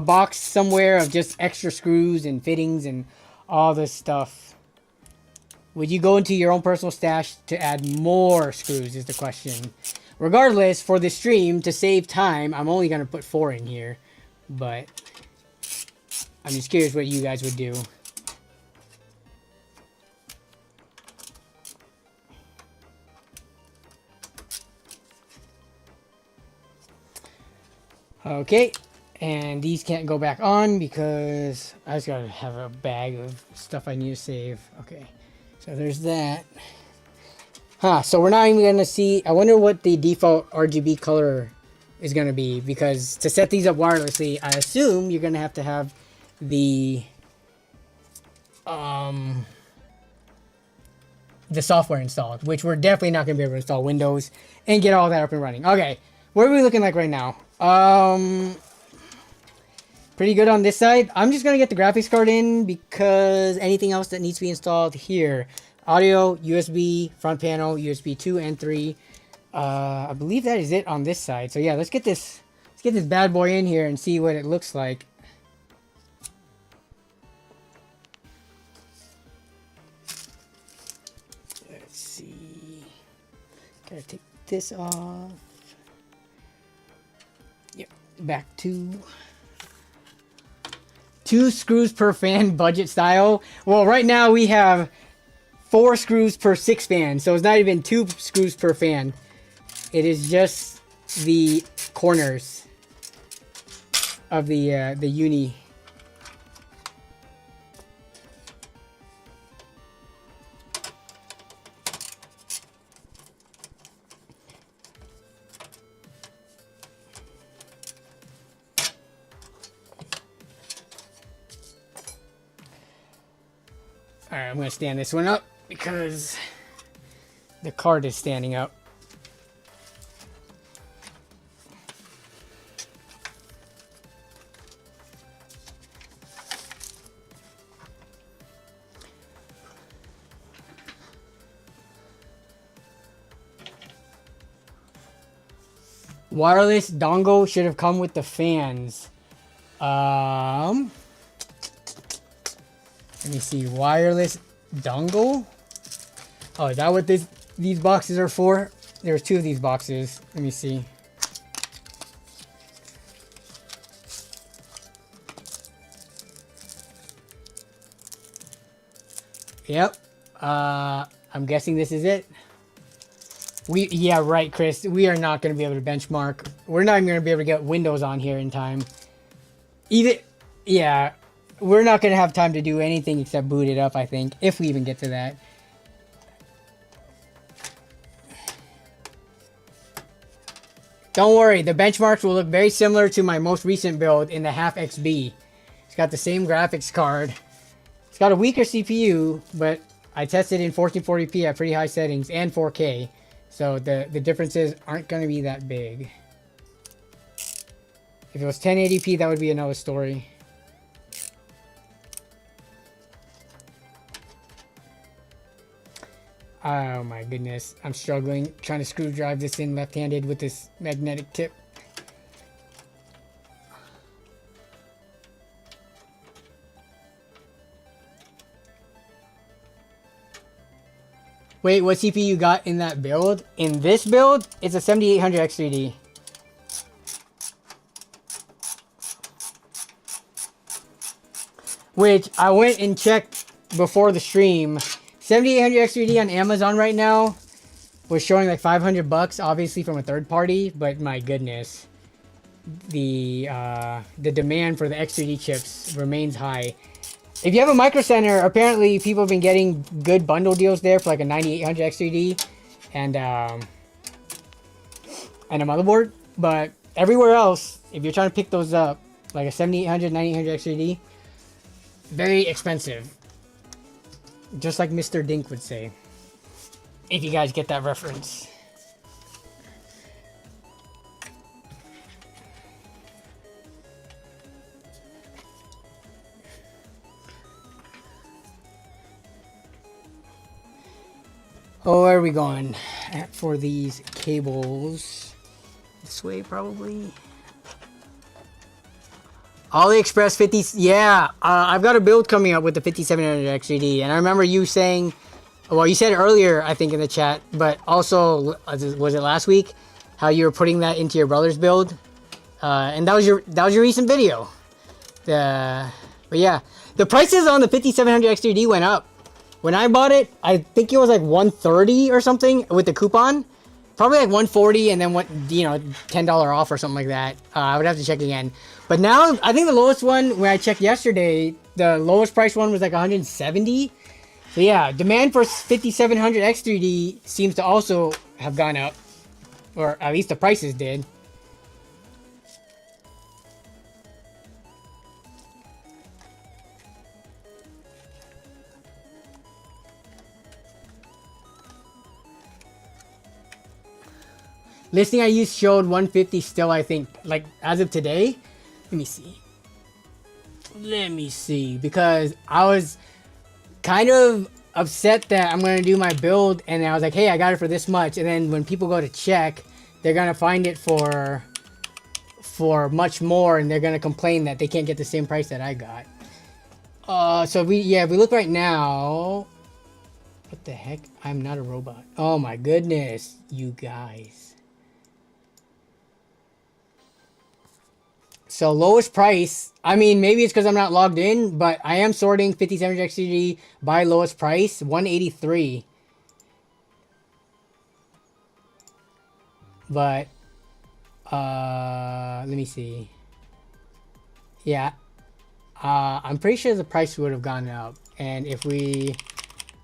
box somewhere of just extra screws and fittings and all this stuff. Would you go into your own personal stash to add more screws is the question. Regardless, for the stream, to save time, I'm only going to put 4 in here. But I'm just curious what you guys would do. Okay, and these can't go back on because I just gotta have a bag of stuff I need to save. Okay, so there's that. So we're not even gonna see. I wonder what the default RGB color is going to be, because to set these up wirelessly, I assume you're going to have the software installed, which we're definitely not going to be able to install Windows and get all that up and running. Okay, what are we looking like right now? Pretty good on this side. I'm just going to get the graphics card in because anything else that needs to be installed here. Audio, USB, front panel, USB 2 and 3. I believe that is it on this side. So yeah, let's get this bad boy in here and see what it looks like. Let's see. Gotta take this off. Yep, back to 2 screws per fan budget style. Well, right now we have 4 screws per 6 fans, so it's not even 2 screws per fan. It is just the corners of the uni. All right, I'm gonna stand this one up because the card is standing up. Wireless dongle should have come with the fans. Let me see. Wireless dongle. Oh, is that what these boxes are for? There's 2 of these boxes. Let me see. Yep. I'm guessing this is it. Yeah, right, Chris. We are not going to be able to benchmark. We're not even going to be able to get Windows on here in time. Yeah, we're not going to have time to do anything except boot it up, I think, if we even get to that. Don't worry, the benchmarks will look very similar to my most recent build in the half XB. It's got the same graphics card. It's got a weaker CPU, but I tested in 1440p at pretty high settings and 4K. So the differences aren't going to be that big. If it was 1080p, that would be another story. Oh my goodness. I'm struggling trying to screw drive this in left-handed with this magnetic tip. Wait, what CPU you got in that build? In this build, it's a 7800 X3D. Which I went and checked before the stream. 7800 X3D on Amazon right now was showing like $500, obviously from a third party. But my goodness, the demand for the X3D chips remains high. If you have a Micro Center, apparently people have been getting good bundle deals there for like a 9800 X3D and a motherboard. But everywhere else, if you're trying to pick those up, like a 7800, 9800 X3D, very expensive. Just like Mr. Dink would say. If you guys get that reference. Oh, where are we going for these cables? This way, probably. AliExpress 50. Yeah, I've got a build coming up with the 5700 XGD, and I remember you saying, well, you said earlier, I think in the chat, but also was it last week, how you were putting that into your brother's build, and that was your recent video. But yeah, the prices on the 5700 XGD went up. When I bought it, I think it was like $130 or something with the coupon. Probably like $140 and then $10 off or something like that. I would have to check again. But now, I think the lowest one, when I checked yesterday, the lowest price one was like $170. So yeah, demand for 5700 X3D seems to also have gone up. Or at least the prices did. Listing I used showed 150 still, I think, like as of today. Let me see. Let me see, because I was kind of upset that I'm going to do my build and I was like, hey, I got it for this much. And then when people go to check, they're going to find it for much more, and they're going to complain that they can't get the same price that I got. So if we look right now, what the heck? I'm not a robot. Oh my goodness, you guys. So lowest price, I mean, maybe it's because I'm not logged in, but I am sorting 5700XT by lowest price, 183. But, let me see. Yeah, I'm pretty sure the price would have gone up. And if we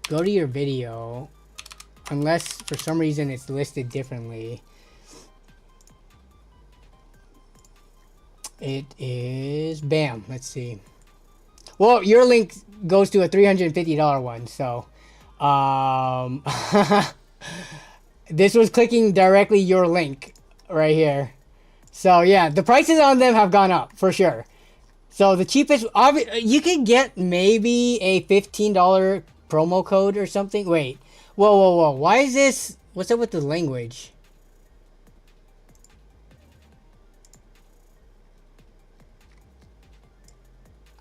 go to your video, unless for some reason it's listed differently, it is, bam, let's see. Well, your link goes to a $350 one, so this was clicking directly your link right here. So yeah, the prices on them have gone up for sure. So the cheapest, you could get maybe a $15 promo code or something. Wait, whoa, why is this, what's up with the language?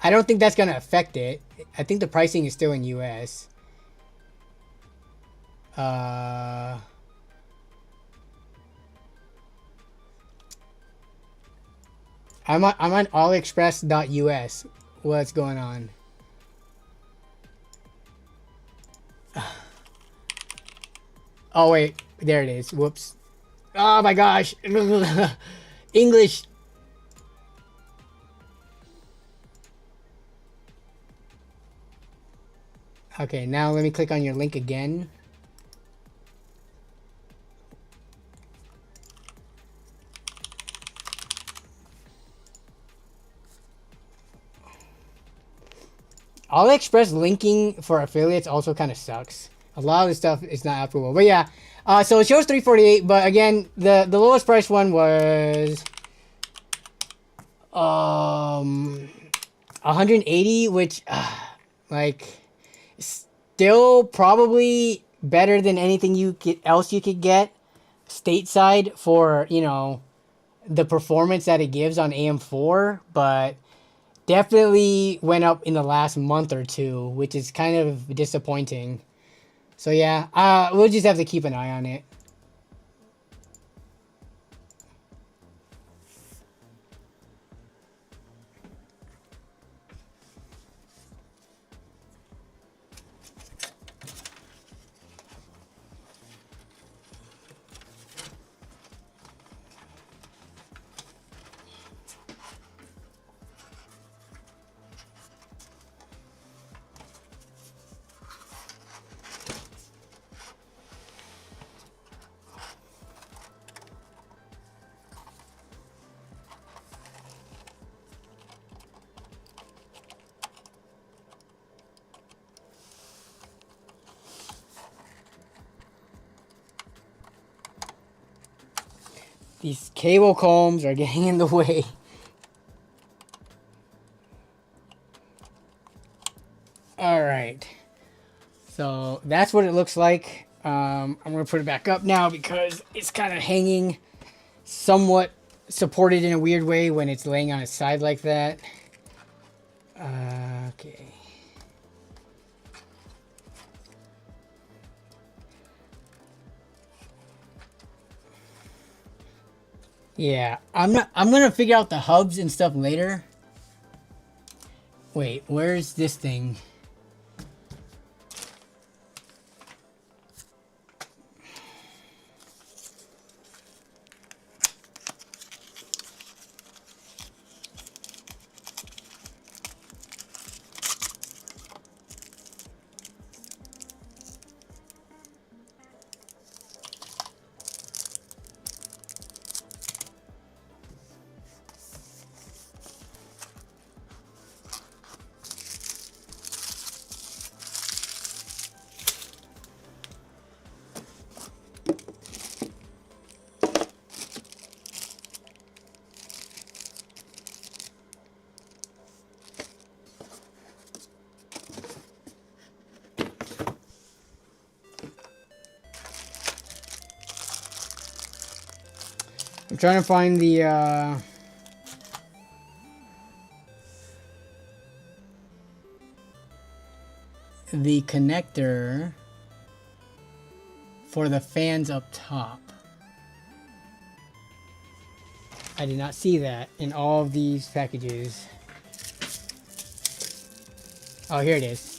I don't think that's going to affect it. I think the pricing is still in US. I'm on AliExpress.us. What's going on? Oh wait, there it is. Whoops. Oh my gosh. English. Okay, now let me click on your link again. AliExpress linking for affiliates also kind of sucks. A lot of the stuff is not approvable. But yeah, so it shows 348, but again, the lowest price one was 180, which like still probably better than anything else you could get stateside for, you know, the performance that it gives on AM4, but definitely went up in the last month or two, which is kind of disappointing. So yeah, we'll just have to keep an eye on it. These cable combs are getting in the way. All right. So that's what it looks like. I'm going to put it back up now because it's kind of hanging somewhat supported in a weird way when it's laying on its side like that. Okay. Yeah, I'm gonna figure out the hubs and stuff later. Wait, where's this thing? I'm trying to find the connector for the fans up top. I did not see that in all of these packages. Oh, here it is.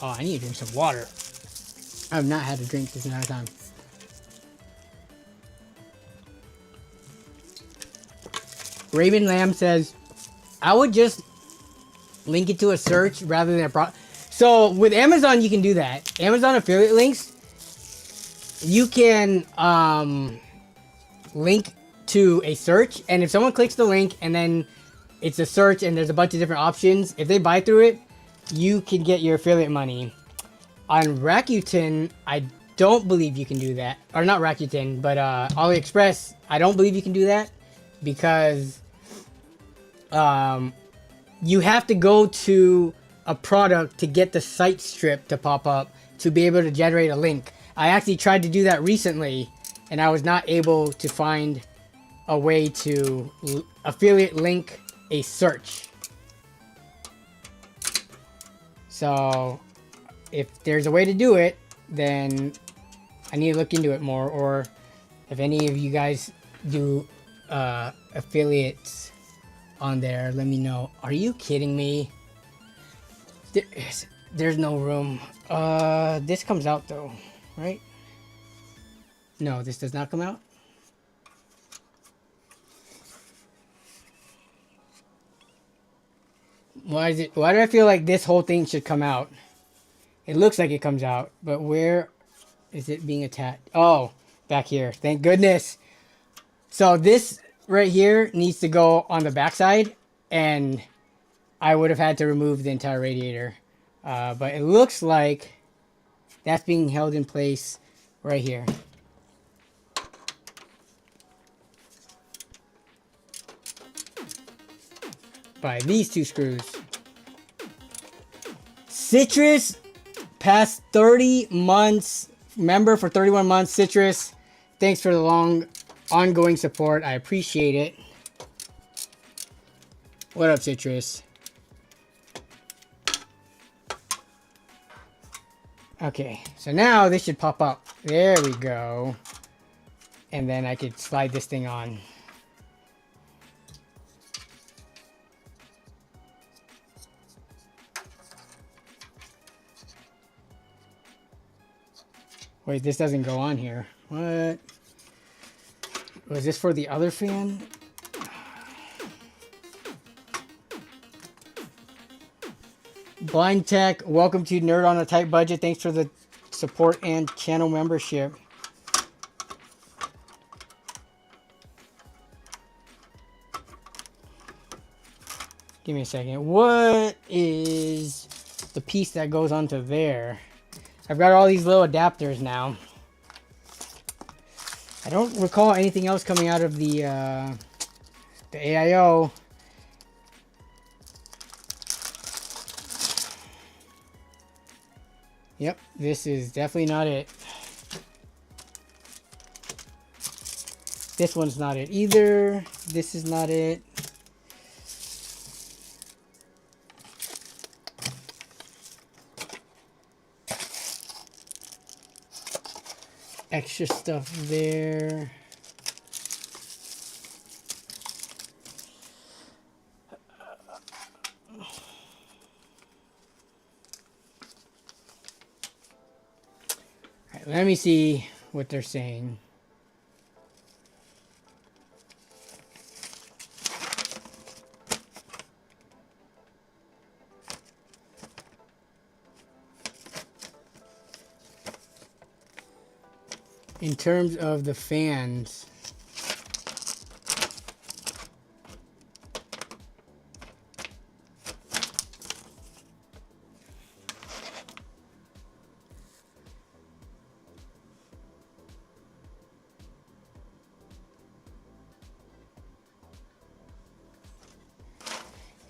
Oh, I need to drink some water. I have not had a drink this entire time. Raven Lamb says, I would just link it to a search rather than a pro. So with Amazon, you can do that. Amazon affiliate links, you can link to a search, and if someone clicks the link and then it's a search and there's a bunch of different options, if they buy through it, you can get your affiliate money. On Rakuten, I don't believe you can do that. Or not Rakuten, but AliExpress, I don't believe you can do that because you have to go to a product to get the site strip to pop up to be able to generate a link. I actually tried to do that recently and I was not able to find a way to affiliate link a search. So if there's a way to do it, then I need to look into it more. Or if any of you guys do affiliates on there, let me know. Are you kidding me? There's no room. This comes out though, right? No, this does not come out. Why is it? Why do I feel like this whole thing should come out? It looks like it comes out, but where is it being attached? Oh, back here. Thank goodness. So this right here needs to go on the backside, and I would have had to remove the entire radiator. But it looks like that's being held in place right here. By these two screws. Citrus, past 30 months, member for 31 months. Citrus, thanks for the long ongoing support. I appreciate it. What up, Citrus? Okay, so now this should pop up. There we go. And then I could slide this thing on. Wait, this doesn't go on here. What? Was this for the other fan? Blind Tech, welcome to Nerd on a Tight Budget. Thanks for the support and channel membership. Give me a second. What is the piece that goes onto there? I've got all these little adapters now. I don't recall anything else coming out of the AIO. Yep, this is definitely not it. This one's not it either. This is not it. Extra stuff there. All right, let me see what they're saying. In terms of the fans,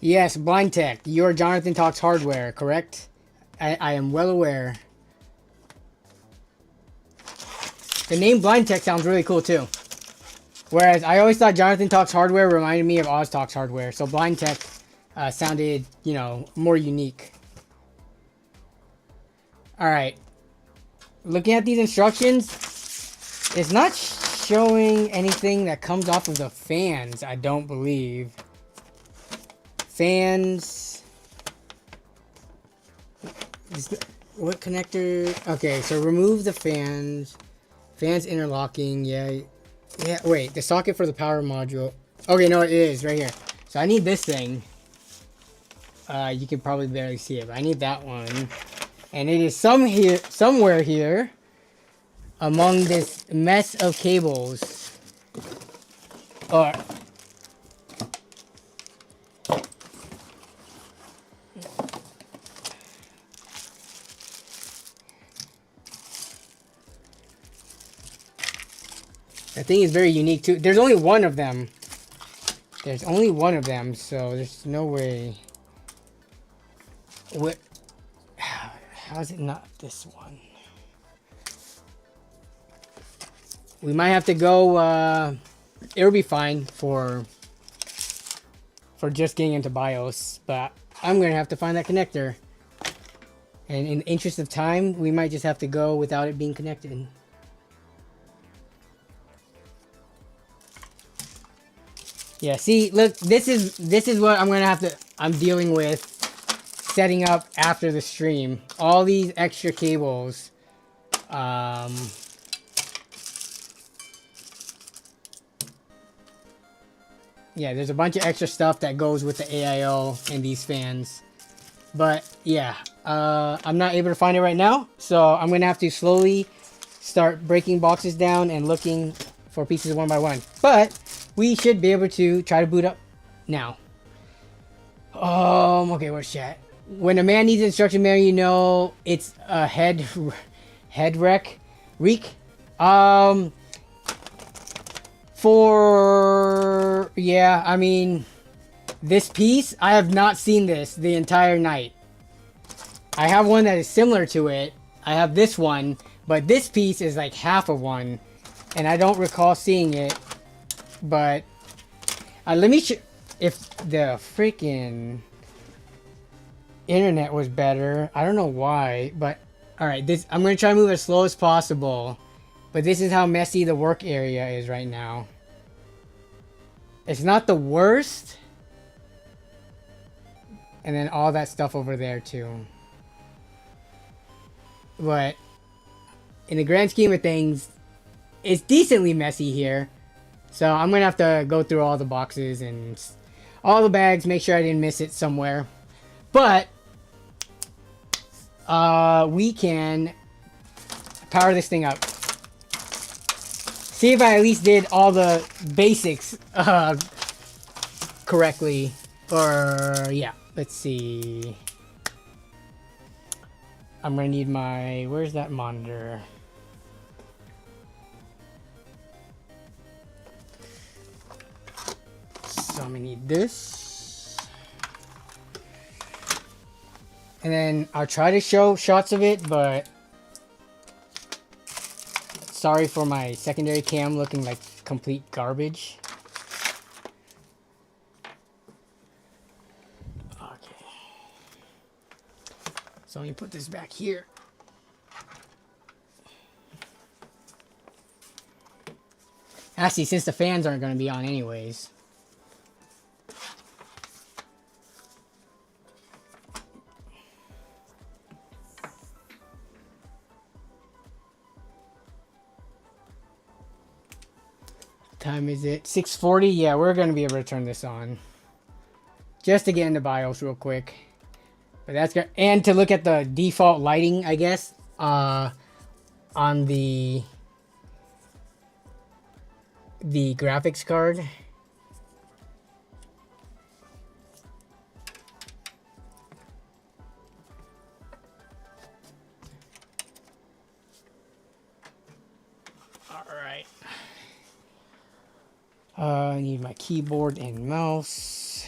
yes, Blind Tech, you're Jonathan Talks Hardware, correct? I am well aware. The name Blind Tech sounds really cool too. Whereas I always thought Jonathan Talks Hardware reminded me of Oz Talks Hardware. So Blind Tech sounded, you know, more unique. Alright. Looking at these instructions, it's not showing anything that comes off of the fans, I don't believe. Fans. What connector? Okay, so remove the fans. Fans interlocking, yeah. Yeah, wait, the socket for the power module. Okay, no, it is right here. So I need this thing. You can probably barely see it, but I need that one. And it is somewhere here among this mess of cables. Or that thing is very unique too. There's only one of them. There's only one of them, so there's no way. What? How is it not this one? We might have to go. It'll be fine for just getting into BIOS, but I'm gonna have to find that connector. And in the interest of time, we might just have to go without it being connected. Yeah, see, look, this is what I'm dealing with setting up after the stream. All these extra cables. Yeah, there's a bunch of extra stuff that goes with the AIO and these fans. But yeah, I'm not able to find it right now, so I'm gonna have to slowly start breaking boxes down and looking for pieces one by one. But we should be able to try to boot up now. Okay, where's chat? When a man needs an instruction manual, you know it's a head wreck. Yeah, I mean, this piece, I have not seen this the entire night. I have one that is similar to it. I have this one, but this piece is like half of one, and I don't recall seeing it. But let me if the freaking internet was better. I don't know why, but all right, I'm gonna try to move as slow as possible. But this is how messy the work area is right now. It's not the worst. And then all that stuff over there too. But in the grand scheme of things, it's decently messy here. So I'm going to have to go through all the boxes and all the bags, make sure I didn't miss it somewhere. But we can power this thing up. See if I at least did all the basics correctly. Or, yeah, let's see. I'm going to need my... Where's that monitor? So I'm going to need this. And then I'll try to show shots of it, but... Sorry for my secondary cam looking like complete garbage. Okay. So let me put this back here. Actually, since the fans aren't going to be on anyways. Time is it? 6:40? Yeah, we're going to be able to turn this on. Just to get into BIOS real quick. But that's good. And to look at the default lighting, I guess, on the graphics card. I need my keyboard and mouse.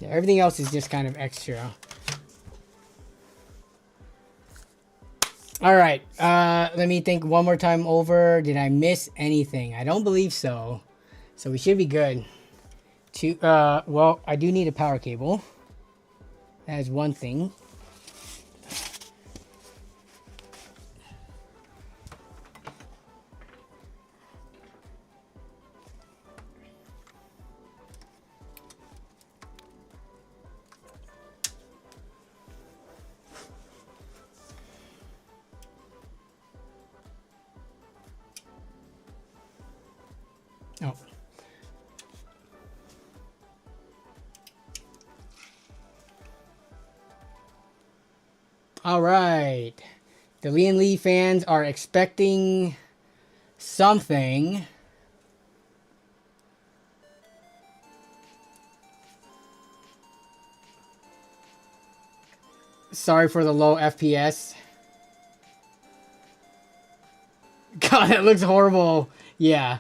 Yeah, everything else is just kind of extra. All right, let me think one more time over. Did I miss anything? I don't believe so. So we should be good. Well, I do need a power cable. That is one thing. Oh. All right. The Lian Li fans are expecting something. Sorry for the low FPS. God, that looks horrible. Yeah.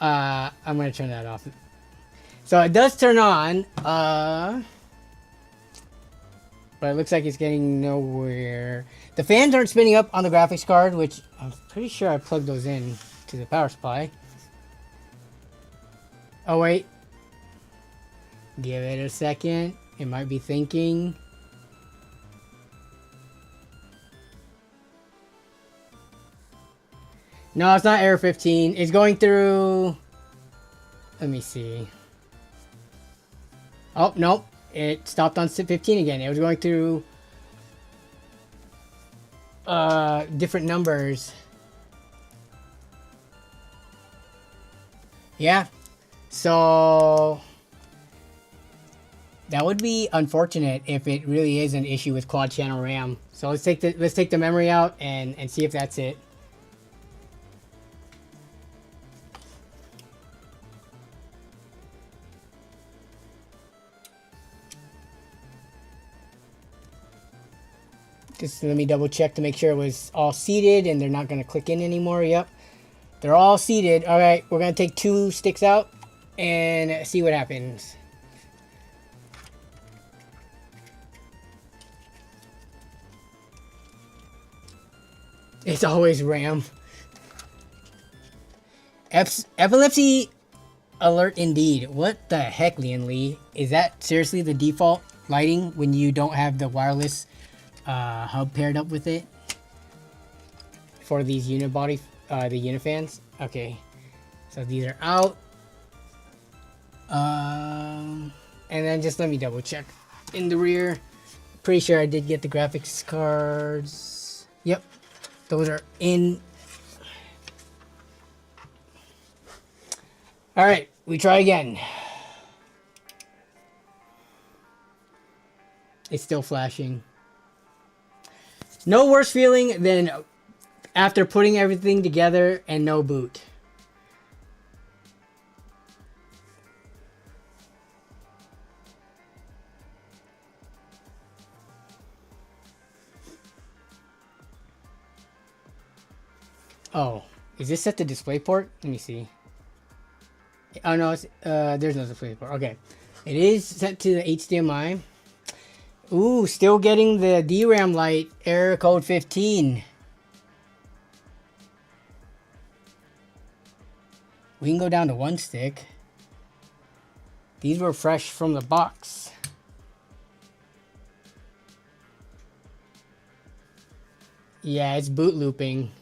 I'm going to turn that off. So it does turn on. But it looks like it's getting nowhere. The fans aren't spinning up on the graphics card, which I'm pretty sure I plugged those in to the power supply. Oh, wait. Give it a second. It might be thinking. No, it's not error 15. It's going through... Let me see. Oh, nope. It stopped on 15 again. It was going through different numbers. Yeah. So that would be unfortunate if it really is an issue with quad channel RAM. So let's take the memory out and see if that's it. Just let me double check to make sure it was all seated and they're not going to click in anymore. Yep. They're all seated. All right. We're going to take 2 sticks out and see what happens. It's always RAM. Epilepsy alert indeed. What the heck, Lian Li? Is that seriously the default lighting when you don't have the wireless hub paired up with it for these unibody, the Unifans? Okay, so these are out. And then just let me double check in the rear. Pretty sure I did get the graphics cards. Yep, those are in. All right, we try again. It's still flashing. No worse feeling than after putting everything together and no boot. Oh, is this set to DisplayPort? Let me see. Oh no, it's, there's no DisplayPort. Okay, it is set to the HDMI. Ooh, still getting the DRAM light, error code 15. We can go down to 1 stick. These were fresh from the box. Yeah, it's boot looping.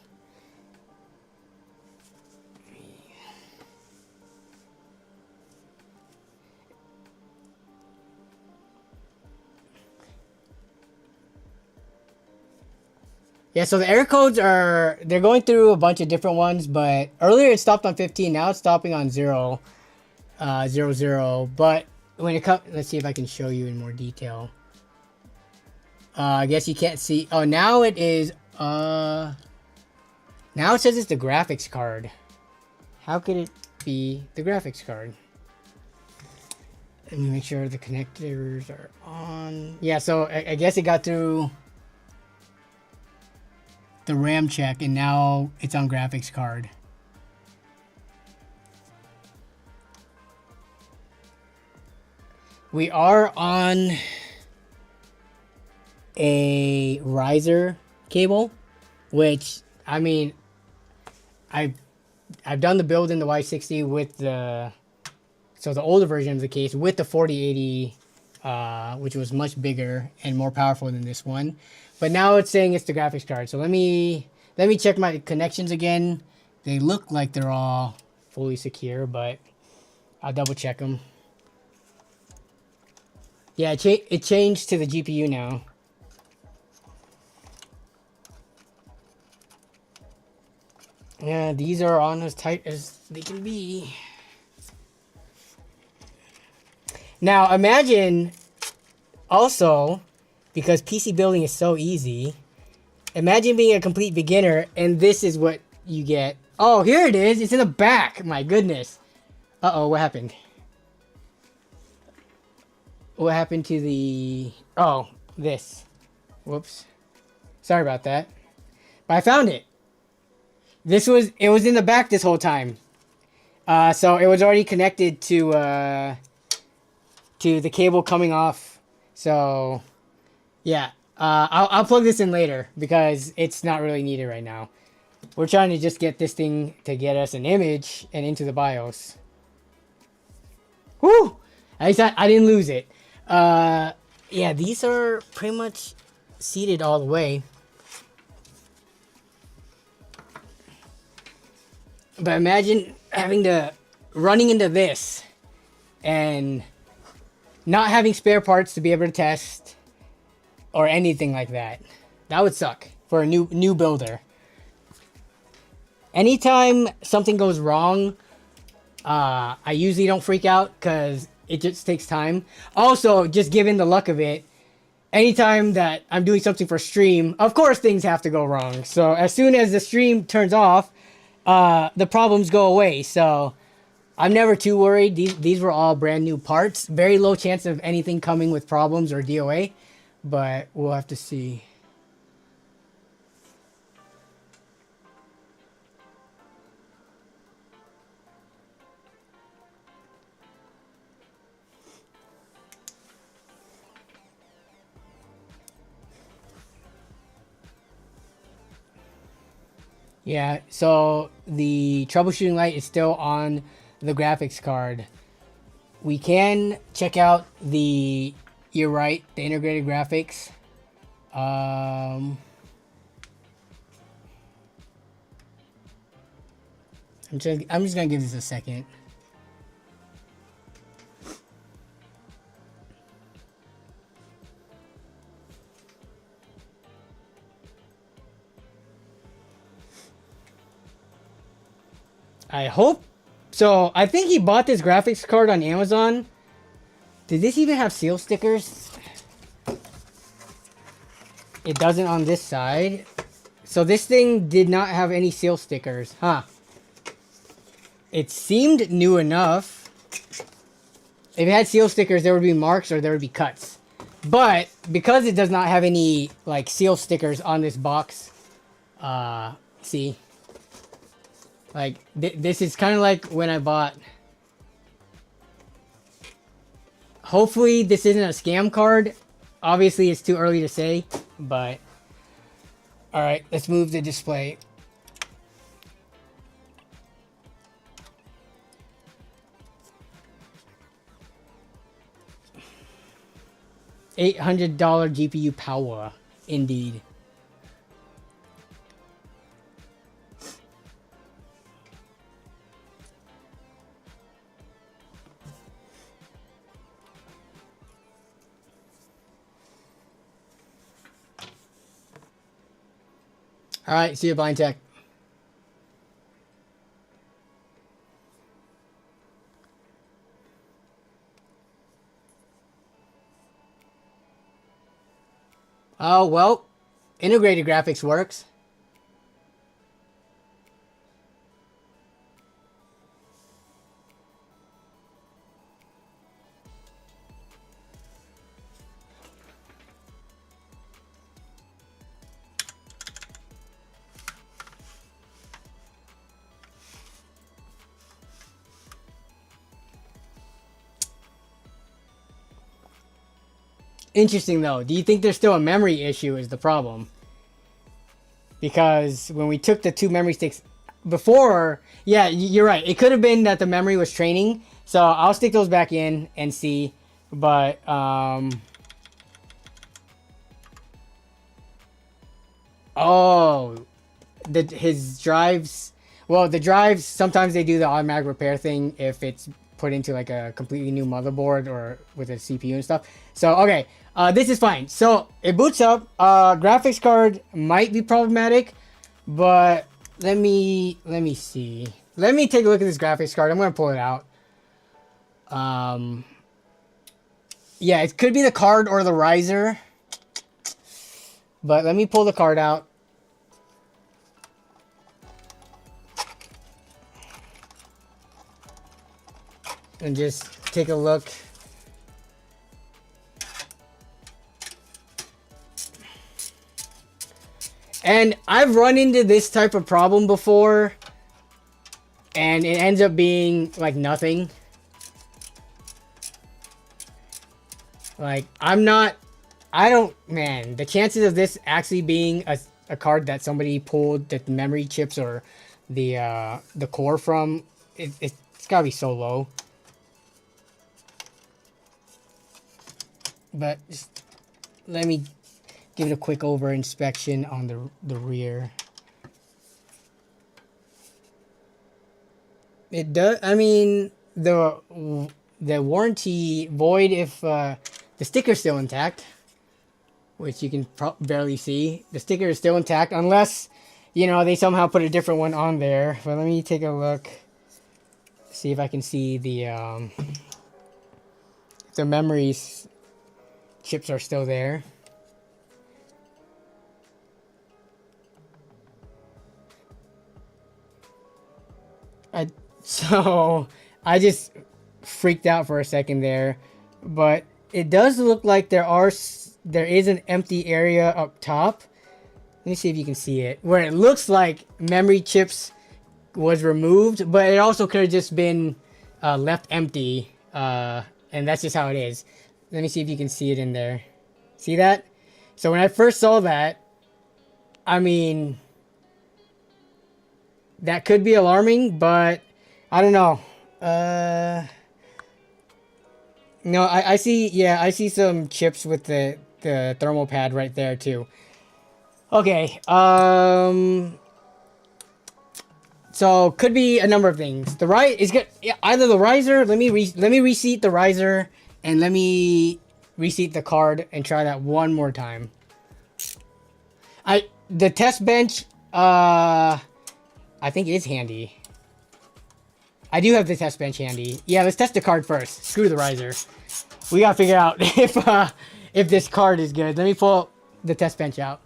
Yeah, so the error codes they're going through a bunch of different ones, but earlier it stopped on 15, now it's stopping on 0, 0. But when it comes, let's see if I can show you in more detail. I guess you can't see. Oh, now it is, now it says it's the graphics card. How could it be the graphics card? Let me make sure the connectors are on. Yeah, so I guess it got through the RAM check and now it's on graphics card. We are on a riser cable, which, I mean, I've done the build in the Y60 with the older version of the case with the 4080, which was much bigger and more powerful than this one. But now it's saying it's the graphics card. So let me check my connections again. They look like they're all fully secure, but I'll double check them. Yeah, it changed to the GPU now. Yeah, these are on as tight as they can be. Now imagine also, because PC building is so easy, imagine being a complete beginner and this is what you get. Oh, here it is. It's in the back. My goodness. Uh-oh, what happened? What happened to the... Oh, this. Whoops. Sorry about that. But I found it. It was in the back this whole time. So it was already connected to the cable coming off. So, yeah. I'll plug this in later because it's not really needed right now. We're trying to just get this thing to get us an image and into the BIOS. Woo! At least I didn't lose it. Yeah, these are pretty much seated all the way. But imagine running into this and not having spare parts to be able to test or anything like that. That would suck for a new builder. Anytime something goes wrong, I usually don't freak out because it just takes time. Also, just given the luck of it, anytime that I'm doing something for stream, of course things have to go wrong. So as soon as the stream turns off, the problems go away. So I'm never too worried. These were all brand new parts. Very low chance of anything coming with problems or DOA, but we'll have to see. Yeah, so the troubleshooting light is still on the graphics card. We can check out you're right, the integrated graphics. I'm just gonna give this a second. I hope so. I think he bought this graphics card on Amazon. Did this even have seal stickers? It doesn't on this side. So this thing did not have any seal stickers, huh? It seemed new enough. If it had seal stickers, there would be marks or there would be cuts. But because it does not have any like seal stickers on this box, see? Like, this is kind of like when I bought... Hopefully this isn't a scam card. Obviously it's too early to say, but... Alright, let's move the display. $800 GPU power, indeed. All right, see you, Blind Tech. Oh, well, integrated graphics works. interesting though. Do you think there's still a memory issue is the problem? Because when we took the 2 memory sticks before, yeah, you're right. It could have been that the memory was training. So I'll stick those back in and see. But oh, his drives. Well, the drives, sometimes they do the automatic repair thing if it's put into like a completely new motherboard or with a CPU and stuff. So, okay, this is fine. So, it boots up. Graphics card might be problematic, but let me see. Let me take a look at this graphics card. I'm going to pull it out. Yeah, it could be the card or the riser. But let me pull the card out. And just take a look. And I've run into this type of problem before. And it ends up being like nothing. Like, man, the chances of this actually being a card that somebody pulled the memory chips or the core from, it's gotta be so low. But just let me give it a quick over inspection on the rear. It does, I mean, the warranty void if the sticker's still intact, which you can barely see. The sticker is still intact unless, you know, they somehow put a different one on there. But let me take a look, see if I can see the memories chips are still there. So I just freaked out for a second there, but it does look like there is an empty area up top. Let me see if you can see it, where it looks like memory chips was removed, but it also could have just been left empty, and that's just how it is. Let me see if you can see it in there. See that? So when I first saw that, I mean, that could be alarming, but I don't know. No, I see, yeah, I see some chips with the thermal pad right there too. Okay, so could be a number of things. The is good. Yeah, either the riser. Let me reseat the riser, and let me reseat the card and try that one more time. The test bench. I think is handy. I do have the test bench handy. Yeah, let's test the card first. Screw the riser. We gotta figure out if this card is good. Let me pull the test bench out.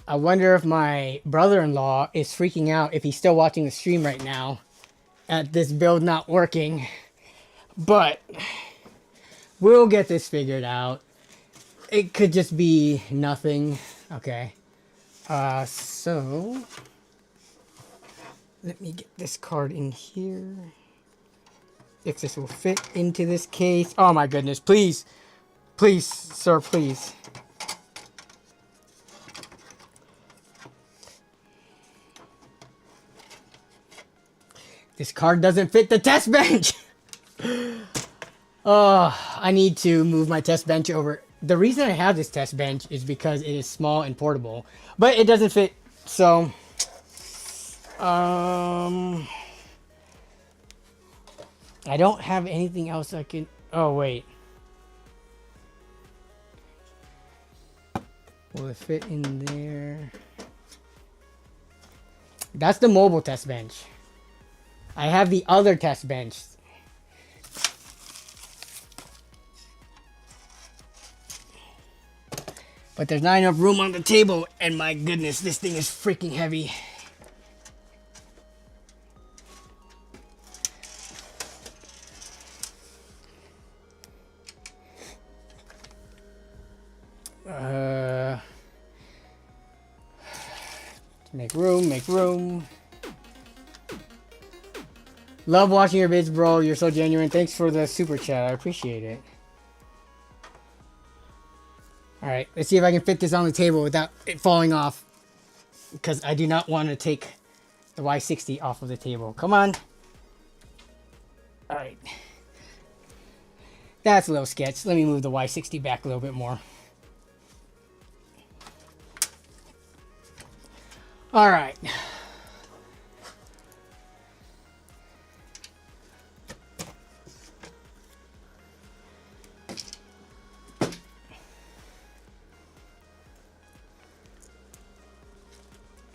I wonder if my brother-in-law is freaking out if he's still watching the stream right now at this build not working. But we'll get this figured out. It could just be nothing. Okay. So let me get this card in here. If this will fit into this case. Oh my goodness, please. Please, sir, please. This card doesn't fit the test bench. Oh, I need to move my test bench over. The reason I have this test bench is because it is small and portable, but it doesn't fit. So, I don't have anything else I can. Oh wait, will it fit in there? That's the mobile test bench. I have the other test bench. But there's not enough room on the table, and my goodness, this thing is freaking heavy. Make room, make room. Love watching your vids, bro. You're so genuine. Thanks for the super chat. I appreciate it. Alright, let's see if I can fit this on the table without it falling off. Because I do not want to take the Y60 off of the table. Come on. Alright. That's a little sketch. Let me move the Y60 back a little bit more. Alright.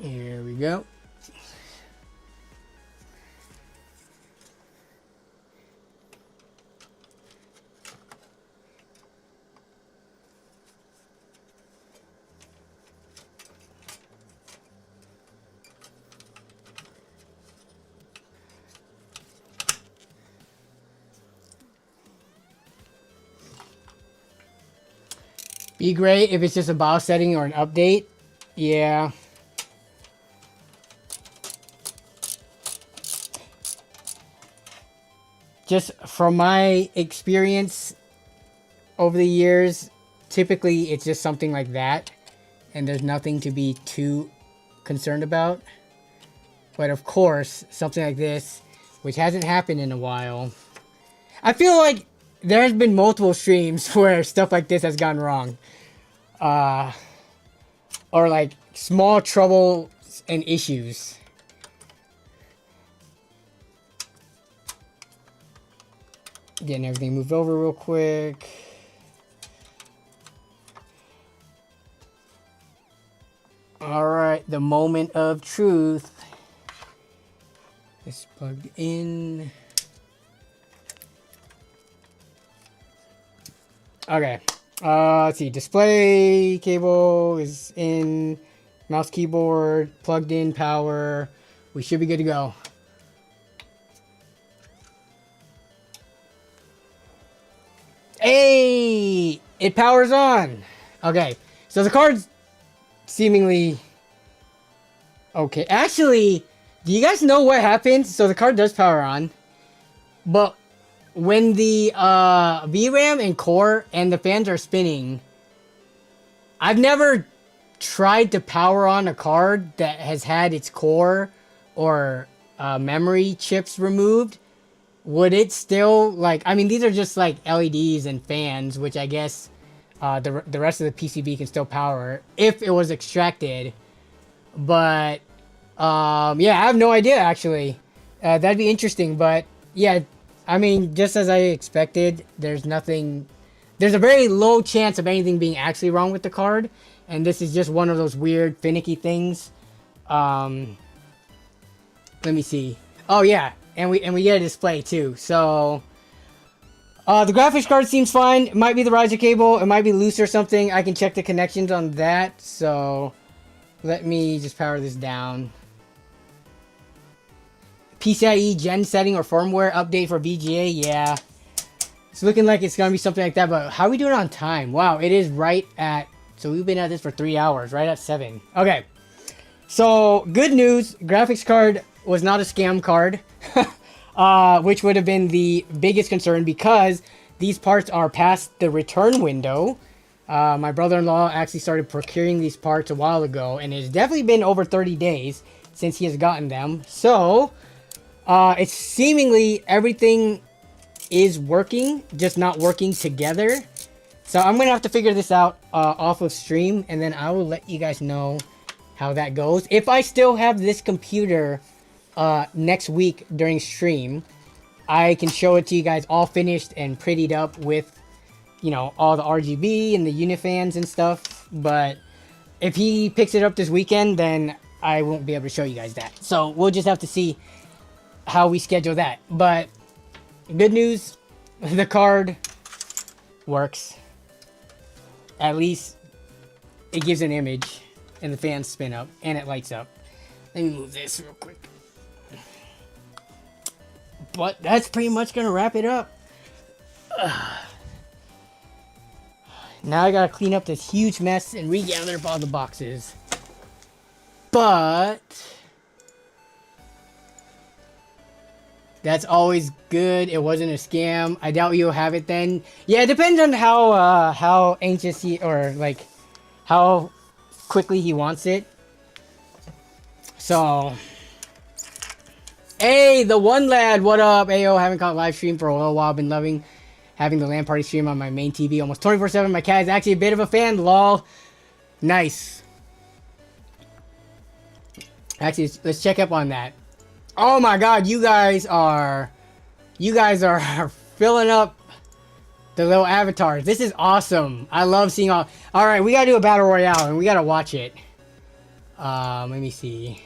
Here we go. Be great if it's just a BIOS setting or an update. Yeah. Just from my experience over the years, typically it's just something like that. And there's nothing to be too concerned about. But of course, something like this, which hasn't happened in a while. I feel like there has been multiple streams where stuff like this has gone wrong. Or like small troubles and issues. Getting everything moved over real quick. Alright, the moment of truth. It's plugged in. Okay. Let's see. Display cable is in. Mouse, keyboard, plugged in, power. We should be good to go. Hey! It powers on! Okay. So the card's seemingly okay. Actually, do you guys know what happens? So the card does power on. But when the VRAM and core and the fans are spinning, I've never tried to power on a card that has had its core or memory chips removed. Would it still, like, I mean, these are just like LEDs and fans, which I guess the rest of the PCB can still power if it was extracted. But yeah, I have no idea actually. That'd be interesting, but yeah, I mean, just as I expected, there's nothing. There's a very low chance of anything being actually wrong with the card, and this is just one of those weird, finicky things. Let me see. Oh yeah, and we get a display too. So the graphics card seems fine. It might be the riser cable. It might be loose or something. I can check the connections on that. So let me just power this down. PCIe gen setting or firmware update for VGA, yeah. It's looking like it's gonna be something like that, but how are we doing on time? Wow, it is right at, so we've been at this for 3 hours, right at 7. Okay, so good news, graphics card was not a scam card, which would have been the biggest concern because these parts are past the return window. My brother-in-law actually started procuring these parts a while ago, and it's definitely been over 30 days since he has gotten them. So it's seemingly everything is working, just not working together. So I'm gonna have to figure this out off of stream, and then I will let you guys know how that goes. If I still have this computer next week during stream, I can show it to you guys all finished and prettied up with, you know, all the RGB and the Unifans and stuff. But if he picks it up this weekend, then I won't be able to show you guys that. So we'll just have to see how we schedule that. But good news, the card works. At least it gives an image and the fans spin up and it lights up. Let me move this real quick. But that's pretty much gonna wrap it up. Now I gotta clean up this huge mess and regather up all the boxes. But that's always good. It wasn't a scam. I doubt you'll have it then. Yeah, it depends on how anxious he, or like how quickly he wants it. So, hey, the one lad, what up? Ayo, haven't caught live stream for a little while. Been loving having the LAN party stream on my main TV almost 24/7. My cat is actually a bit of a fan. Lol. Nice. Actually, let's check up on that. Oh my god, you guys are filling up the little avatars. This is awesome. I love seeing all. All right, we gotta do a battle royale and we gotta watch it. Let me see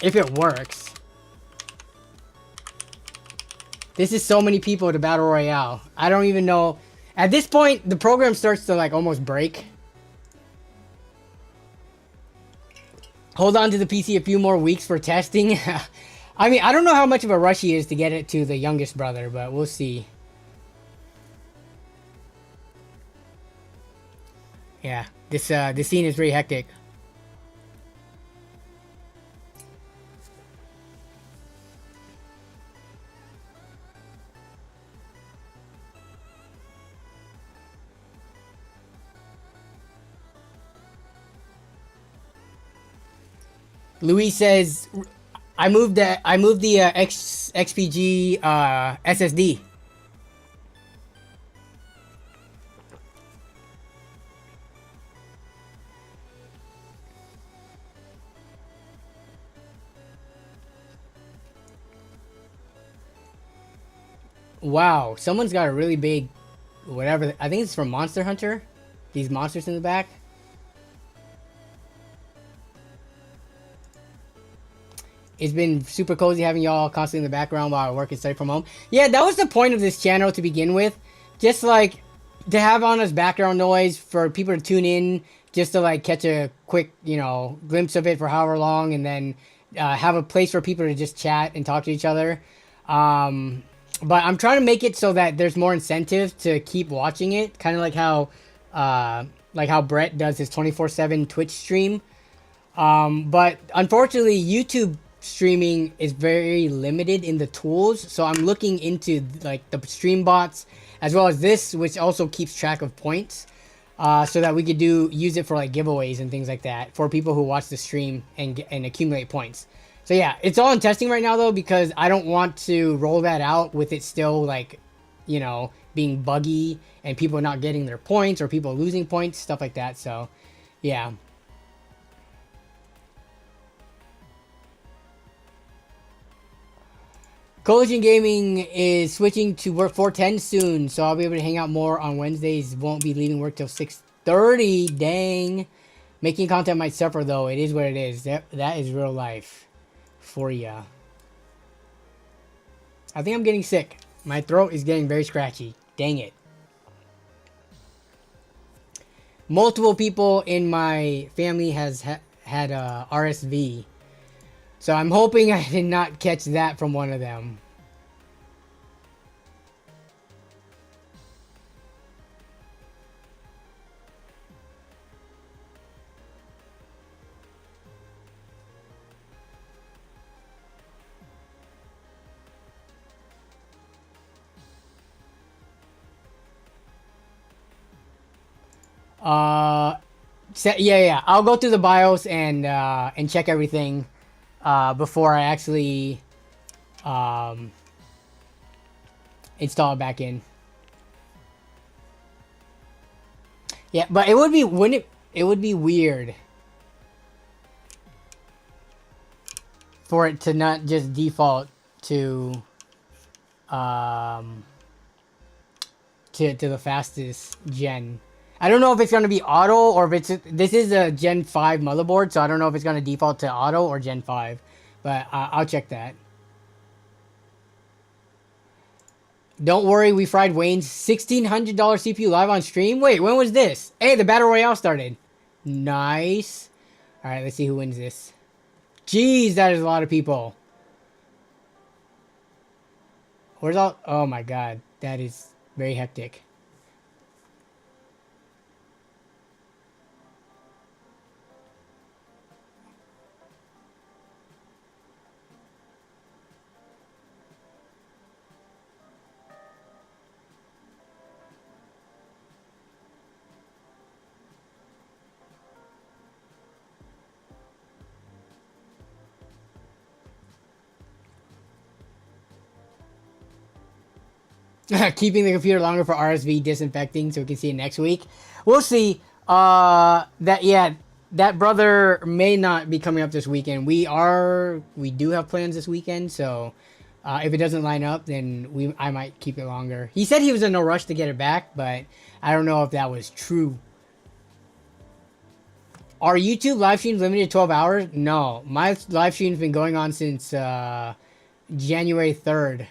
if it works. This is so many people to battle royale. I don't even know. At this point, the program starts to like almost break. Hold on to the PC a few more weeks for testing. I mean, I don't know how much of a rush he is to get it to the youngest brother, but we'll see. Yeah, this scene is very hectic. Louis says, I moved the XPG SSD. Wow, someone's got a really big, whatever. I think it's from Monster Hunter. These monsters in the back. It's been super cozy having y'all constantly in the background while I work and study from home. Yeah, that was the point of this channel to begin with. Just like to have on as background noise for people to tune in, just to like catch a quick, you know, glimpse of it for however long, and then have a place for people to just chat and talk to each other. But I'm trying to make it so that there's more incentive to keep watching it, kind of like how Brett does his 24/7 Twitch stream. But unfortunately, YouTube streaming is very limited in the tools, so I'm looking into like the stream bots as well as this, which also keeps track of points, so that we could use it for like giveaways and things like that for people who watch the stream and accumulate points. So yeah, it's all in testing right now though, because I don't want to roll that out with it still like, you know, being buggy and people not getting their points or people losing points, stuff like that. So yeah. Coalition Gaming is switching to work 410 soon, so I'll be able to hang out more on Wednesdays. Won't be leaving work till 6:30. Dang. Making content might suffer, though. It is what it is. That is real life for ya. I think I'm getting sick. My throat is getting very scratchy. Dang it. Multiple people in my family has had RSV. So I'm hoping I did not catch that from one of them. Yeah. I'll go through the BIOS and check everything before I actually install it back in. Yeah, but it would be it would be weird for it to not just default to the fastest gen. I don't know if it's going to be auto or if this is a Gen 5 motherboard, so I don't know if it's going to default to auto or Gen 5, but I'll check that. Don't worry, we fried Wayne's $1,600 CPU live on stream. Wait, when was this? Hey, the Battle Royale started. Nice. All right, let's see who wins this. Jeez, that is a lot of people. Where's all... Oh my god, that is very hectic. Keeping the computer longer for RSV disinfecting so we can see it next week. We'll see. That brother may not be coming up this weekend. We do have plans this weekend, so if it doesn't line up, then I might keep it longer. He said he was in no rush to get it back, but I don't know if that was true. Are YouTube live streams limited to 12 hours? No, my live stream's been going on since January 3rd.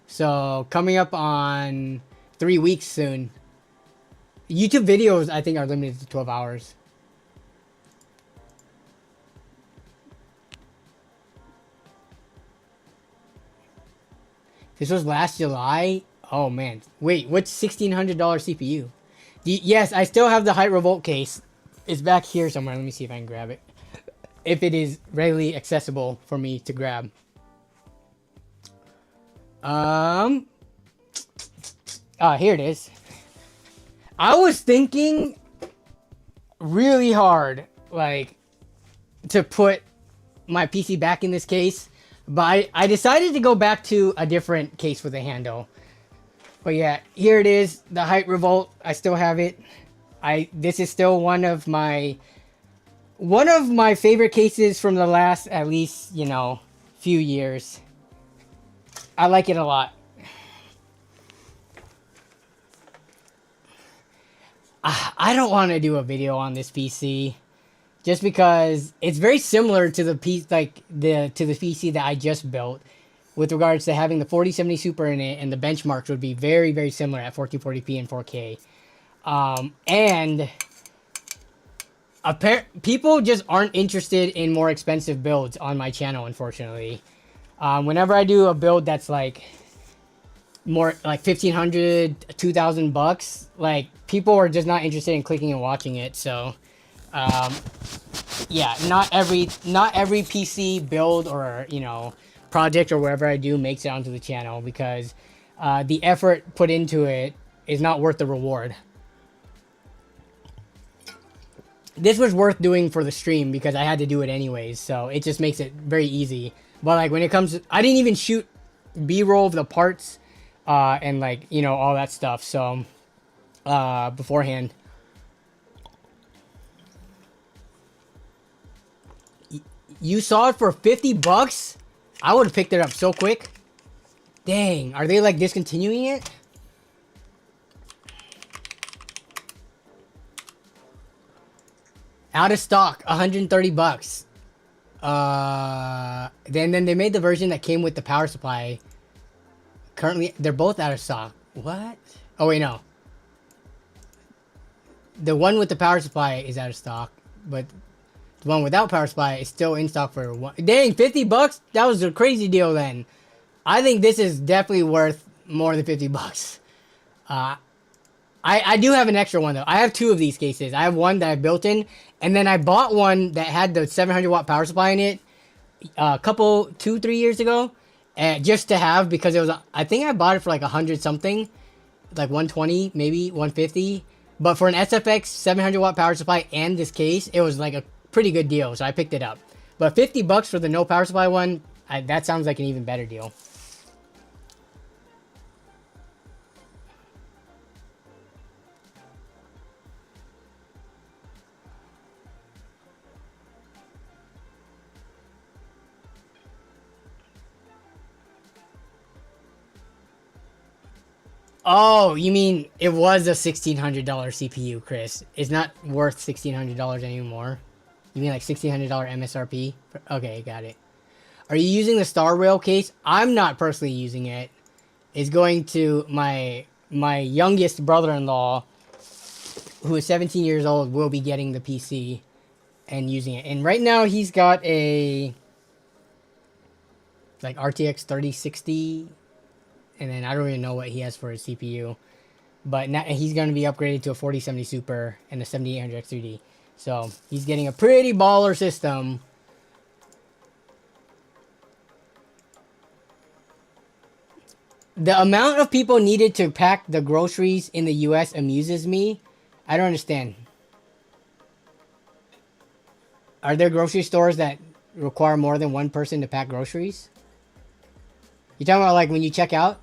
So coming up on 3 weeks soon. YouTube videos, I think, are limited to 12 hours. This was last July? Oh, man. Wait, what's $1,600 CPU? Yes, I still have the Hyte Revolt case. It's back here somewhere. Let me see if I can grab it. If it is readily accessible for me to grab. Here it is. I was thinking really hard, like, to put my PC back in this case, but I decided to go back to a different case with a handle. But yeah, here it is, the Hyte Revolt. I still have it. This is still one of my favorite cases from the last, at least, you know, few years. I like it a lot. I don't want to do a video on this PC just because it's very similar to the piece, like to the PC that I just built, with regards to having the 4070 Super in it, and the benchmarks would be very, very similar at 1440p and 4K. And people just aren't interested in more expensive builds on my channel, unfortunately. Whenever I do a build that's like more like $1,500, $2,000, like people are just not interested in clicking and watching it. So, yeah, not every PC build or, you know, project or wherever I do makes it onto the channel, because the effort put into it is not worth the reward. This was worth doing for the stream because I had to do it anyways, so it just makes it very easy. But like when it comes to, I didn't even shoot B-roll of the parts and like, you know, all that stuff, so beforehand. You saw it for 50 bucks? I would have picked it up so quick. Dang, are they like discontinuing it? Out of stock, 130 bucks. Then they made the version that came with the power supply. Currently, they're both out of stock. What? Oh wait, no. The one with the power supply is out of stock, but the one without power supply is still in stock for one. Dang, 50 bucks? That was a crazy deal then. I think this is definitely worth more than 50 bucks. I do have an extra one though. I have two of these cases. I have one that I built in, and then I bought one that had the 700 watt power supply in it a couple, 2-3 years ago, just to have, because it was, I think I bought it for like 100 something, like 120, maybe 150. But for an SFX 700 watt power supply and this case, it was like a pretty good deal, so I picked it up. But 50 bucks for the no power supply one, that sounds like an even better deal. Oh, you mean it was a $1,600 CPU, Chris? It's not worth $1,600 anymore. You mean like $1,600 MSRP? Okay, got it. Are you using the Star Rail case? I'm not personally using it. It's going to my youngest brother-in-law, who is 17 years old, will be getting the PC and using it. And right now he's got a like RTX 3060. And then I don't even know what he has for his CPU. But now he's going to be upgraded to a 4070 Super and a 7800X 3D. So he's getting a pretty baller system. The amount of people needed to pack the groceries in the US amuses me. I don't understand. Are there grocery stores that require more than one person to pack groceries? You talking about like when you check out?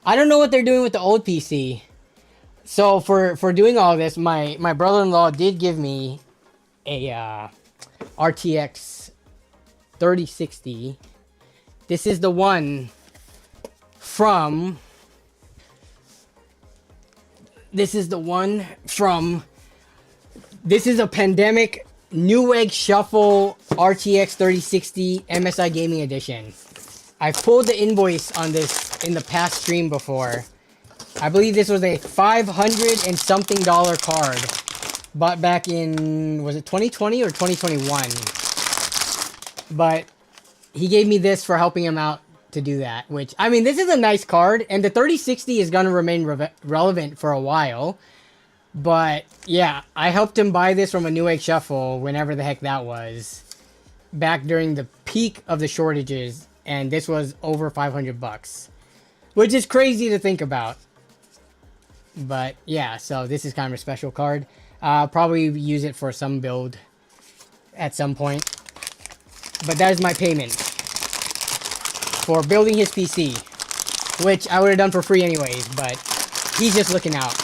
I don't know what they're doing with the old PC. So for doing all this, my brother-in-law did give me a RTX 3060. This is the one from. This is a pandemic Newegg Shuffle RTX 3060 MSI Gaming Edition. I've pulled the invoice on this in the past stream before. I believe this was a $500 and something card bought back in, was it 2020 or 2021? But he gave me this for helping him out to do that, which, I mean, this is a nice card, and the 3060 is going to remain relevant for a while. But yeah, I helped him buy this from a Newegg Shuffle, whenever the heck that was, back during the peak of the shortages, and this was over 500 bucks, which is crazy to think about. But yeah, so this is kind of a special card. I'll probably use it for some build at some point. But that is my payment for building his PC, which I would have done for free anyways, but he's just looking out.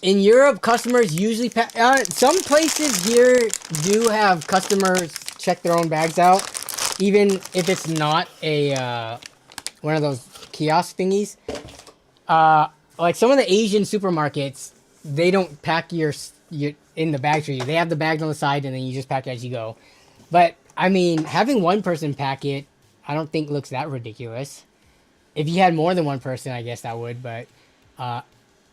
In Europe, customers usually some places here do have customers check their own bags out, even if it's not a one of those kiosk thingies. Like some of the Asian supermarkets, they don't pack your in the bag for you. They have the bags on the side, and then you just pack it as you go. But I mean, having one person pack it, I don't think looks that ridiculous. If you had more than one person, I guess that would. But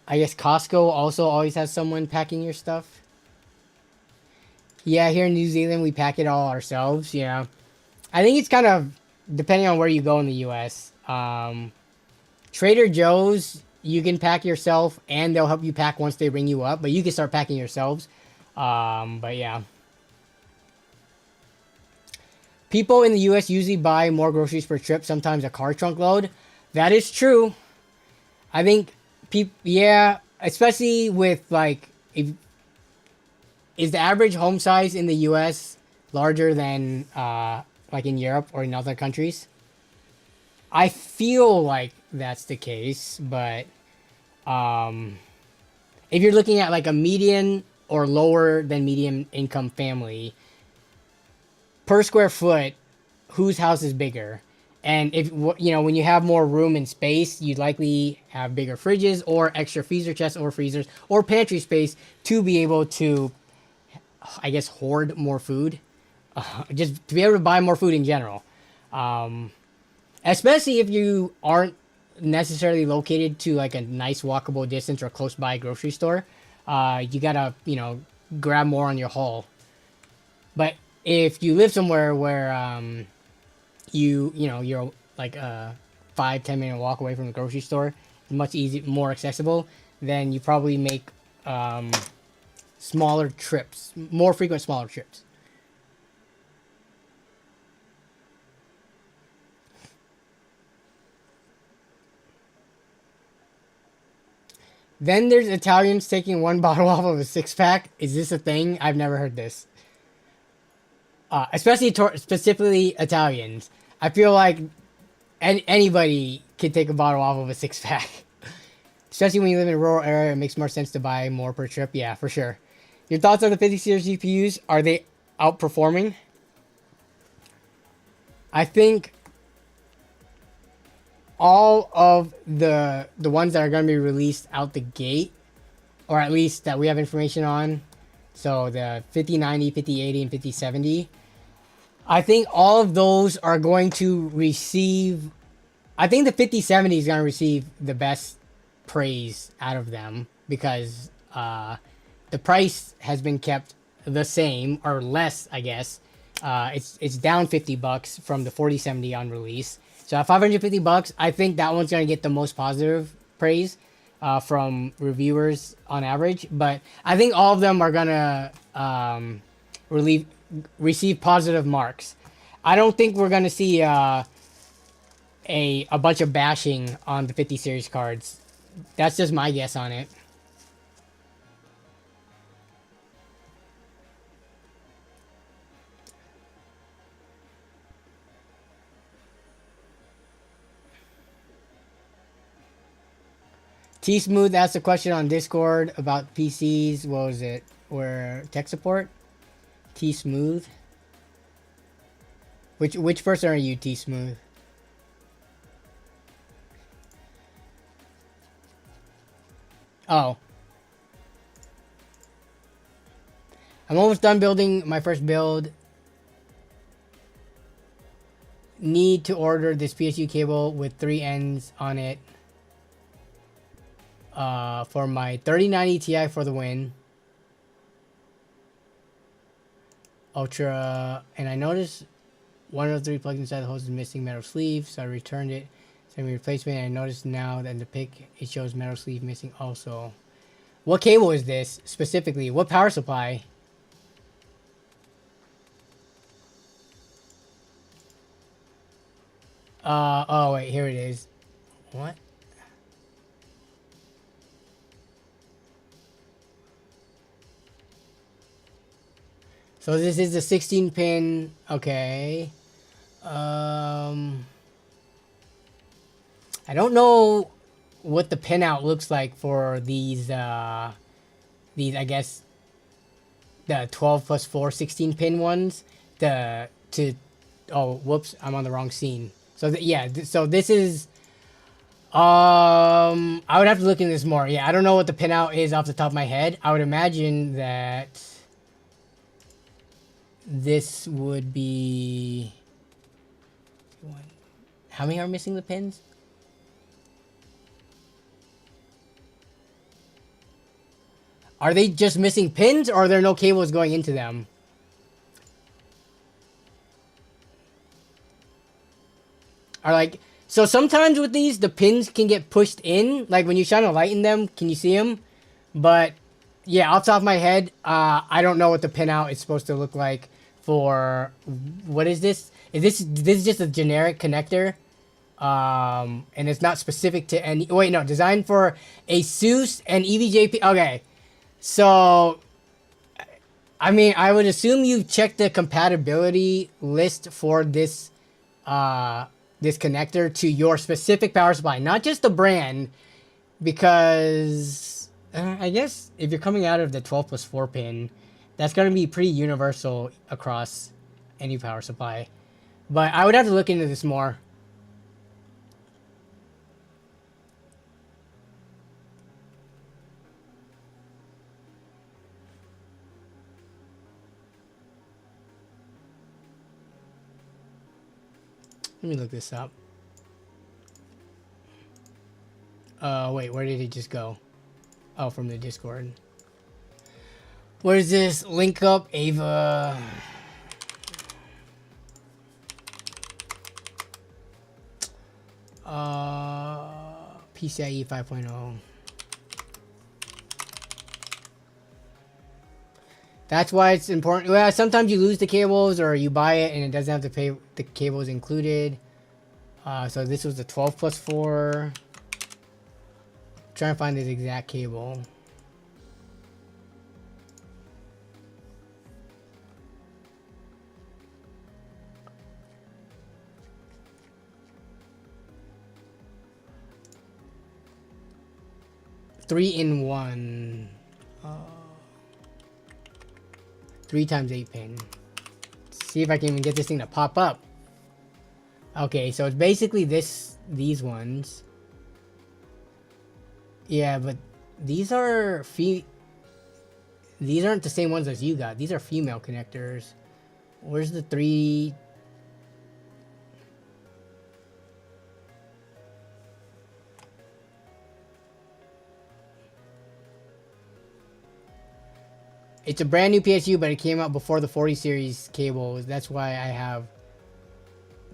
I guess Costco also always has someone packing your stuff. Yeah, here in New Zealand, we pack it all ourselves. Yeah, I think it's kind of depending on where you go in the U.S. Trader Joe's, you can pack yourself, and they'll help you pack once they ring you up. But you can start packing yourselves. But yeah. People in the U.S. usually buy more groceries per trip, sometimes a car trunk load. That is true. I think yeah, especially with like, is the average home size in the U.S. larger than like in Europe or in other countries? I feel like that's the case, but if you're looking at like a median or lower than medium income family, per square foot, whose house is bigger? And if, you know, when you have more room and space, you'd likely have bigger fridges or extra freezer chests or freezers or pantry space to be able to, I guess, hoard more food. Just to be able to buy more food in general. Especially if you aren't necessarily located to like a nice walkable distance or close by grocery store. You gotta, you know, grab more on your haul. But if you live somewhere where you know, you're like a 5-10 minute walk away from the grocery store, much easier, more accessible, then you probably make smaller trips, more frequent smaller trips. Then there's Italians taking one bottle off of a 6-pack. Is this a thing? I've never heard this. Especially specifically Italians. I feel like anybody can take a bottle off of a 6-pack. Especially when you live in a rural area, it makes more sense to buy more per trip. Yeah, for sure. Your thoughts on the 50 series GPUs? Are they outperforming? I think all of the ones that are going to be released out the gate, or at least that we have information on, so the 5090, 5080, and 5070, I think all of those are going to receive, I think the 5070 is going to receive the best praise out of them, because the price has been kept the same, or less, I guess. It's down $50 from the 4070 on release. So at $550, I think that one's going to get the most positive praise from reviewers on average. But I think all of them are going to receive positive marks. I don't think we're going to see a bunch of bashing on the 50 series cards. That's just my guess on it. T Smooth asked a question on Discord about PCs. What was it? Where tech support? T Smooth. Which person are you, T Smooth? Oh. I'm almost done building my first build. Need to order this PSU cable with 3 ends on it. For my 3090 Ti for the win. Ultra, and I noticed one of the 3 plugs inside the hose is missing metal sleeve, so I returned it. Sent me replacement, and I noticed now that in the pic it shows metal sleeve missing also. What cable is this specifically? What power supply? Oh wait, here it is. What? So this is the 16 pin. Okay. I don't know what the pinout looks like for these I guess the 12 plus 4 16 pin ones. Oh whoops, I'm on the wrong scene. So so this is I would have to look into this more. Yeah, I don't know what the pinout is off the top of my head. I would imagine that this would be... How many are missing the pins? Are they just missing pins, or are there no cables going into them? So sometimes with these, the pins can get pushed in. Like when you shine a light in them, can you see them? But yeah, off the top of my head, I don't know what the pinout is supposed to look like for... What is this? This is just a generic connector. And it's not specific to any... Wait, no. Designed for ASUS and EVJP. Okay. So, I mean, I would assume you checked the compatibility list for this this connector to your specific power supply, not just the brand, because I guess if you're coming out of the 12 plus 4 pin, that's going to be pretty universal across any power supply. But I would have to look into this more. Let me look this up. Wait, where did it just go? Oh, from the Discord. What is this? Link up, Ava. PCIe 5.0. That's why it's important. Well, sometimes you lose the cables or you buy it and it doesn't have to pay the cables included. So this was the 12 plus 4. Trying to find this exact cable. Three in one. 3 times 8 pin. Let's see if I can even get this thing to pop up. Okay, so it's basically these ones. Yeah, but these aren't the same ones as you got. These are female connectors. Where's the 3? It's a brand new PSU, but it came out before the 40 series cables. That's why I have...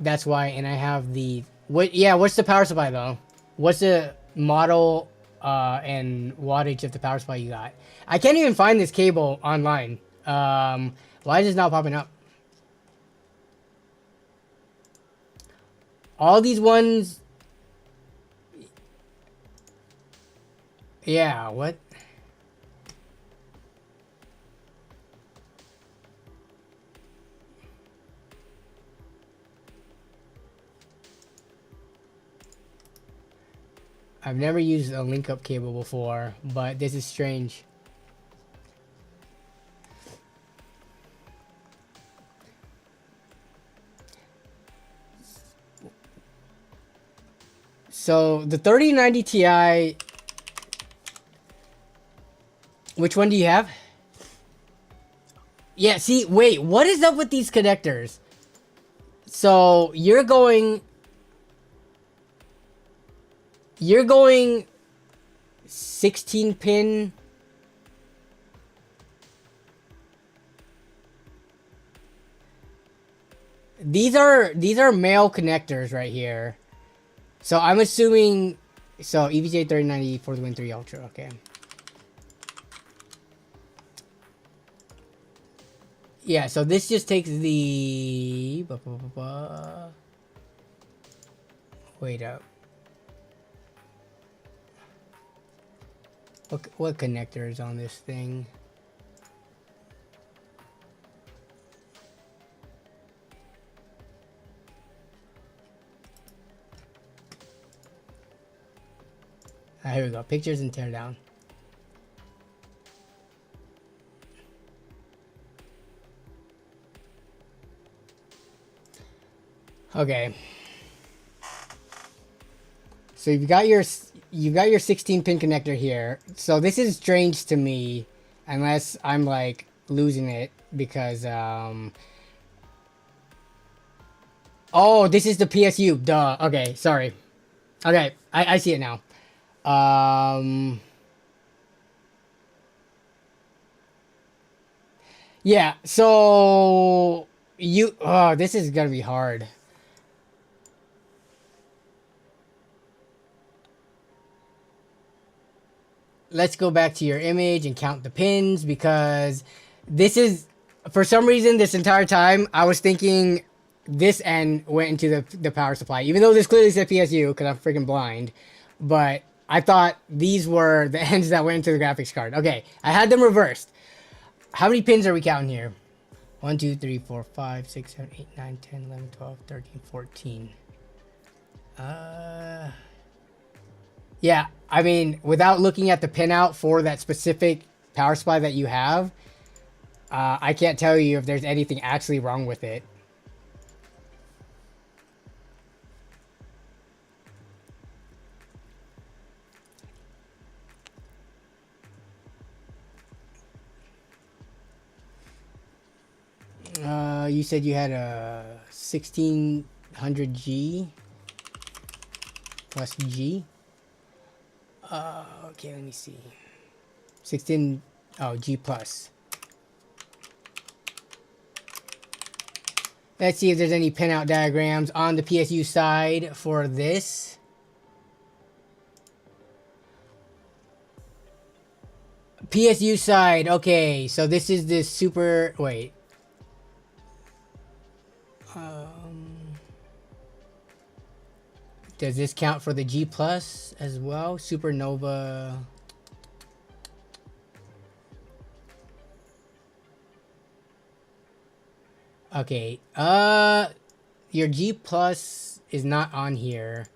That's why, and I have the... what's the power supply, though? What's the model and wattage of the power supply you got? I can't even find this cable online. Why is this not popping up? All these ones... Yeah, what? I've never used a link-up cable before, but this is strange. So the 3090 Ti, which one do you have? Yeah, see, wait, what is up with these connectors? So you're going 16 pin. These are male connectors right here. So I'm assuming, so EVGA 3090 for the Win 3 Ultra, okay. Yeah, so this just takes the, wait up. What connector is on this thing? Ah, here we go. Pictures and tear down. Okay. So you've got your 16 pin connector here. So this is strange to me, unless I'm like losing it because oh, this is the PSU. Duh. Okay, sorry. Okay, I see it now. Yeah, so you this is gonna be hard. Let's go back to your image and count the pins, because this is, for some reason, this entire time I was thinking this end went into the power supply, even though this clearly said PSU because I'm freaking blind. But I thought these were the ends that went into the graphics card. Okay, I had them reversed. How many pins are we counting here? 1, 2, 3, 4, 5, 6, 7, 8, 9, 10, 11, 12, 13, 14. Yeah, I mean, without looking at the pinout for that specific power supply that you have, I can't tell you if there's anything actually wrong with it. You said you had a 1600G plus G. Okay, let me see. 16, oh, G plus. Let's see if there's any pinout diagrams on the PSU side for this. PSU side, okay, so this is this super, wait. Does this count for the G plus as well? Supernova. Okay, your G plus is not on here.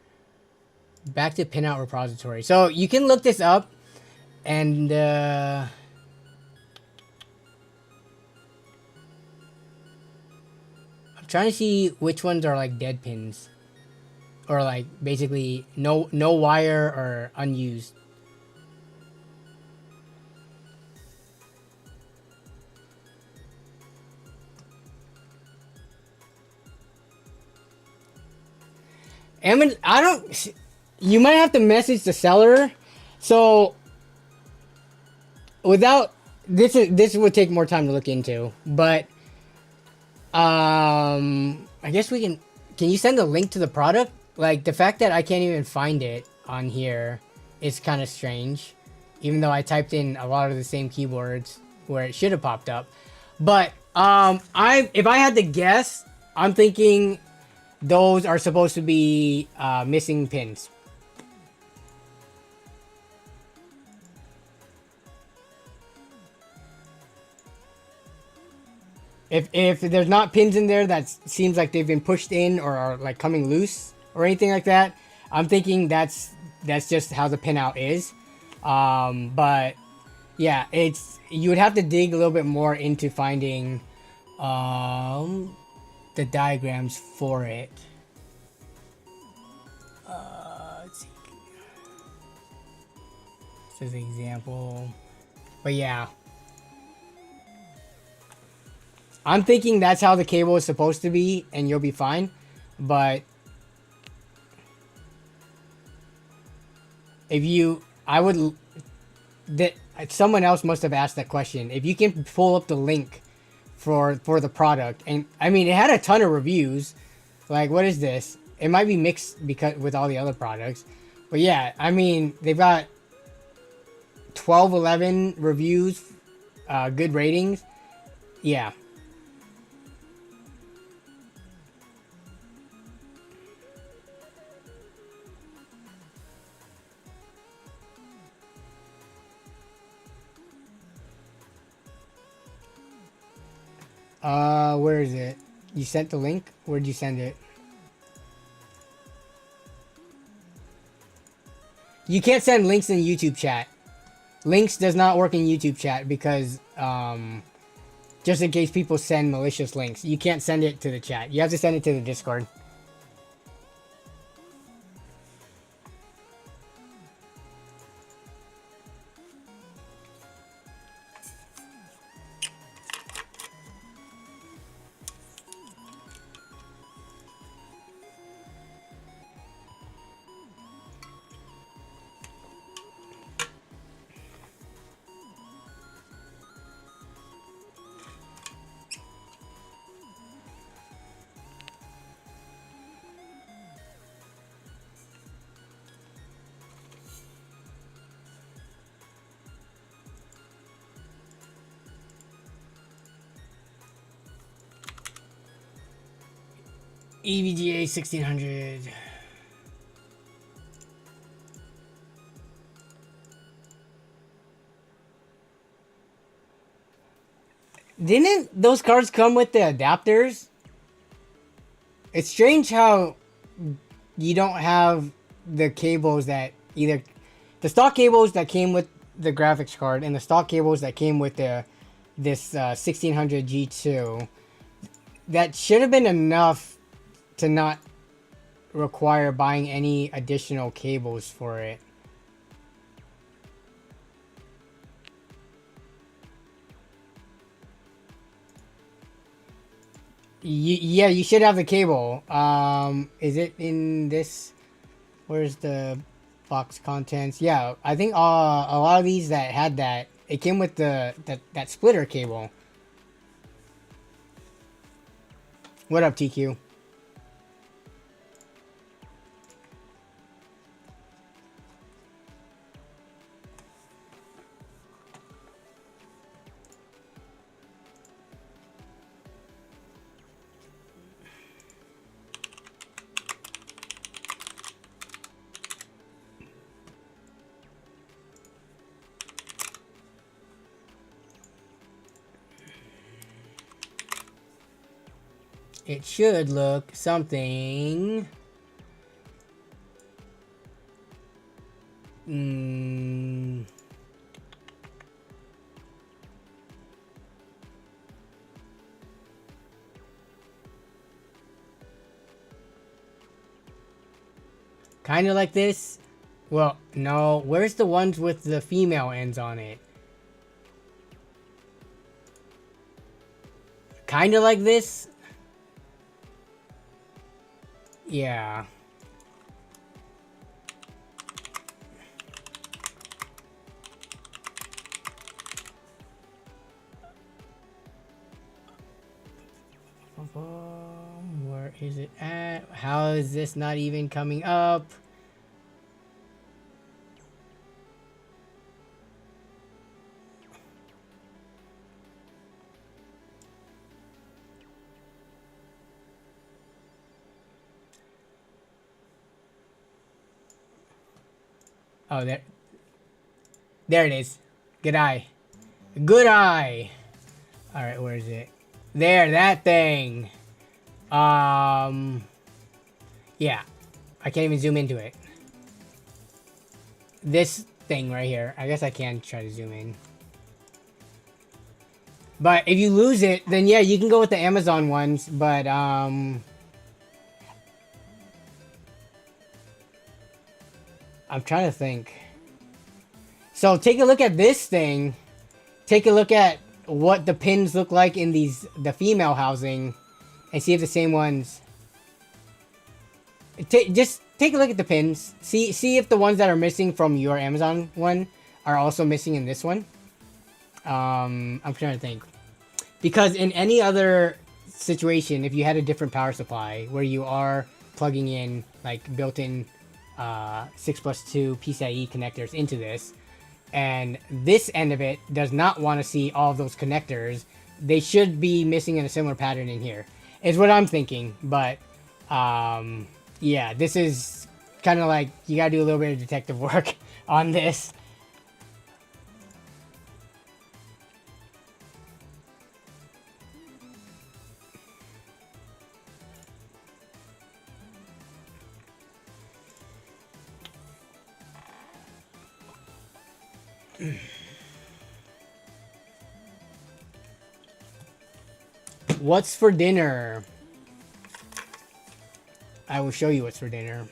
Back to pinout repository. So you can look this up and I'm trying to see which ones are like dead pins. Or like basically no wire or unused. And I don't, you might have to message the seller. So without this would take more time to look into, but I guess we can you send a link to the product? Like, the fact that I can't even find it on here is kind of strange, even though I typed in a lot of the same keywords where it should have popped up. But if I had to guess, I'm thinking those are supposed to be missing pins. If there's not pins in there that seems like they've been pushed in or are like coming loose or anything like that, I'm thinking that's that's just how the pinout is. But yeah, you would have to dig a little bit more into finding the diagrams for it. Let's see. This is an example. But yeah. I'm thinking that's how the cable is supposed to be, and you'll be fine. But someone else must have asked that question. If you can pull up the link for the product, and I mean, it had a ton of reviews. Like, what is this? It might be mixed because with all the other products, but yeah, I mean, they've got 11 reviews, good ratings. Yeah. Where is it? You sent the link? Where'd you send it? You can't send links in YouTube chat. Links does not work in YouTube chat because, just in case people send malicious links. You can't send it to the chat. You have to send it to the Discord. EVGA 1600. Didn't those cards come with the adapters? It's strange how you don't have the cables that either the stock cables that came with the graphics card and the stock cables that came with this 1600 G2. That should have been enough to not require buying any additional cables for it. Yeah, you should have the cable. Is it in this? Where's the box contents? Yeah, I think a lot of these that had that, it came with that splitter cable. What up, TQ? It should look something. Kind of like this. Well, no. Where's the ones with the female ends on it? Kind of like this. Yeah. Where is it at? How is this not even coming up? Oh, there it is. Good eye. Good eye. All right, where is it? There, that thing. Yeah. I can't even zoom into it. this thing right here. I guess I can try to zoom in. But if you lose it, then yeah, you can go with the Amazon ones, but I'm trying to think. So take a look at this thing. Take a look at what the pins look like in the female housing, and see if the same ones. Just take a look at the pins. See if the ones that are missing from your Amazon one are also missing in this one. I'm trying to think. Because in any other situation, if you had a different power supply where you are plugging in like built-in 6+2 PCIe connectors into this, and this end of it does not want to see all of those connectors, they should be missing in a similar pattern in here, is what I'm thinking. But yeah, this is kind of like you gotta do a little bit of detective work on this. What's for dinner? I will show you what's for dinner.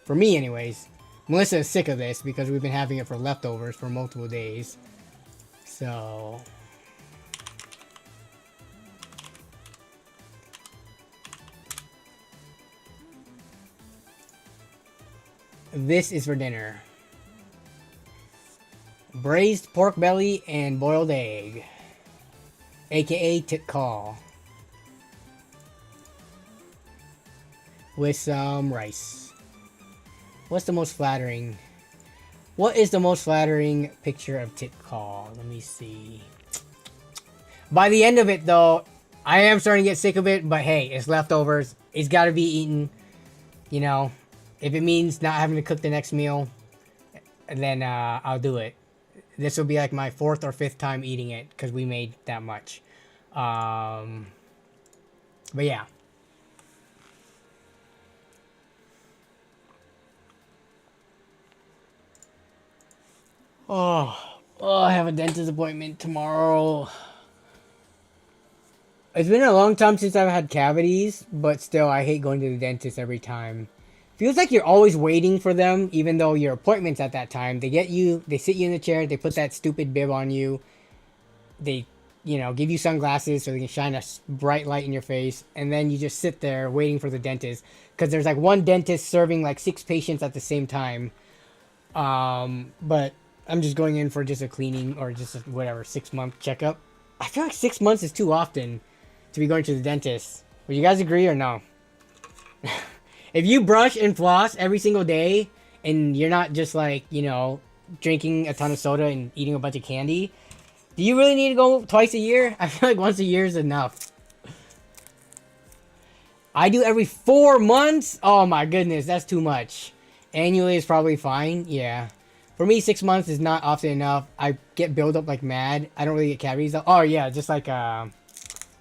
For me, anyways. Melissa is sick of this because we've been having it for leftovers for multiple days. So... this is for dinner. Braised pork belly and boiled egg. AKA tit call. With some rice. What's the most flattering? What is the most flattering picture of tit call? Let me see. By the end of it, though, I am starting to get sick of it, but hey, it's leftovers. It's got to be eaten. You know, if it means not having to cook the next meal, then I'll do it. This will be like my 4th or 5th time eating it because we made that much. But yeah. Oh, I have a dentist appointment tomorrow. It's been a long time since I've had cavities, but still, I hate going to the dentist every time. Feels like you're always waiting for them, even though your appointment's at that time. They get you, they sit you in the chair, they put that stupid bib on you. They, you know, give you sunglasses so they can shine a bright light in your face. And then you just sit there waiting for the dentist. Because there's like one dentist serving like 6 patients at the same time. But I'm just going in for just a cleaning or just a, whatever, 6-month checkup. I feel like 6 months is too often to be going to the dentist. Would you guys agree or no? If you brush and floss every single day and you're not just like, you know, drinking a ton of soda and eating a bunch of candy, do you really need to go twice a year? I feel like once a year is enough. I do every 4 months? Oh my goodness, that's too much. Annually is probably fine, yeah. For me, 6 months is not often enough. I get buildup like mad. I don't really get cavities though. Oh yeah, just like,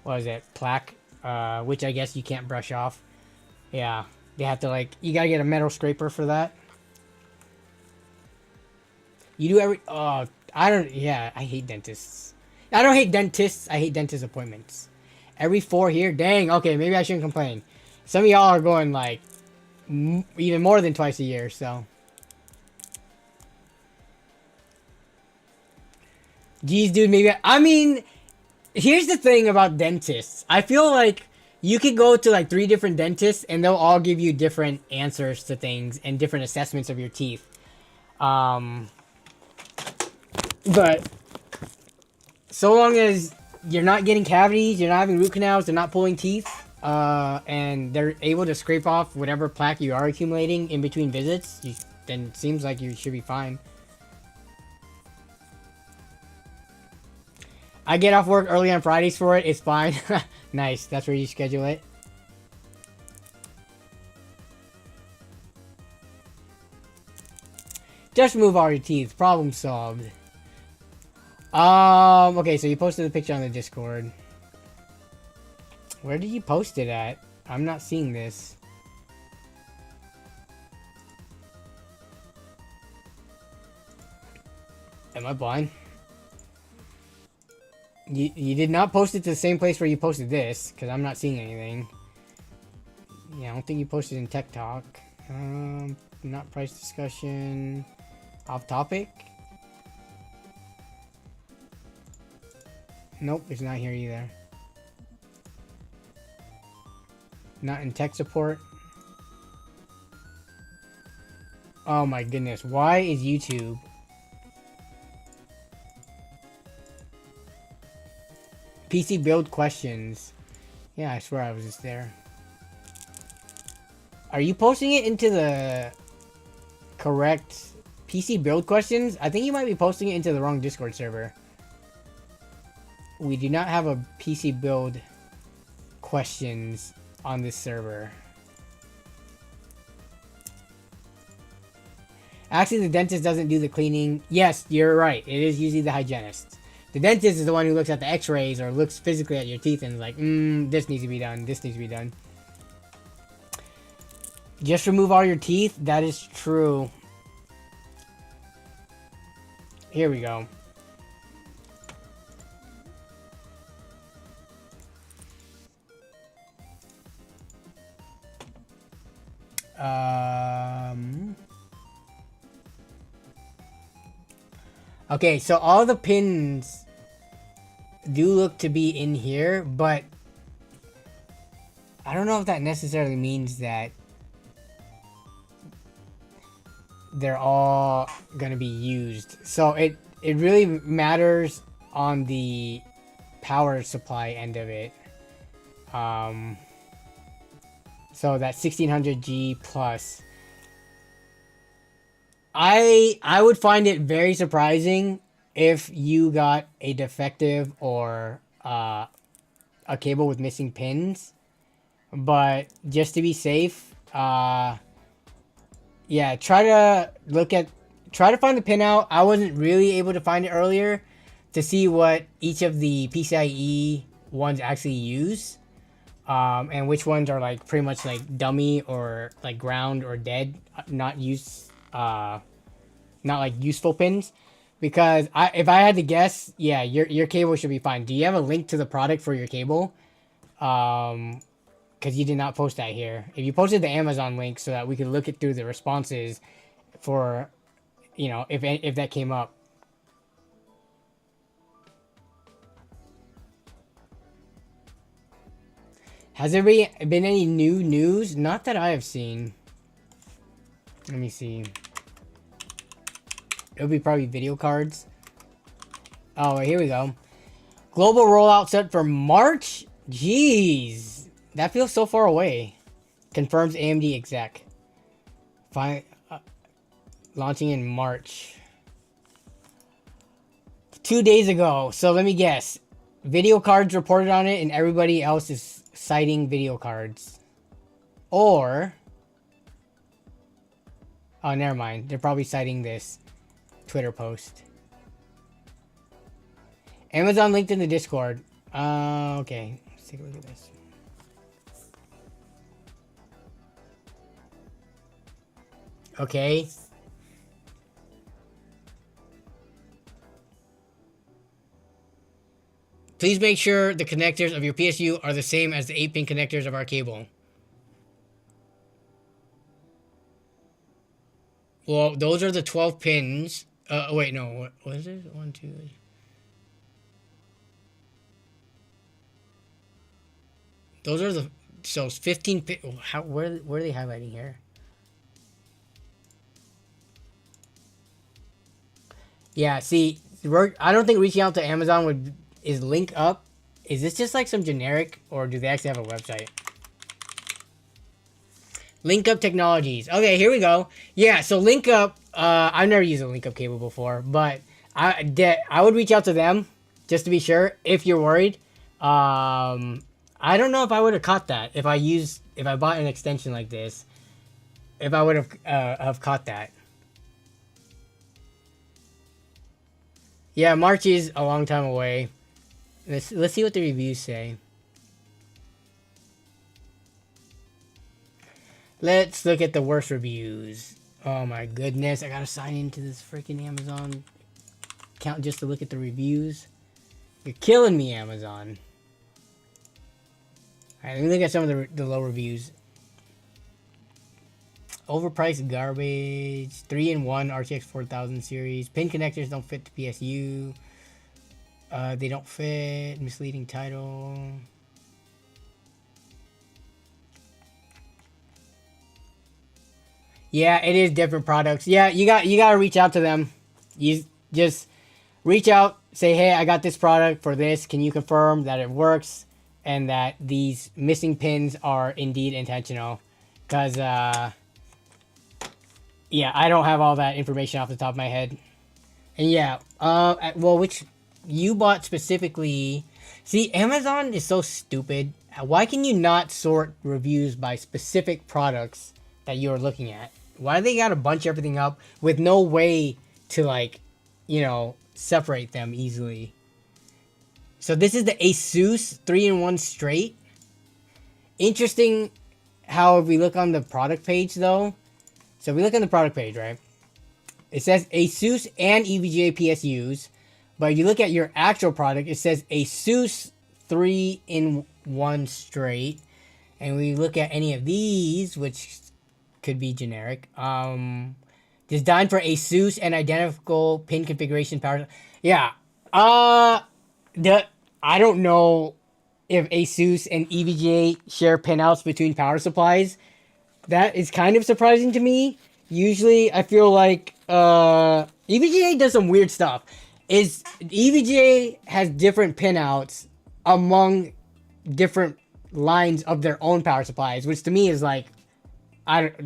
what is it? Plaque, which I guess you can't brush off. Yeah. They have to like, you gotta get a metal scraper for that. You do every, oh, I don't, yeah, I hate dentists. I don't hate dentists, I hate dentist appointments. Every 4 here, dang, okay, maybe I shouldn't complain. Some of y'all are going like, even more than twice a year, so. Geez, dude, maybe, I mean, here's the thing about dentists. I feel like you could go to like 3 different dentists and they'll all give you different answers to things and different assessments of your teeth. But so long as you're not getting cavities, you're not having root canals, they're not pulling teeth, and they're able to scrape off whatever plaque you are accumulating in between visits, then it seems like you should be fine. I get off work early on Fridays for it. It's fine. Nice. That's where you schedule it. Just move all your teeth. Problem solved. Okay, so you posted the picture on the Discord. Where did you post it at? I'm not seeing this. Am I blind? You did not post it to the same place where you posted this, because I'm not seeing anything. Yeah, I don't think you posted in Tech Talk. Not price discussion. Off topic? Nope, it's not here either. Not in tech support. Oh my goodness, why is YouTube? PC build questions. Yeah, I swear I was just there. Are you posting it into the correct PC build questions? I think you might be posting it into the wrong Discord server. We do not have a PC build questions on this server. Actually, the dentist doesn't do the cleaning. Yes, you're right. It is usually the hygienist. The dentist is the one who looks at the x-rays or looks physically at your teeth and is like, this needs to be done. This needs to be done. Just remove all your teeth? That is true. Here we go. Okay, so all the pins do look to be in here, but I don't know if that necessarily means that they're all gonna be used. So it really matters on the power supply end of it. So that 1600G plus, I would find it very surprising if you got a defective or a cable with missing pins. But just to be safe, yeah, try to find the pin out. I wasn't really able to find it earlier to see what each of the PCIe ones actually use. And which ones are like pretty much like dummy or like ground or dead, not used, not like useful pins. Because if I had to guess, yeah, your cable should be fine. Do you have a link to the product for your cable? Because you did not post that here. If you posted the Amazon link so that we could look it through the responses for, you know, if that came up. Has there been any new news? Not that I have seen. Let me see. It'll be probably video cards. Oh, here we go. Global rollout set for March? Jeez. That feels so far away. Confirms AMD exec. Launching in March. 2 days ago. So let me guess. Video cards reported on it and everybody else is citing video cards. Or... oh, never mind. They're probably citing this Twitter post. Amazon linked in the Discord. Okay. Let's take a look at this. Okay. Please make sure the connectors of your PSU are the same as the 8-pin connectors of our cable. Well, those are the 12 pins. Wait, no. What is it? 1, 2. Those are the... so 15 pin... where are they highlighting here? Yeah, see, I don't think reaching out to Amazon is link up. Is this just like some generic, or do they actually have a website? Link Up Technologies. Okay, here we go. Yeah, so Link Up, I've never used a Link Up cable before, but I would reach out to them just to be sure if you're worried. I don't know if I would have caught that if I bought an extension like this, if I would have caught that. Yeah, March is a long time away. Let's see what the reviews say. Let's look at the worst reviews. Oh my goodness, I gotta sign into this freaking Amazon. account just to look at the reviews. You're killing me, Amazon. Alright, let me look at some of the low reviews. Overpriced garbage. 3-in-1 RTX 4000 series. Pin connectors don't fit the PSU. They don't fit. Misleading title. Yeah, it is different products. Yeah, you gotta reach out to them. You just reach out, say, hey, I got this product for this. Can you confirm that it works and that these missing pins are indeed intentional? Because yeah, I don't have all that information off the top of my head. And yeah, well, which you bought specifically. See, Amazon is so stupid. Why can you not sort reviews by specific products that you're looking at? Why do they got to bunch everything up with no way to, like, you know, separate them easily? So this is the Asus 3-in-1 straight. Interesting how if we look on the product page, though. So we look on the product page, right? It says Asus and EVGA PSUs. But if you look at your actual product, it says Asus 3-in-1 straight. And we look at any of these, which could be generic. Designed for Asus and identical pin configuration power. Yeah. I don't know if Asus and EVGA share pinouts between power supplies. That is kind of surprising to me. Usually, I feel like EVGA does some weird stuff. EVGA has different pinouts among different lines of their own power supplies, which to me is like,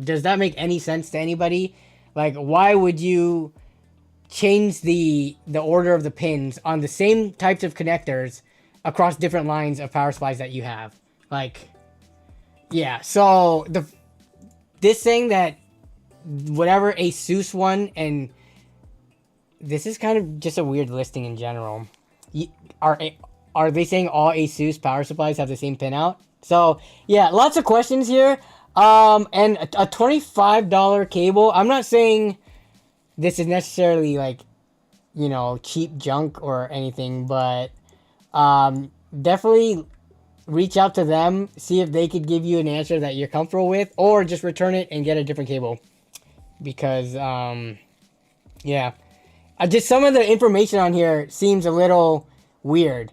does that make any sense to anybody? Like, why would you change the order of the pins on the same types of connectors across different lines of power supplies that you have? Like, yeah. So this saying that whatever Asus one, and this is kind of just a weird listing in general. Are they saying all Asus power supplies have the same pinout? So yeah, lots of questions here. And a $25 cable. I'm not saying this is necessarily like, you know, cheap junk or anything, but definitely reach out to them, see if they could give you an answer that you're comfortable with, or just return it and get a different cable. Because yeah, just some of the information on here seems a little weird.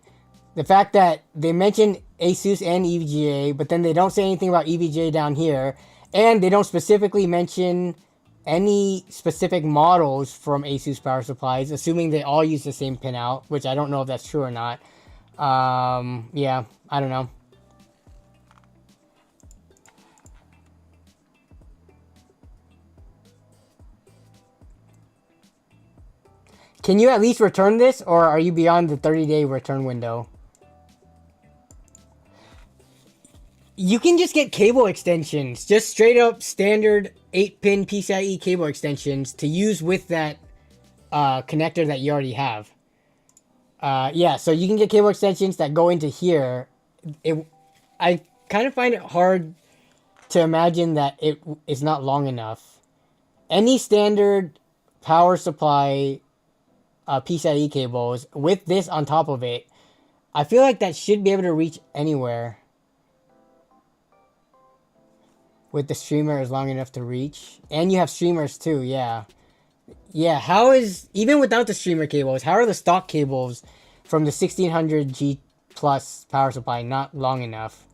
The fact that they mention Asus and EVGA, but then they don't say anything about EVGA down here, and they don't specifically mention any specific models from Asus power supplies, assuming they all use the same pinout, which I don't know if that's true or not. Yeah, I don't know. Can you at least return this, or are you beyond the 30-day return window? You can just get cable extensions, just straight up standard 8-pin PCIe cable extensions to use with that connector that you already have. Yeah, so you can get cable extensions that go into here. I kind of find it hard to imagine that it is not long enough. Any standard power supply PCIe cables with this on top of it, I feel like that should be able to reach anywhere. With the streamer is long enough to reach. And you have streamers too, yeah. Yeah, how is, even without the streamer cables, how are the stock cables from the 1600G plus power supply not long enough?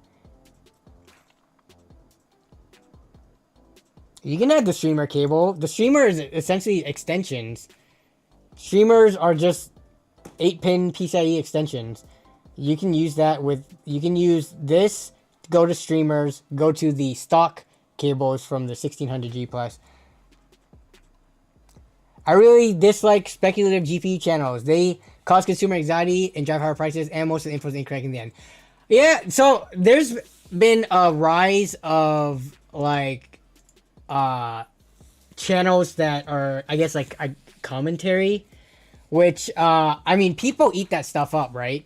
You can add the streamer cable. The streamer is essentially extensions. Streamers are just 8-pin PCIe extensions. You can use that with, you can use this, go to streamers, go to the stock cables from the 1600G plus. I really dislike speculative GPU channels. They cause consumer anxiety and drive higher prices, and most of the info is incorrect in the end. Yeah, so there's been a rise of like channels that are, I guess, like a commentary, which I mean, people eat that stuff up, right?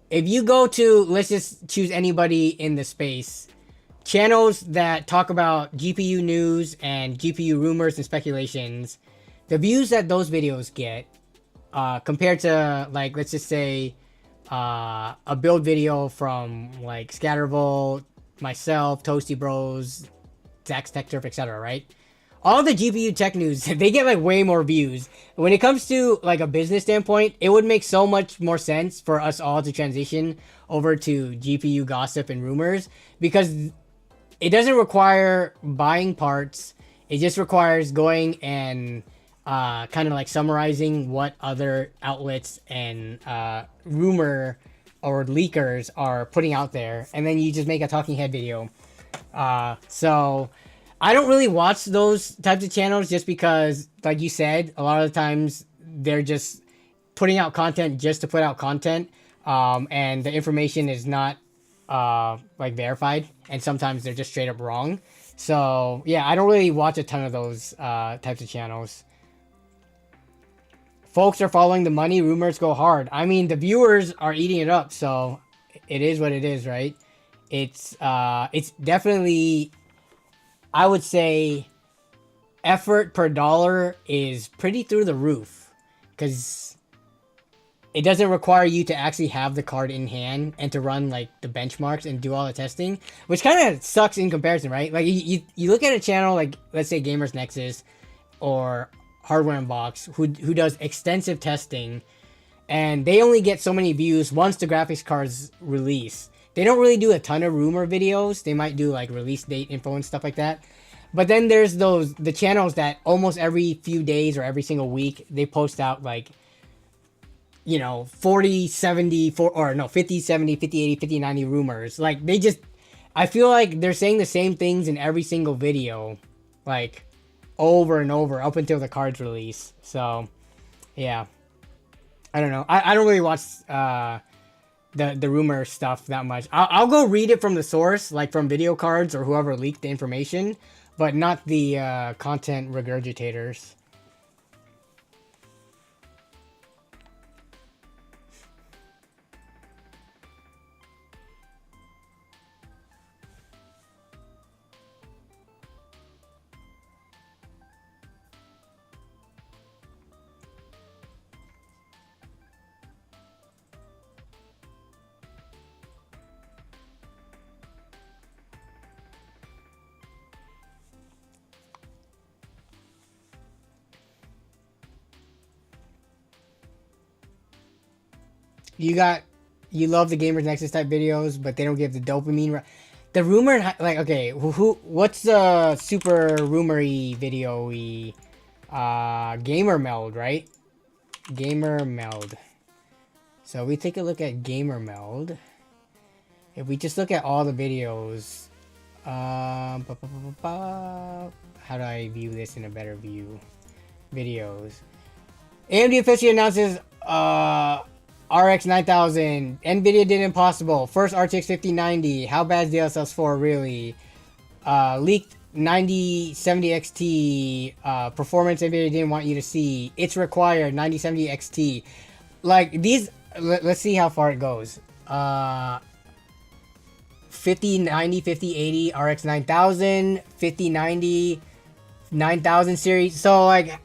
If you go to, let's just choose anybody in the space, channels that talk about GPU news and GPU rumors and speculations, the views that those videos get compared to like, let's just say a build video from like Scattervolt, myself, Toasty Bros, Zack's Tech Turf, etc., right? All the GPU tech news, they get like way more views. When it comes to like a business standpoint, it would make so much more sense for us all to transition over to GPU gossip and rumors, because it doesn't require buying parts. It just requires going and kind of like summarizing what other outlets and rumor or leakers are putting out there, and then you just make a talking head video. So I don't really watch those types of channels just because, like you said, a lot of the times they're just putting out content just to put out content, and the information is not like verified, and sometimes they're just straight up wrong. So yeah, I don't really watch a ton of those types of channels. Folks are following the money. Rumors go hard. I mean, the viewers are eating it up, so it is what it is, right? It's definitely, I would say, effort per dollar is pretty through the roof, because it doesn't require you to actually have the card in hand and to run like the benchmarks and do all the testing, which kind of sucks in comparison, right? Like you look at a channel like, let's say, Gamers Nexus or Hardware Unbox, who does extensive testing, and they only get so many views once the graphics cards release. They don't really do a ton of rumor videos. They might do like release date info and stuff like that. But then there's the channels that almost every few days or every single week, they post out like, you know, 40, 70, 50, 70, 50, 80, 50, 90 rumors. Like, they just, I feel like they're saying the same things in every single video, like, over and over up until the cards release. So yeah, I don't know. I don't really watch the rumor stuff that much. I'll go read it from the source, like from Video Cards or whoever leaked the information, but not the content regurgitators. You love the Gamers Nexus type videos, but they don't give the dopamine. The rumor, like, okay, what's the super rumory video? Gamer Meld, right? Gamer Meld. So we take a look at Gamer Meld. If we just look at all the videos, how do I view this in a better view? Videos. AMD officially announces RX 9000. NVIDIA did impossible. First RTX 5090. How bad is DLSS 4 really? Leaked 9070 XT. Performance NVIDIA didn't want you to see. It's required 9070 XT. Like these, let's see how far it goes. 5090, 5080, RX 9000, 5090, 9000 series. So like,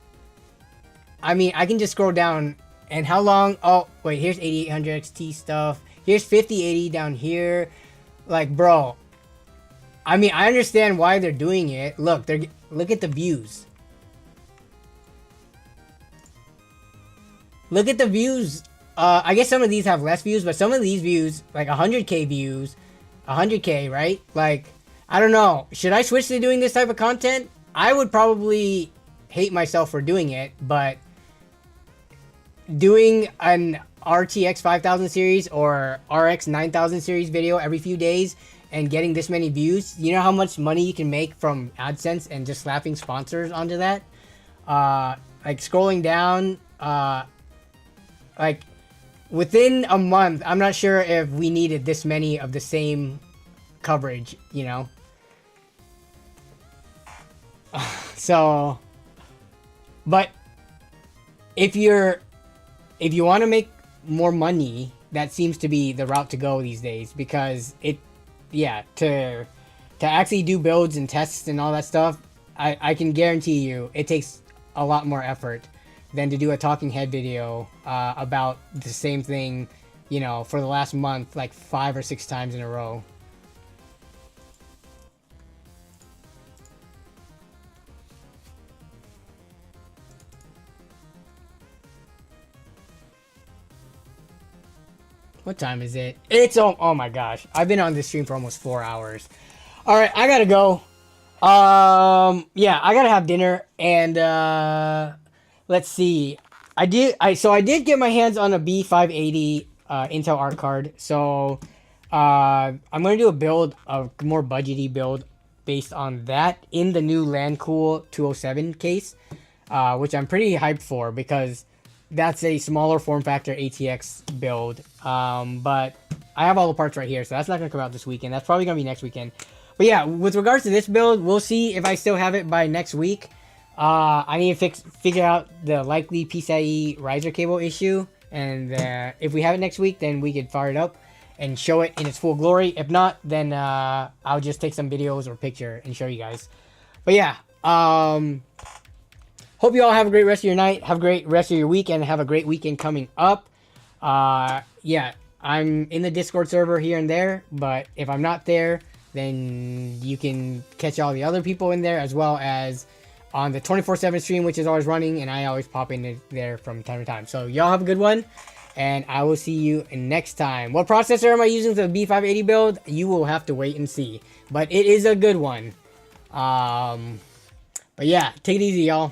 I mean, I can just scroll down. And how long? Oh, wait, here's 8800 XT stuff. Here's 5080 down here. Like, bro. I mean, I understand why they're doing it. Look, look at the views. Look at the views. I guess some of these have less views, but some of these views, like 100k views, 100k, right? Like, I don't know. Should I switch to doing this type of content? I would probably hate myself for doing it, but doing an RTX 5000 series or RX 9000 series video every few days and getting this many views, you know how much money you can make from AdSense and just slapping sponsors onto that? Like scrolling down, like within a month, I'm not sure if we needed this many of the same coverage, you know? So, but if you want to make more money, that seems to be the route to go these days, because to actually do builds and tests and all that stuff, I can guarantee you it takes a lot more effort than to do a talking head video about the same thing, you know, for the last month, like 5 or 6 times in a row. What time is it? It's oh my gosh. I've been on this stream for almost 4 hours. All right, I gotta go. Yeah, I gotta have dinner, and let's see. I did get my hands on a B580 Intel Arc card. So I'm gonna do a more budgety build based on that in the new LandCool 207 case, which I'm pretty hyped for because that's a smaller form factor ATX build. But I have all the parts right here, so that's not gonna come out this weekend. That's probably gonna be next weekend. But yeah, with regards to this build, we'll see if I still have it by next week. I need to figure out the likely PCIe riser cable issue, and if we have it next week, then we could fire it up and show it in its full glory. If not, then I'll just take some videos or picture and show you guys. But yeah, hope you all have a great rest of your night, have a great rest of your week, and have a great weekend coming up. Yeah, I'm in the Discord server here and there, but if I'm not there, then you can catch all the other people in there, as well as on the 24/7 stream, which is always running, and I always pop in there from time to time. So y'all have a good one, and I will see you next time. What processor am I using for the B580 build? You will have to wait and see, but it is a good one. But yeah, take it easy, y'all.